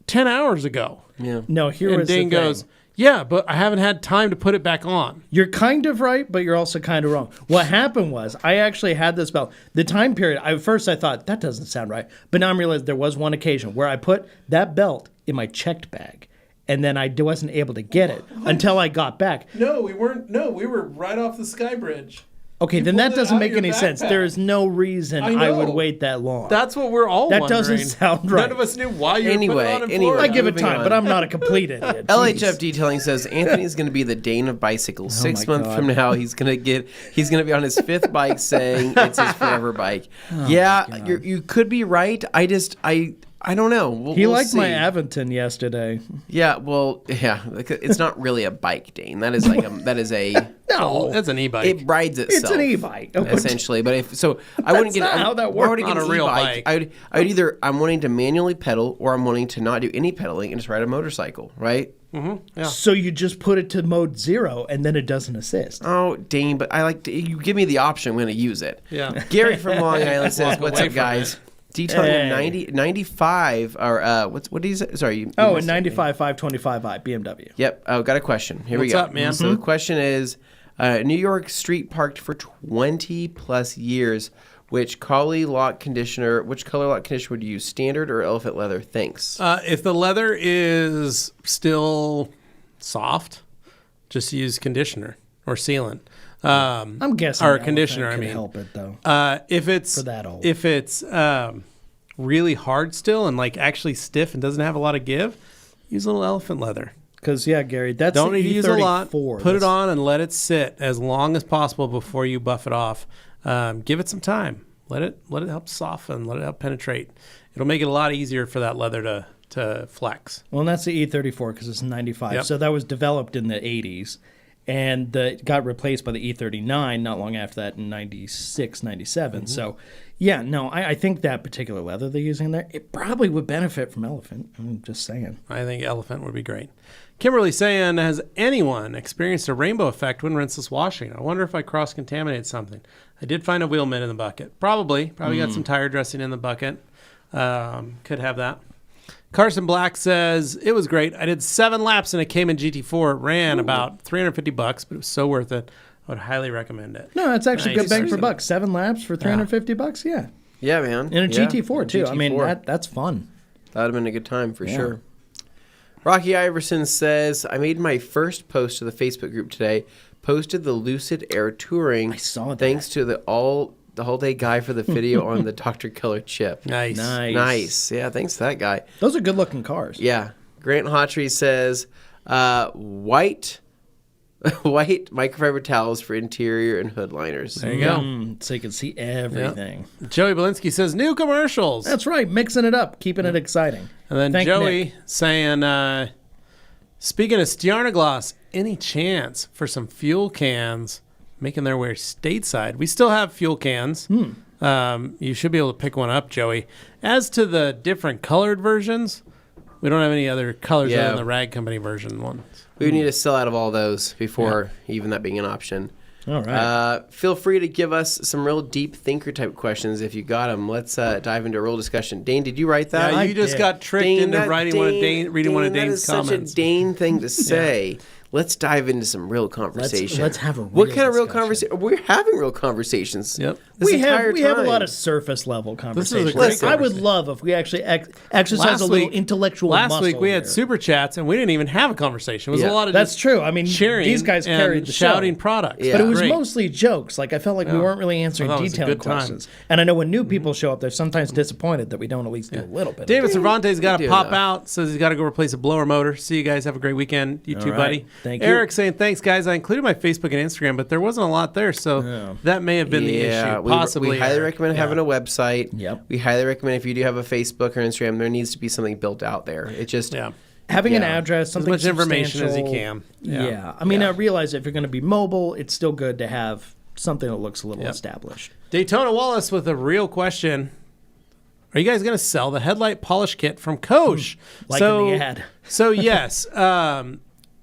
10 hours ago. Yeah. No, here and was Dane the thing. goes, yeah, but I haven't had time to put it back on. You're kind of right, but you're also kind of wrong. What happened was I actually had this belt. The time period, at first I thought, that doesn't sound right. But now I'm realizing there was one occasion where I put that belt in my checked bag. And then I wasn't able to get it until I got back. No, we weren't. No, we were right off the Sky Bridge. Okay, then that doesn't make any sense. There is no reason I would wait that long. That's what we're all wondering. That doesn't sound right. None of us knew why you were putting it on in Florida. I give it time, but I'm not a complete idiot. LHF Detailing says Anthony's going to be the Dane of bicycles. 6 months from now, he's going to be on his 5th bike saying it's his forever bike. You could be right. I don't know. He liked see. my Aventon yesterday. Yeah, it's not really a bike, Dane. That is No, that's an e-bike. It rides itself. It's an e-bike, essentially. But I wouldn't get how that works. Not a real bike. I'd either I'm wanting to manually pedal or I'm wanting to not do any pedaling and just ride a motorcycle, right? Mm-hmm. Yeah. So you just put it to mode 0 and then it doesn't assist. Oh, Dane, but you give me the option, I'm going to use it. Yeah. Gary from Long Island says, "What's up, guys?" Detailing 95 or what is it? Sorry. In 95 525i BMW. Yep. Oh, got a question. Here we go. What's up, man? So the question is, New York street parked for 20 plus years. Which color lock conditioner would you use, standard or elephant leather? Thanks. If the leather is still soft, just use conditioner or sealant. I'm guessing or conditioner. I mean, help it though. If it's for that old. If it's really hard still and like actually stiff and doesn't have a lot of give, use a little elephant leather. Because Gary, that's don't need to use a lot. Put it on and let it sit as long as possible before you buff it off. Give it some time. Let it help soften. Let it help penetrate. It'll make it a lot easier for that leather to flex. Well, and that's the E34 because it's 95. Yep. So that was developed in the 80s. And got replaced by the E39 not long after that in 96, 97. Mm-hmm. So, I think that particular leather they're using there, it probably would benefit from elephant. I'm just saying. I think elephant would be great. Kimberly saying, has anyone experienced a rainbow effect when rinseless washing? I wonder if I cross-contaminated something. I did find a wheel mitt in the bucket. Probably got some tire dressing in the bucket. Could have that. Carson Black says, it was great. I did 7 laps in a Cayman GT4. It ran about $350, but it was so worth it. I would highly recommend it. No, it's actually good bang for buck. 7 laps for $350, yeah. Yeah, man. In a GT4, too. GT4. I mean, that's fun. That would have been a good time for sure. Rocky Iverson says, I made my first post to the Facebook group today. Posted the Lucid Air Touring. I saw that. Thanks to the whole day guy for the video on the Dr. Color chip. Nice. Yeah, thanks to that guy. Those are good looking cars. Yeah. Grant Hawtree says, white microfiber towels for interior and hood liners. There you go. So you can see everything. Yep. Joey Belinsky says, new commercials. That's right. Mixing it up. Keeping it exciting. And then Joey Nick. Saying, speaking of Stjarnaglas, any chance for some fuel cans making their way stateside? We still have fuel cans. You should be able to pick one up, Joey. As to the different colored versions, we don't have any other colors other than the Rag Company version ones. We need to sell out of all those before even that being an option. All right. Feel free to give us some real deep thinker type questions if you got them. Let's dive into a real discussion. Dane, did you write that? Yeah, you just got tricked into reading one of Dane's comments. That is such a Dane thing to say. Let's dive into some real conversation. Let's have a real What kind of real discussion. conversation? We're having real conversations. Yep. We have a lot of surface level conversations. Listen, I would love if we actually exercise a little intellectual muscle. Last week we had super chats and we didn't even have a conversation. It was a lot of that's true. I mean, cheering these guys carried the shouting show. products. Yeah. But it was mostly jokes. Like I felt like we weren't really answering detailed questions. And I know when new people show up, they're sometimes disappointed that we don't at least do a little bit. David Cervantes got to pop out. Says he's got to go replace a blower motor. See you guys. Have a great weekend. You too, buddy. Thank you. Eric saying, thanks, guys. I included my Facebook and Instagram, but there wasn't a lot there, so that may have been the issue. Possibly. We highly recommend having a website. Yep. We highly recommend if you do have a Facebook or Instagram, there needs to be something built out there. It just... Having an address, something as much information as you substantial. can. Yeah. I mean, I realize if you're going to be mobile, it's still good to have something that looks a little established. Daytona Wallace with a real question. Are you guys going to sell the headlight polish kit from Koch? Like in the ad. So, yes,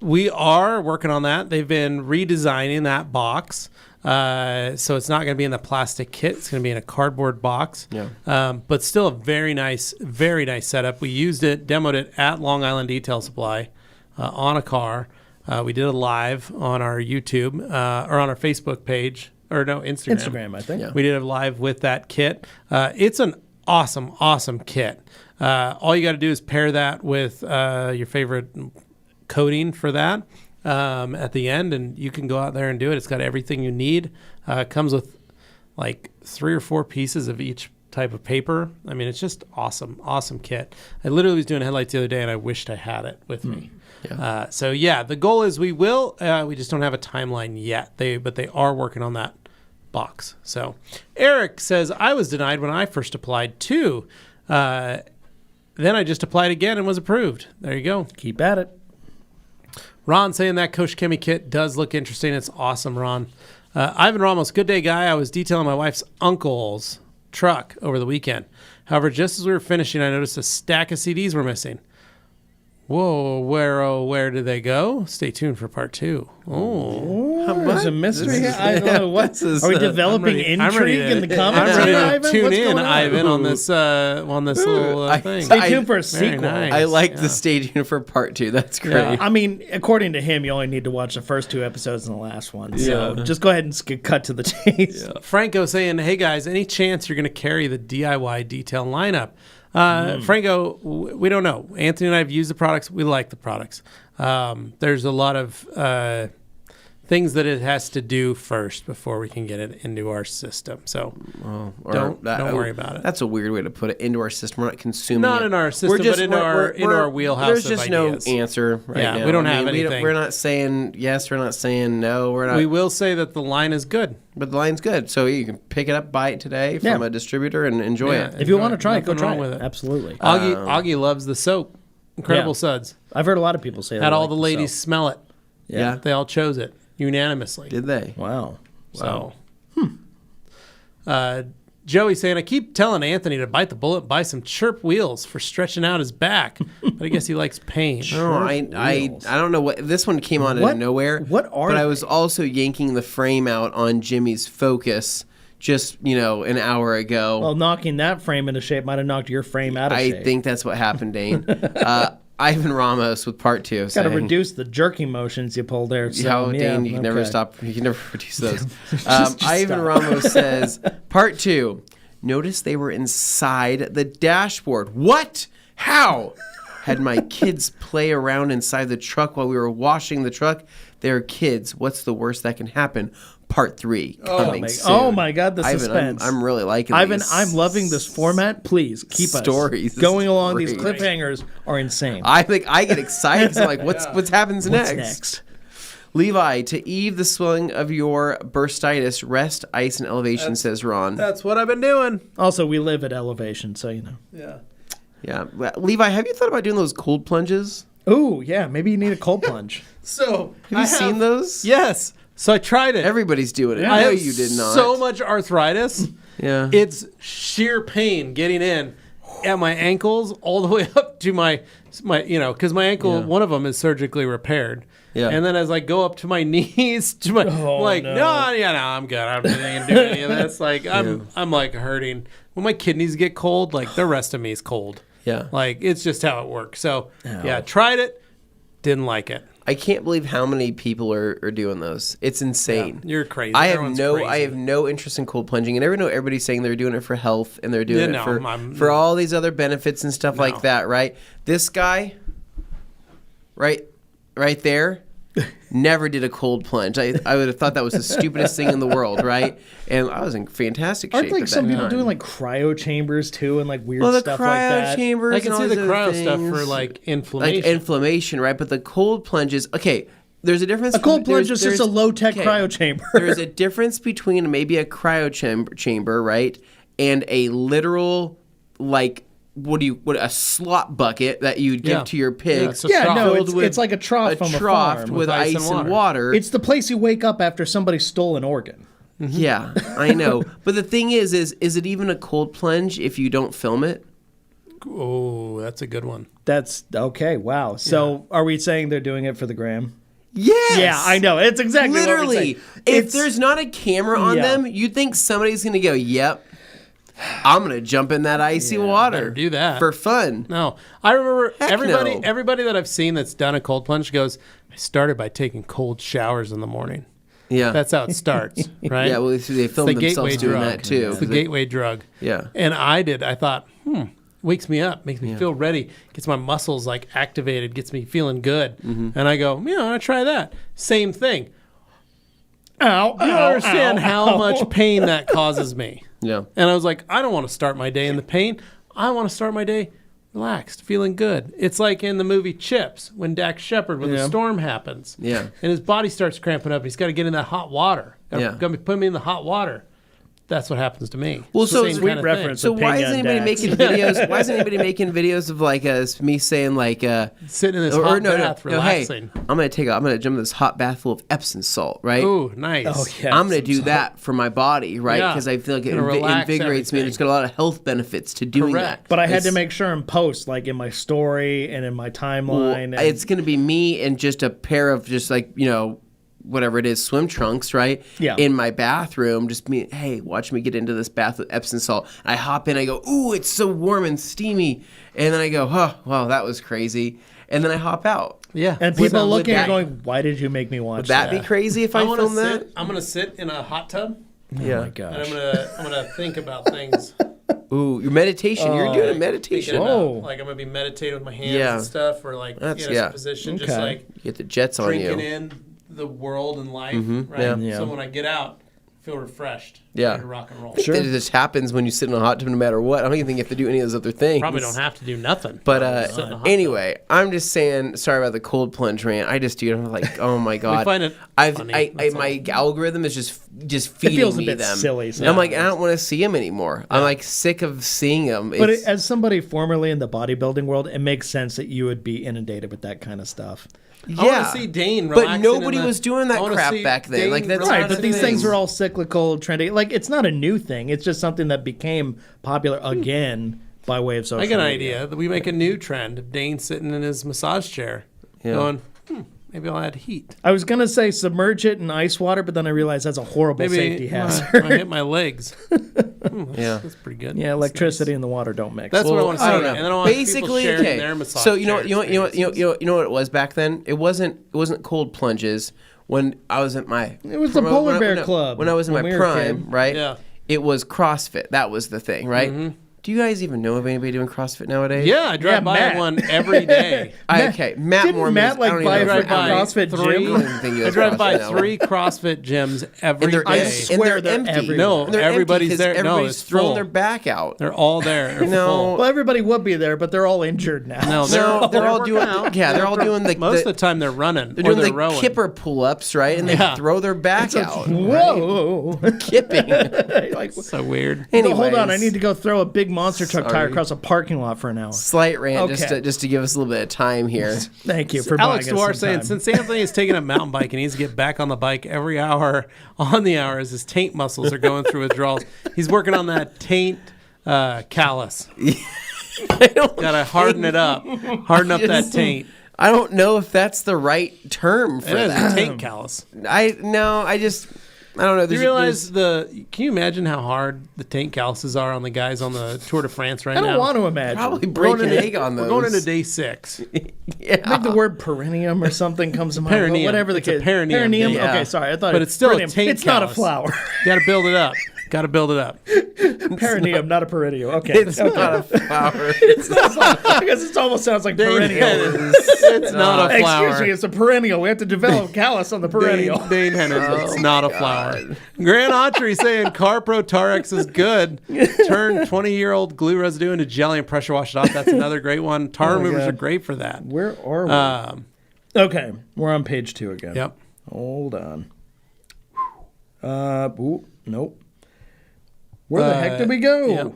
we are working on that. They've been redesigning that box. So it's not going to be in the plastic kit. It's going to be in a cardboard box. Yeah. But still a very nice setup. We used it, demoed it at Long Island Detail Supply on a car. We did a live on our YouTube or on our Facebook page. Or no, Instagram. Instagram, I think. Yeah. We did a live with that kit. It's an awesome kit. All you got to do is pair that with your favorite coating for that at the end, and you can go out there and do it. It's got everything you need. It comes with like 3 or 4 pieces of each type of paper. I mean, it's just awesome kit. I literally was doing headlights the other day, and I wished I had it with me. Yeah. So the goal is we will. We just don't have a timeline yet. But they are working on that box. So Eric says, I was denied when I first applied too. Then I just applied again and was approved. There you go. Keep at it. Ron saying that Koch Chemi kit does look interesting. It's awesome, Ron. Ivan Ramos, good day, guy. I was detailing my wife's uncle's truck over the weekend. However, just as we were finishing, I noticed a stack of CDs were missing. Whoa, where did they go? Stay tuned for part 2. There's a mystery here. I don't know what. Are we developing intrigue in the comments? I'm ready here, to Ivan? tune What's in, going on? Ivan, on this little thing. Stay tuned for a sequel. nice. I like the stay tuned for part 2. That's great. I mean, according to him, you only need to watch the first 2 episodes and the last one. So just go ahead and cut to the chase. Franco saying, hey, guys, any chance you're going to carry the DIY detail lineup? Franco, we don't know. Anthony and I have used the products. We like the products. There's a lot of things that it has to do first before we can get it into our system. So don't worry about it. That's a weird way to put it. Into our system. We're not consuming Not it. in our system, but into our wheelhouse There's of just ideas. no answer right now. We don't have anything. We're not saying yes. We're not saying no. We're not. We will say that the line is good. But the line's good. So you can pick it up, buy it today from a distributor, and enjoy it. If you want to try it, go Nothing try wrong with it. it. Absolutely. Augie loves the soap. Incredible Yeah. suds. I've heard a lot of people say that. Had all like the ladies smell it. Yeah. They all chose it unanimously. Did they? Wow. So, Joey saying, I keep telling Anthony to bite the bullet and buy some chirp wheels for stretching out his back, but I guess he likes pain. No, I don't know what this one came on out of nowhere. What are But I they? was also yanking the frame out on Jimmy's Focus just an hour ago. Well, knocking that frame into shape might have knocked your frame out of shape. I think that's what happened, Dane. Ivan Ramos with part 2. Got to reduce the jerking motions you pull there. So, Dane, you can never stop. You can never reduce those. Ivan Ramos says, part 2. Notice they were inside the dashboard. What? How? Had my kids play around inside the truck while we were washing the truck. They're kids. What's the worst that can happen? Part 3 coming soon. Oh my God, the Ivan, suspense! I'm really liking Ivan, these I'm loving this format. Please keep stories. us going along. Great. These cliffhangers are insane. I get excited. 'Cause I'm like, what happens What's next? next? Levi, to ease the swelling of your burstitis, rest, ice, and elevation, says Ron. That's what I've been doing. Also, we live at elevation, so you know. Yeah. Levi, have you thought about doing those cold plunges? Ooh, yeah. Maybe you need a cold plunge. So, Have you seen those? Yes. So I tried it. Everybody's doing it. I I know have you did not. so much arthritis. Yeah. It's sheer pain getting in at my ankles all the way up to my because my ankle, one of them is surgically repaired. Yeah. And then as I go up to my knees, to my I'm good. I don't think I can do any of this. Like I'm like hurting. When my kidneys get cold, like the rest of me is cold. Yeah. Like it's just how it works. So tried it, didn't like it. I can't believe how many people are doing those. It's insane. Yeah, you're crazy. I Everyone's crazy. have no interest in cold plunging. And I know everybody's saying they're doing it for health and they're doing it for all these other benefits and stuff like that, right? This guy, right there, never did a cold plunge. I would have thought that was the stupidest thing in the world, right? And I was in fantastic shape. Aren't like at some that people time. doing like cryo chambers too and like weird the stuff cryo like that? chambers? I can and see all the these other cryo stuff things. for like inflammation. Like inflammation, right? But the cold plunges, okay, there's a difference. A cold plunge is there's- just a low-tech okay. cryo chamber. There's a difference between maybe a cryo chamber, right, and a literal like a slop bucket that you'd give to your pigs. it's a trough. It's like a trough from a farm. with ice and water. It's the place you wake up after somebody stole an organ. Yeah, I know. But the thing is it even a cold plunge if you don't film it? Oh, that's a good one. That's okay. Wow. So are we saying they're doing it for the gram? Yes. Yeah, I know. It's exactly what we're literally. saying. If there's not a camera on them, you'd think somebody's going to go, "Yep, I'm going to jump in that icy water." Better do that for fun. No, I remember Heck everybody. no. Everybody that I've seen that's done a cold plunge goes, "I started by taking cold showers in the morning." Yeah. That's how it starts, right? Yeah, well, they film the themselves gateway doing drug. that too. It's the gateway drug. Yeah. And I thought, wakes me up, makes me feel ready, gets my muscles like activated, gets me feeling good. And I go, I'm gonna try that. Same thing. Ow, You don't understand how much pain that causes me. Yeah. And I was like, I don't want to start my day in the pain. I want to start my day relaxed, feeling good. It's like in the movie Chips when Dax Shepard, when the storm happens. Yeah. And his body starts cramping up. He's got to get in that hot water. Yeah. Got to put me in the hot water. That's what happens to me. Well, It's the so same sweet kind of reference. thing. So why Pena isn't and anybody Dax. making videos? Why isn't anybody making videos of like me saying like Sitting in this hot bath, hey, relaxing. I'm gonna jump in this hot bath full of Epsom salt, right? Ooh, nice. Oh, yeah. I'm gonna do that for my body, right? Yeah. Because I feel like it Gonna relax invigorates me, and it's got a lot of health benefits to doing Correct. that. But I had to It's- make sure and post, like in my story and in my timeline. and It's gonna be me and just a pair of just like whatever it is, swim trunks, right? Yeah. In my bathroom, just me. Hey, watch me get into this bath with Epsom salt. I hop in. I go, ooh, it's so warm and steamy. And then I go, oh, wow, that was crazy. And then I hop out. Yeah. and people would looking that- and going, why did you make me watch Would that be crazy if I wanna filmed that? I'm gonna sit in a hot tub Yeah. Oh my and gosh. I'm gonna think about things. Ooh, your meditation. You're doing a Thinking meditation. about, Whoa. like I'm gonna be meditating with my hands Yeah. and stuff, or like That's- in a yeah. position, just Okay. like You get the jets on drinking you. in the world and life, right? yeah. Yeah. So when I get out, I feel refreshed. Yeah. Ready to rock and roll. Sure. It just happens when you sit in a hot tub no matter what. I don't even think you have to do any of those other things. Probably don't have to do nothing. But Sit in a hot anyway, I'm just saying. Sorry about the cold plunge rant. I'm like, oh my god. find it funny, that's my algorithm is just feeding feels a me bit them. silly And I'm like, I sometimes. don't want to see them anymore. I'm like sick of seeing them. But as somebody formerly in the bodybuilding world, it makes sense that you would be inundated with that kind of stuff. I want to see Dane but relaxing nobody in the- was doing that I wanna crap see back then. Dane Like that's Right, not but a these thing. things are all cyclical, trendy. Like, it's not a new thing. It's just something that became popular again by way of social I got an media. idea that we make a new trend of Dane sitting in his massage chair, going, maybe I'll add heat. I was going to say submerge it in ice water, but then I realized that's a horrible Maybe safety I hazard. hit my legs. Yeah. That's pretty good. Yeah, electricity and the water don't mix. That's what I want to see. I don't know. And then I want people Basically, sharing okay. their massage So you know chair experiences. what it was back then. It wasn't cold plunges when I was at my. It was the Polar Bear Club when I was in when my we were a prime, kid. right? Yeah. It was CrossFit. That was the thing, right? Mm-hmm. Do you guys even know of anybody doing CrossFit nowadays? Yeah, I drive by Matt. one every day. Matt Didn't Mormon. Matt, like, buy a drive by CrossFit three. gym? I don't even think he I does drive by CrossFit now. 3 CrossFit gyms every And they're, day. I and swear they're they're empty. everywhere. No, And they're everybody's empty 'cause there. No, Everybody's it's throwing full. their back out. They're all there. They're No. full. Well, everybody would be there, but they're all injured now. No, No, they're all working doing. out. Yeah, they're all doing the. Most of the time they're running They're or doing they're the rowing. kipper pull-ups, right? And they Yeah. throw their back out. Whoa. Kipping. Like, So weird. hold on, I Anyways. need to go throw a big monster truck tire Sorry. across a parking lot for an hour. Slight rant, Okay. just to give us a little bit of time here. Thank you for Alex buying Dwar us some saying, time. since Anthony is taking a mountain bike and he needs to get back on the bike every hour on the hour as his taint muscles are going through withdrawals, he's working on that taint callus. Gotta harden it up. Harden up that taint. I don't know if that's the right term for It is that. a taint callus. I don't know. Do you realize can you imagine how hard the taint calluses are on the guys on the Tour de France right I now? don't want to imagine. probably break an egg on those. We're going into day 6. Yeah. I think the word perineum or something comes to mind. Perineum. Whatever the It's a case. perineum. Yeah. Okay, sorry. I thought But it's still a perineum. taint It's not a callus. flower. You got to build it up. Got to build it up. Perineum, not a perineum. Okay. It's okay. not a flower. I guess it almost sounds like perennial. It's not a flower. Excuse me, it's a perennial. We have to develop callus on the perennial. Dane Hennon, it's not a flower. Grant Autry saying Carpro Tarex is good. Turn 20-year-old glue residue into jelly and pressure wash it off. That's another great one. Tar removers God. are great for that. Where are we? Okay, we're on page 2 again. Yep. Hold on. Nope. Where the heck did we go? Yep.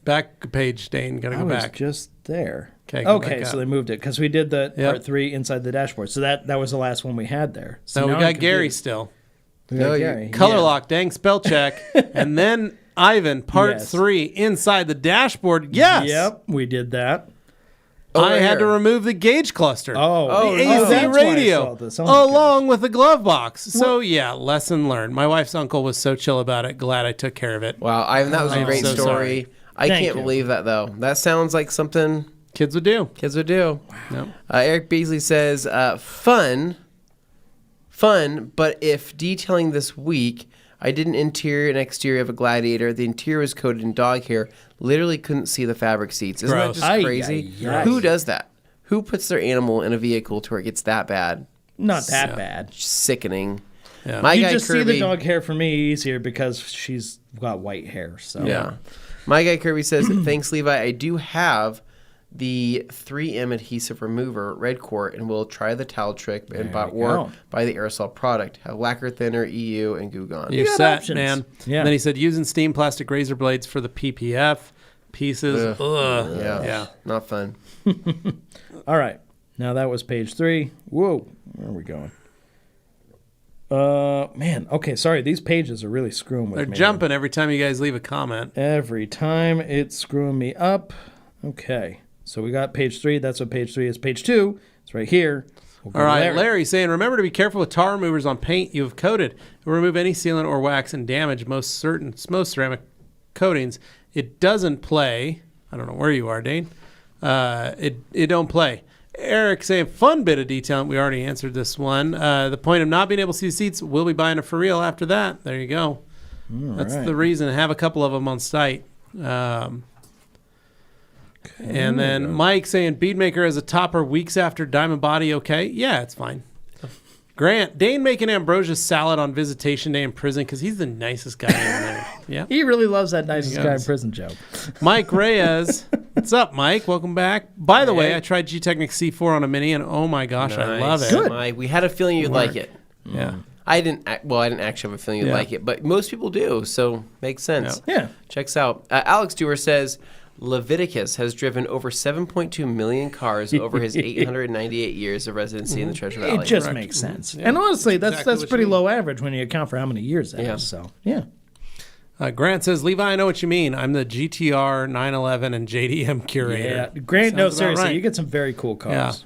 Back page, Dane. Gotta I go was back. just there. Okay, so they moved it because we did the part 3 inside the dashboard. So that was the last one we had there. So No, we now got I'm Gary confused. still. We got Gary. Color lock, dang spell check. And then Ivan, part Yes. 3, inside the dashboard. Yes. Yep, we did that. I had to remove the gauge cluster. Oh, the AC that's why I saw radio this. Oh my along with the glove box. So yeah, lesson learned. My wife's uncle was so chill about it. Glad I took care of it. Wow, Ivan, that was a I'm great so story. sorry. I Thank can't you. believe that, though. That sounds like something Kids would do. kids would do. Yep. Eric Beasley says, fun, but if detailing this week, I did an interior and exterior of a Gladiator. The interior was coated in dog hair. Literally couldn't see the fabric seats. Isn't Gross. that just crazy? Ay. Who does that? Who puts their animal in a vehicle to where it gets that bad? Not that bad. Sickening. Yeah. My You guy just Kirby, see the dog hair for me easier because she's got white hair. So Yeah. My guy Kirby says, thanks, Levi. I do have the 3M adhesive remover, red quart, and we'll try the towel trick and buy the aerosol product. Have lacquer thinner, EU, and Goo Gone. You're got set, options. man. Yeah. And then he said using steam plastic razor blades for the PPF pieces. Ugh. Yeah. Not fun. All right. Now that was page 3. Whoa. Where are we going? Man. Okay, sorry. These pages are really screwing with They're me. jumping every time you guys leave a comment. Every time it's screwing me up. Okay. So we got page 3. That's what page 3 is. Page 2, it's right here. We'll go All right, there. Larry saying, remember to be careful with tar removers on paint you have coated. It will remove any sealant or wax and damage most ceramic coatings. It doesn't play. I don't know where you are, Dane. It don't play. Eric saying, fun bit of detailing. We already answered this one. The point of not being able to see the seats, we'll be buying it for real after that. There you go. That's right. the reason. Have a couple of them on site. And then Mike saying, Beadmaker as a topper weeks after Diamond Body, okay? Yeah, it's fine. Grant, Dane making Ambrosia Salad on visitation day in prison because he's the nicest guy in there. Yeah. He really loves that nicest He guy in does. prison joke. Mike Reyes. What's up, Mike? Welcome back. By the way, I tried G-Technic C4 on a Mini, and oh my gosh, I love it. Good. Mike, we had a feeling you'd like it. Yeah. I didn't actually have a feeling you'd Yeah. like it, but most people do, so makes sense. Yeah. Checks out. Alex Dewar says, Leviticus has driven over 7.2 million cars over his 898 years of residency in the Treasure Valley. It just makes sense. And honestly, that's exactly what pretty you low average when you account for how many years that is. So, yeah. Grant says, Levi, I know what you mean. I'm the GTR 911 and JDM curator. Yeah. Grant, no, Sounds about seriously, right. you get some very cool cars.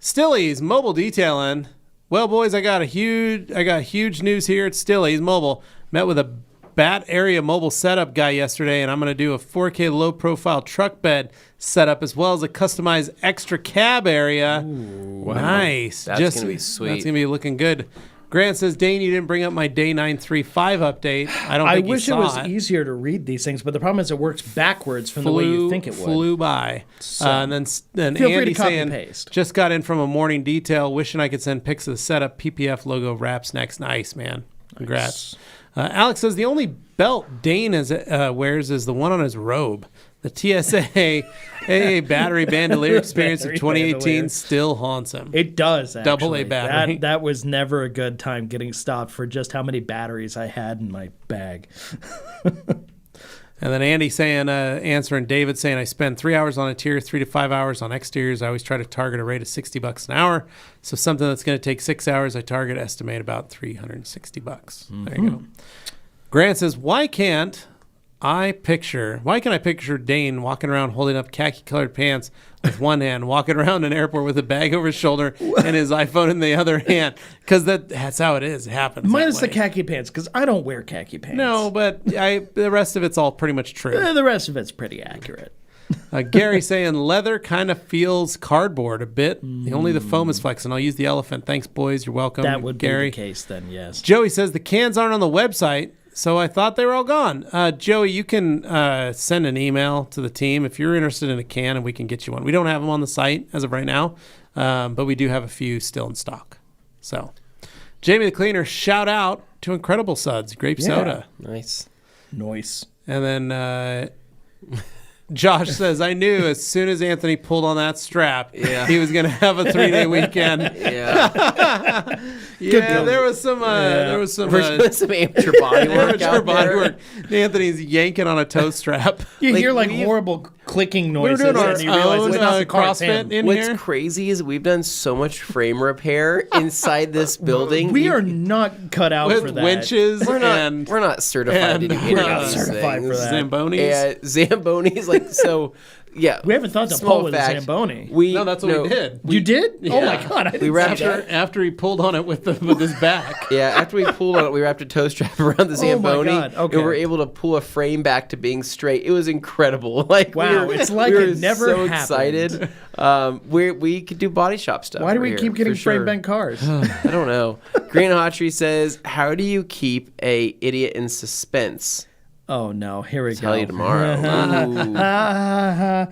Stilly's mobile detailing. Well, boys, I got huge news here at Stilly's Mobile. Met with a Bat Area mobile setup guy yesterday, and I'm going to do a 4K low-profile truck bed setup as well as a customized extra cab area. Wow. Nice. That's going to be sweet. That's going to be looking good. Grant says, Dane, you didn't bring up my Day 935 update. I wish it was easier to read these things, but the problem is it works backwards from the way you think it would. Flew by. And then feel free Andy to copy saying, and paste. just got in from a morning detail, wishing I could send pics of the setup. PPF logo wraps next. Nice, man. Congrats. Alex says, the only belt Dane wears is the one on his robe. The TSA AA battery bandolier experience of Battery 2018 bandolier. still haunts him. It does, actually. Double A battery. That was never a good time getting stopped for just how many batteries I had in my bag. And then Andy saying, answering David saying, I spend 3 hours on interior, 3 to 5 hours on exteriors. I always try to target a rate of $60 an hour. So something that's going to take 6 hours, I estimate about $360. There you go. Grant says, why can I picture Dane walking around holding up khaki-colored pants with one hand, walking around an airport with a bag over his shoulder and his iPhone in the other hand? Because that's how it is. It happens. Minus that the way. khaki pants, because I don't wear khaki pants. No, but the rest of it's all pretty much true. The rest of it's pretty accurate. Gary saying leather kind of feels cardboard a bit. Only the foam is flexing. I'll use the elephant. Thanks, boys. You're welcome. That would Gary. be the case then, yes. Joey says the cans aren't on the website, so I thought they were all gone. Joey, you can send an email to the team if you're interested in a can, and we can get you one. We don't have them on the site as of right now, but we do have a few still in stock. So, Jamie the Cleaner, shout out to Incredible Suds, grape soda. Nice. Noise. And then Josh says, I knew as soon as Anthony pulled on that strap, he was going to have a 3-day weekend. There was some amateur body work. Anthony's yanking on a toe strap. You hear horrible clicking noises, doing our and you realize it's not the CrossFit in What's here. crazy is we've done so much frame repair inside this building. We are not cut out with for that. winches. We're not certified to do any we're of not these certified things. for that. Zambonis. Yeah, Zambonis. Yeah. We haven't thought to Small pull with a fact, Zamboni. No, that's what we did. You did? Yeah. Oh my God! I didn't see that. After he pulled on it with his back. Yeah, after we pulled on it, we wrapped a toe strap around the Zamboni. God, okay. And we were able to pull a frame back to being straight. It was incredible. Wow, it's like we it were never so happened. excited. We could do body shop stuff. Why do we over keep here, getting for sure. frame bent cars? I don't know. Green Hottree says, "How do you keep a idiot in suspense?" Oh no! Here we go. Tell you tomorrow.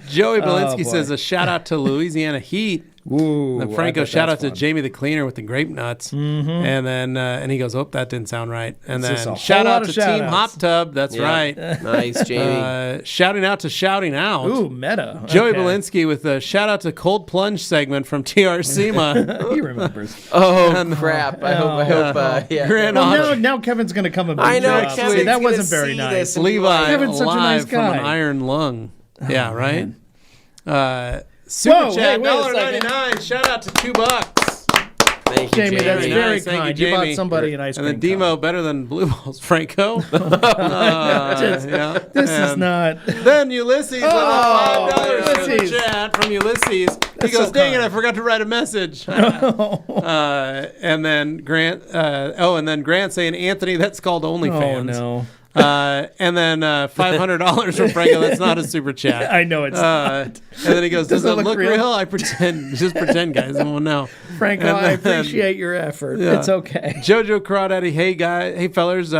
Joey Belinsky boy. says a shout out to Louisiana Heat. Ooh, And I Franco, bet shout out that's to fun. Jamie the Cleaner with the grape nuts. And then and he goes, oh, that didn't sound right. And It's just then a shout whole out lot to of Team shout-outs. Hop Tub. That's Yeah. right. Nice, Jamie. Shouting out to Shouting Out. Ooh, meta. Joey Okay. Belinsky with a shout out to Cold Plunge segment from TR SEMA. He remembers. Oh crap! I hope. Yeah. Grand Well, honor. now Kevin's going to come a big I know, job. Kevin's See, that gonna wasn't very see nice. this and Levi Kevin's such a nice live from an guy. iron lung. Yeah, right? man. Super Whoa, chat, hey, wait a second. $1.99. Shout out to $2. Thank you, Jamie, that's Jamie. very Nice, thank kind. you, You bought Jamie. somebody an ice And cream then Demo cone. better than Blue Balls, Franco. This is not. Then Ulysses with a $5 super Ulysses. chat from Ulysses. He That's goes, so dang it, kind. I forgot to write a message. And then Grant, and then Grant saying, Anthony, that's called OnlyFans. Oh no! And then $500 from Franco. That's not a super chat. I know it's And then he goes, does it Doesn't look look real? real? I pretend. Just pretend, guys. I won't know. Franco. And I then- appreciate your effort. Yeah. It's okay. Jojo Crawdaddy, hey fellers,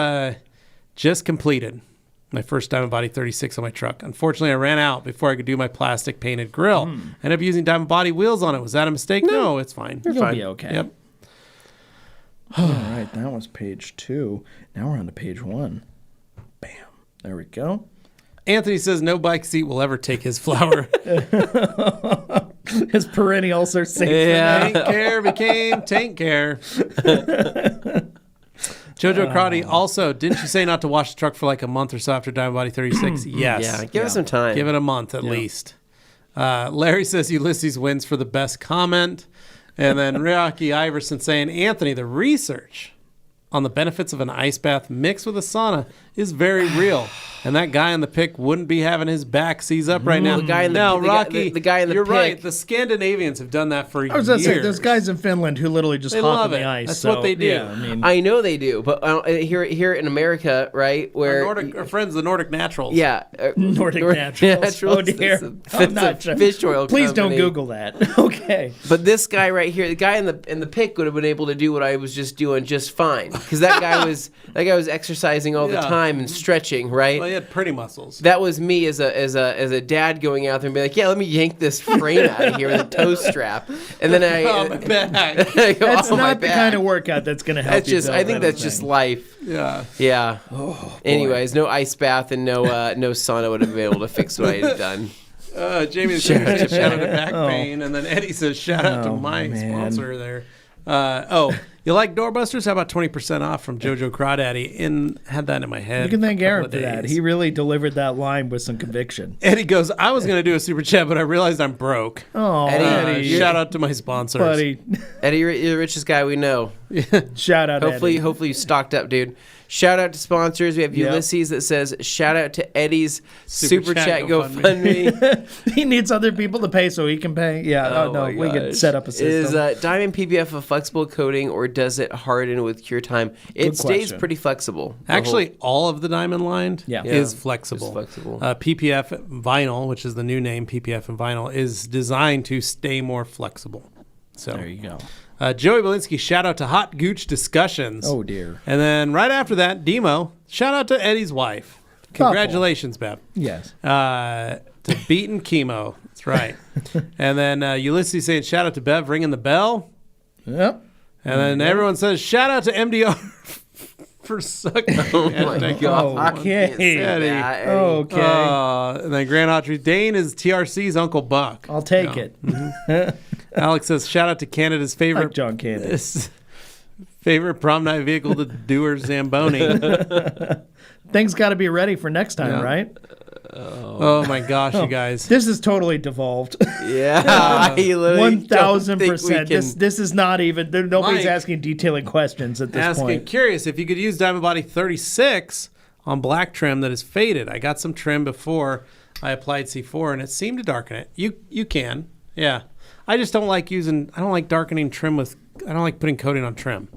just completed my first Diamond Body 36 on my truck. Unfortunately, I ran out before I could do my plastic painted grill. Ended up using Diamond Body wheels on it. Was that a mistake? No, it's fine. You'll fine. be okay. Yep. All right, that was page 2. Now we're on to page 1. Bam. There we go. Anthony says no bike seat will ever take his flower. His perennial are safe. Tank care became tank care. Jojo Crotty also, didn't you say not to wash the truck for like a month or so after Diamond Body 36? Yes. Yeah, give us some time. Give it a month at least. Larry says Ulysses wins for the best comment. And then Rocky Iverson saying, Anthony, the research on the benefits of an ice bath mixed with a sauna is very real. And that guy in the pic wouldn't be having his back seized up right now. The guy in the- now, the guy- Rocky, the guy in the you're pic- right. The Scandinavians have done that for years. I was going to say, there's guys in Finland who literally just They hop love in the it. ice. That's so, what they do. Yeah, I mean, I know they do, but here in America, right, where Our friends, the Nordic Naturals. yeah, Nordic Naturals. Oh, dear. It's I'm not a sure. fish oil. Please don't company. Google that. Okay. But this guy right here, the guy in the pic would have been able to do what I was just doing just fine, because that guy was exercising all the Yeah. time and stretching, right? Well, he had pretty muscles. That was me as a dad going out there and be like, yeah, let me yank this frame out of here with a toe strap, and then Oh, my back. I go, That's "Oh, my not the back." kind of workout that's going to help That's you. just. build I think that that's just thing. life. Yeah. Yeah. Oh, Anyways, no ice bath and no sauna would have been able to fix what I had done. Jamie says shout out to back pain, and then Eddie says shout out to Oh, my man. sponsor there. You like doorbusters? How about 20% off from Jojo Crawdaddy? Had that in my head. You can thank for a couple Aaron of for that. days. He really delivered that line with some conviction. Eddie goes, I was going to do a super chat, but I realized I'm broke. Oh, Eddie, Shout out to my sponsors. buddy. Eddie, you're the richest guy we know. Shout out, Eddie. Hopefully you stocked up, dude. Shout out to sponsors. We have Yep. Ulysses that says shout out to Eddie's super chat GoFundMe. GoFundMe. He needs other people to pay so he can pay. Yeah, Oh no, my we can gosh. set up a system. Is Diamond PBF a flexible coating or does it harden with cure time? It stays question. pretty flexible. The Actually, all of the Diamond line Yeah. is Yeah. flexible. It's flexible. PPF vinyl, which is the new name, PPF and vinyl, is designed to stay more flexible. So there you go. Joey Belinsky, shout out to Hot Gooch Discussions. Oh, dear. And then right after that, Demo, shout out to Eddie's wife. Congratulations, Beb. Yes. To Beaten Chemo. That's right. And then Ulysses saying, shout out to Bev ringing the bell. Yep. And then everyone says, shout out to MDR for sucking. Oh my God. Okay. Okay. And then Grand Autry, Dane is TRC's Uncle Buck. I'll take it. Alex says, shout out to Canada's favorite Like John Candy. favorite prom night vehicle, the Dewar Zamboni. Things got to be ready for next time, right? Oh my gosh, you guys. This is totally devolved. Yeah. I literally 1,000%. This is not even, nobody's Mike, asking detailing questions at this point. Curious if you could use Diamond Body 36 on black trim that is faded. I got some trim before I applied C4 and it seemed to darken it. You can. Yeah. I just don't like darkening trim I don't like putting coating on trim.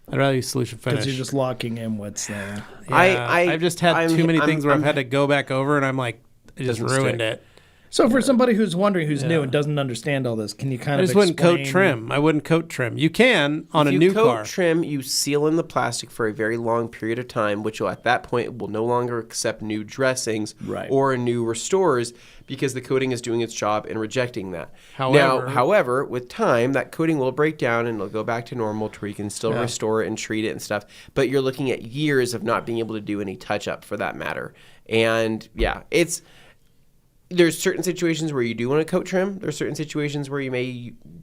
I'd rather use solution finish. Because you're just locking in what's there. Yeah, I've just had too many things where I've had to go back over and I'm like, it just ruined it. So for somebody who's wondering, who's new and doesn't understand all this, can you kind of explain? Wouldn't coat trim. I wouldn't coat trim. You can on a new car. If you coat trim, you seal in the plastic for a very long period of time, which will at that point will no longer accept new dressings or new restorers because the coating is doing its job and rejecting that. However, with time, that coating will break down and it'll go back to normal to where you can still restore it and treat it and stuff. But you're looking at years of not being able to do any touch-up for that matter. And yeah, there's certain situations where you do want to coat trim. There's certain situations where you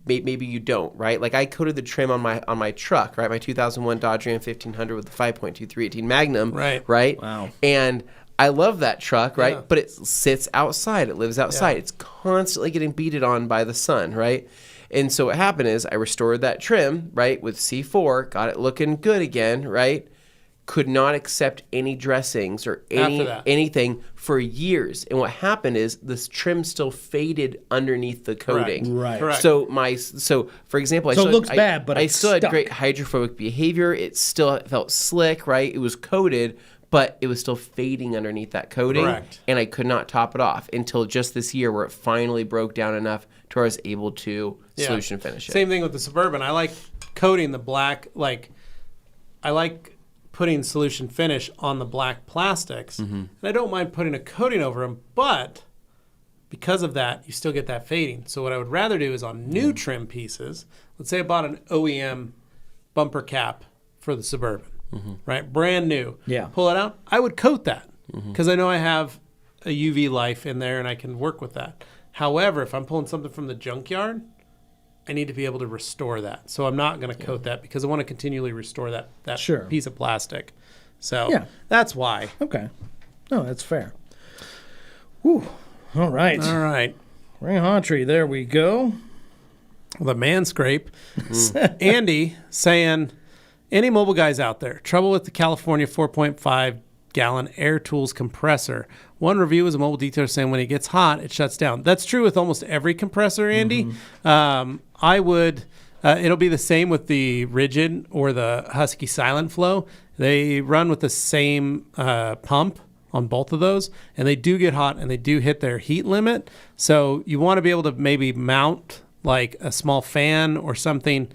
maybe you don't, right? Like I coated the trim on my truck, right? My 2001 Dodge Ram 1500 with the 5.2 318 Magnum, right? Wow. And I love that truck, right? Yeah. But it sits outside. It lives outside. Yeah. It's constantly getting beaten on by the sun, right? And so what happened is I restored that trim, right, with C4, got it looking good again, right? Could not accept any dressings or anything for years. And what happened is this trim still faded underneath the coating. Right. So for example, it looks bad, but I still had great hydrophobic behavior. It still felt slick, right? It was coated, but it was still fading underneath that coating. Correct. And I could not top it off until just this year where it finally broke down enough to where I was able to solution finish it. Same thing with the Suburban. I like coating the black, I like putting solution finish on the black plastics. Mm-hmm. And I don't mind putting a coating over them, but because of that, you still get that fading. So what I would rather do is on new trim pieces, let's say I bought an OEM bumper cap for the Suburban, right? Brand new. Yeah. Pull it out. I would coat that because I know I have a UV life in there and I can work with that. However, if I'm pulling something from the junkyard, I need to be able to restore that. So I'm not going to coat that because I want to continually restore that piece of plastic. So that's why. Okay. No, that's fair. Whew. All right. Ring Hawtree, there we go. The Manscrape. Andy saying, any mobile guys out there, trouble with the California 4.5 gallon Air Tools compressor. One review is a mobile detailer saying when it gets hot, it shuts down. That's true with almost every compressor, Andy. I would, it'll be the same with the Rigid or the Husky Silent Flow. They run with the same pump on both of those, and they do get hot and they do hit their heat limit. So you want to be able to maybe mount like a small fan or something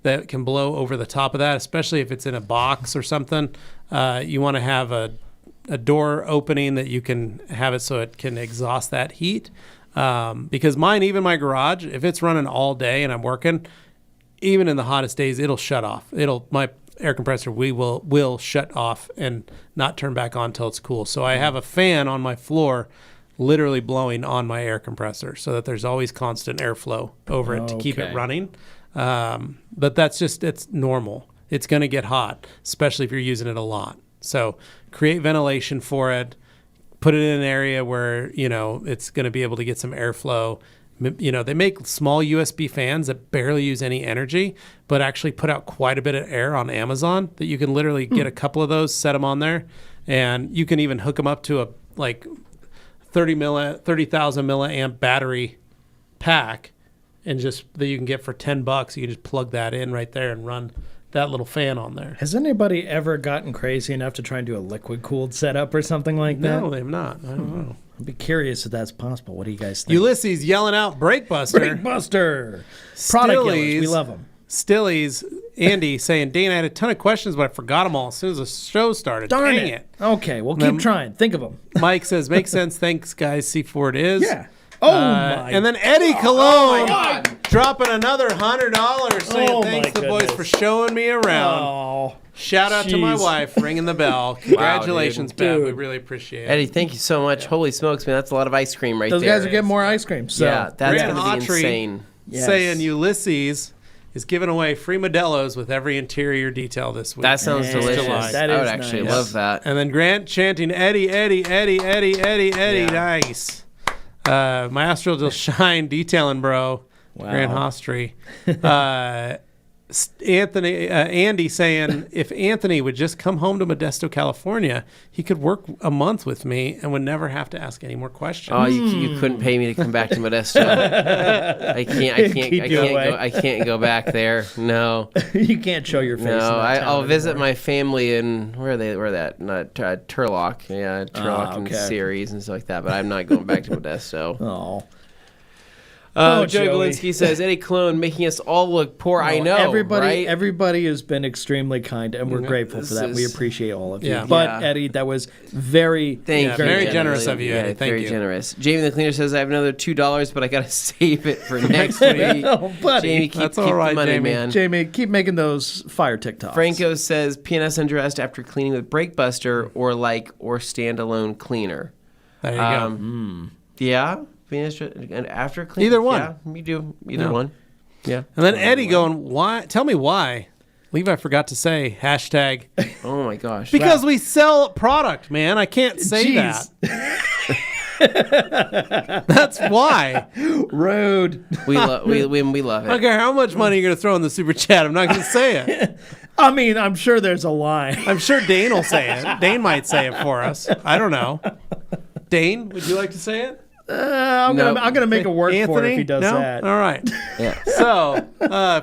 that can blow over the top of that, especially if it's in a box or something. You want to have a door opening that you can have it so it can exhaust that heat. Because even my garage, if it's running all day and I'm working, even in the hottest days, it'll shut off. My air compressor will shut off and not turn back on until it's cool. So I have a fan on my floor literally blowing on my air compressor so that there's always constant airflow over it to keep it running. But it's normal. It's going to get hot, especially if you're using it a lot. So create ventilation for it. Put it in an area where, it's going to be able to get some airflow. They make small USB fans that barely use any energy, but actually put out quite a bit of air on Amazon that you can literally get a couple of those, set them on there, and you can even hook them up to a 30,000 milliamp battery pack, and just that you can get for $10. You can just plug that in right there and run that little fan on there. Has anybody ever gotten crazy enough to try and do a liquid cooled setup or something like that? No, they've not. I don't know. I'd be curious if that's possible. What do you guys think? Ulysses yelling out Brake Buster. Brake Buster. Product killers. We love them. Stillies. Andy saying, Dane, I had a ton of questions, but I forgot them all as soon as the show started. Dang it. Okay, well, keep trying. Think of them. Mike says, makes sense. Thanks, guys. C4 it is. Yeah. Oh, my. And then Eddie Cologne dropping another $100 saying thanks to the boys for showing me around. Shout out to my Jeez. wife ringing the bell. Congratulations, Bev. Dude. We really appreciate it. Eddie, thank you so much. Holy smokes, man. That's a lot of ice cream right Those there. guys are getting more ice cream. So Yeah, that's Grant going to be Autry insane. Yes. saying Ulysses is giving away free Modelo's with every interior detail this week. That sounds Yes. delicious. July. That I would is actually nice. love that. And then Grant chanting Eddie, Eddie, Eddie, Eddie, Eddie, Eddie. Yeah. Nice. My Astral will shine detailing, bro. Wow. Grant Hostry. Andy saying if Anthony would just come home to Modesto, California, he could work a month with me and would never have to ask any more questions. Oh, you couldn't pay me to come back to Modesto. I can't go back there. No, you can't show your face. no. in that I'll town visit anymore. my family in where that? Not Turlock. Yeah, Turlock and okay. Ceres and stuff like that. But I'm not going back to Modesto. Oh. Oh, Joey Joey. Belinsky says Eddie Cologne making us all look poor. I know, right? Everybody has been extremely kind, and we're grateful for that. We appreciate all of you. Yeah. But Yeah. Eddie, that was very, Thank you. very generous of you, Yeah, Eddie. Thank very you. generous. Jamie the Cleaner says I have another $2, but I gotta save it for next week. Oh, buddy. Jamie, keep That's all the right, money, Jamie. man. Jamie, keep making those fire TikToks. Franco says PNS undressed after cleaning with Brake Buster or standalone cleaner. There you go. Yeah, PNS and after cleaning. Either one. Yeah, we do either No. one. Yeah. And then Eddie going, why? Tell me why. Levi forgot to say hashtag Oh my gosh. because we sell product, man. I can't say Jeez. that. That's why. Rude. we love we love I don't it. care how much money you're going to throw in the super chat. I'm not going to say it. I mean, I'm sure there's a line. I'm sure Dane will say it. Dane might say it for us. I don't know. Dane, would you like to say it? I'm gonna make a work for it if he does no? that. All right. Yeah. So,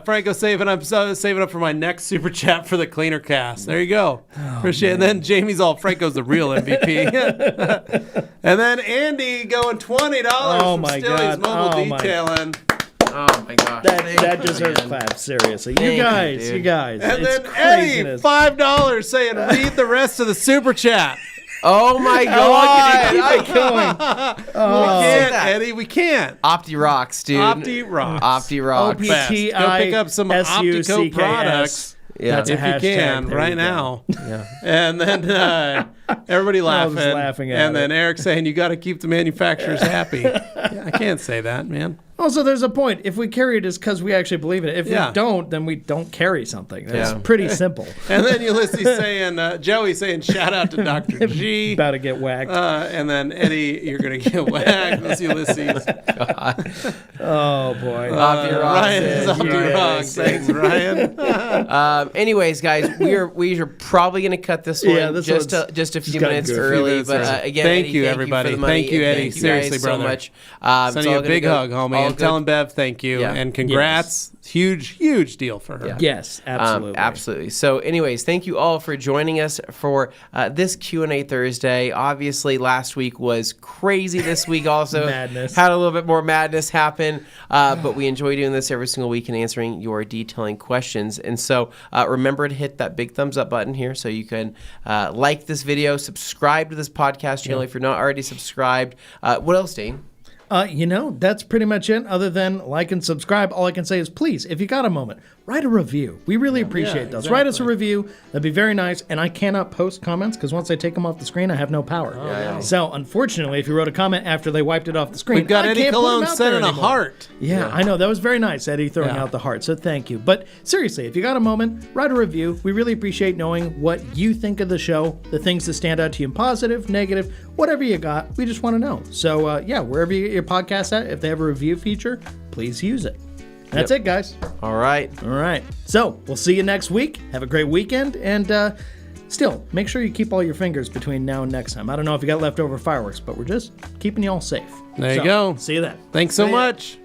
Franco saving. I'm saving up for my next super chat for the cleaner cast. There you go. Appreciate it. And then Jamie's all Franco's the real MVP. And then Andy going $20 Oh from my Stilly's God. Mobile Oh my- Detailing. Oh my gosh. That deserves claps. Seriously, Thank you, you guys, dude. you guys. And it's then Eddie, craziness. $5 saying read the rest of the super chat. Oh my god. Keep it going. We can't, that. Eddie. We can't. Opti rocks, dude. Opti rocks. Opti rocks. Best. Go pick up some Optico products. Yeah. That's a If you hashtag. can, There right you go. now. Yeah. And then everybody I was laughing. laughing at and then it. Eric saying, you got to keep the manufacturers happy. Yeah, I can't say that, man. Also, there's a point. If we carry it, it's because we actually believe in it. If Yeah. we don't, then we don't carry something. That's Yeah. pretty simple. And then Ulysses saying, Joey saying, shout out to Dr. G. About to get whacked. And then Eddie, you're going to get whacked. That's Ulysses. Oh boy. Opti rocks. Ryan is off you the guys. rock. Thanks, Ryan. Anyways, guys, we are probably going to cut this one Yeah, this just one's a few gotta minutes go. early. But again, Thank Eddie, you, thank everybody. You for the money, Thank you, and Eddie. Thank you Seriously, guys brother. so much. Sending It's you all a gonna big go- hug, homie. all And good. telling Bev thank you. Yeah. And congrats. Huge deal for her. Yes, absolutely. Absolutely. So, anyways, thank you all for joining us for this Q&A Thursday. Obviously, last week was crazy. This week also Madness. had a little bit more madness happen. But we enjoy doing this every single week and answering your detailing questions. And so, remember to hit that big thumbs up button here so you can like this video, subscribe to this podcast channel if you're not already subscribed. What else, Dane? That's pretty much it. Other than like and subscribe, all I can say is please, if you got a moment, write a review. We really appreciate those. Write us a review. That'd be very nice. And I cannot post comments because once I take them off the screen, I have no power. So unfortunately, if you wrote a comment after they wiped it off the screen, We've got I Eddie can't put them Cologne out there sending a anymore. heart. Yeah, I know. That was very nice, Eddie, throwing Yeah. out the heart. So thank you. But seriously, if you got a moment, write a review. We really appreciate knowing what you think of the show, the things that stand out to you in positive, negative, whatever you got. We just want to know. So, wherever you get your podcast at, if they have a review feature, please use it. That's it, guys. All right. All right. So, we'll see you next week. Have a great weekend. And still, make sure you keep all your fingers between now and next time. I don't know if you got leftover fireworks, but we're just keeping you all safe. There you go. See you then. Thanks so See ya. much.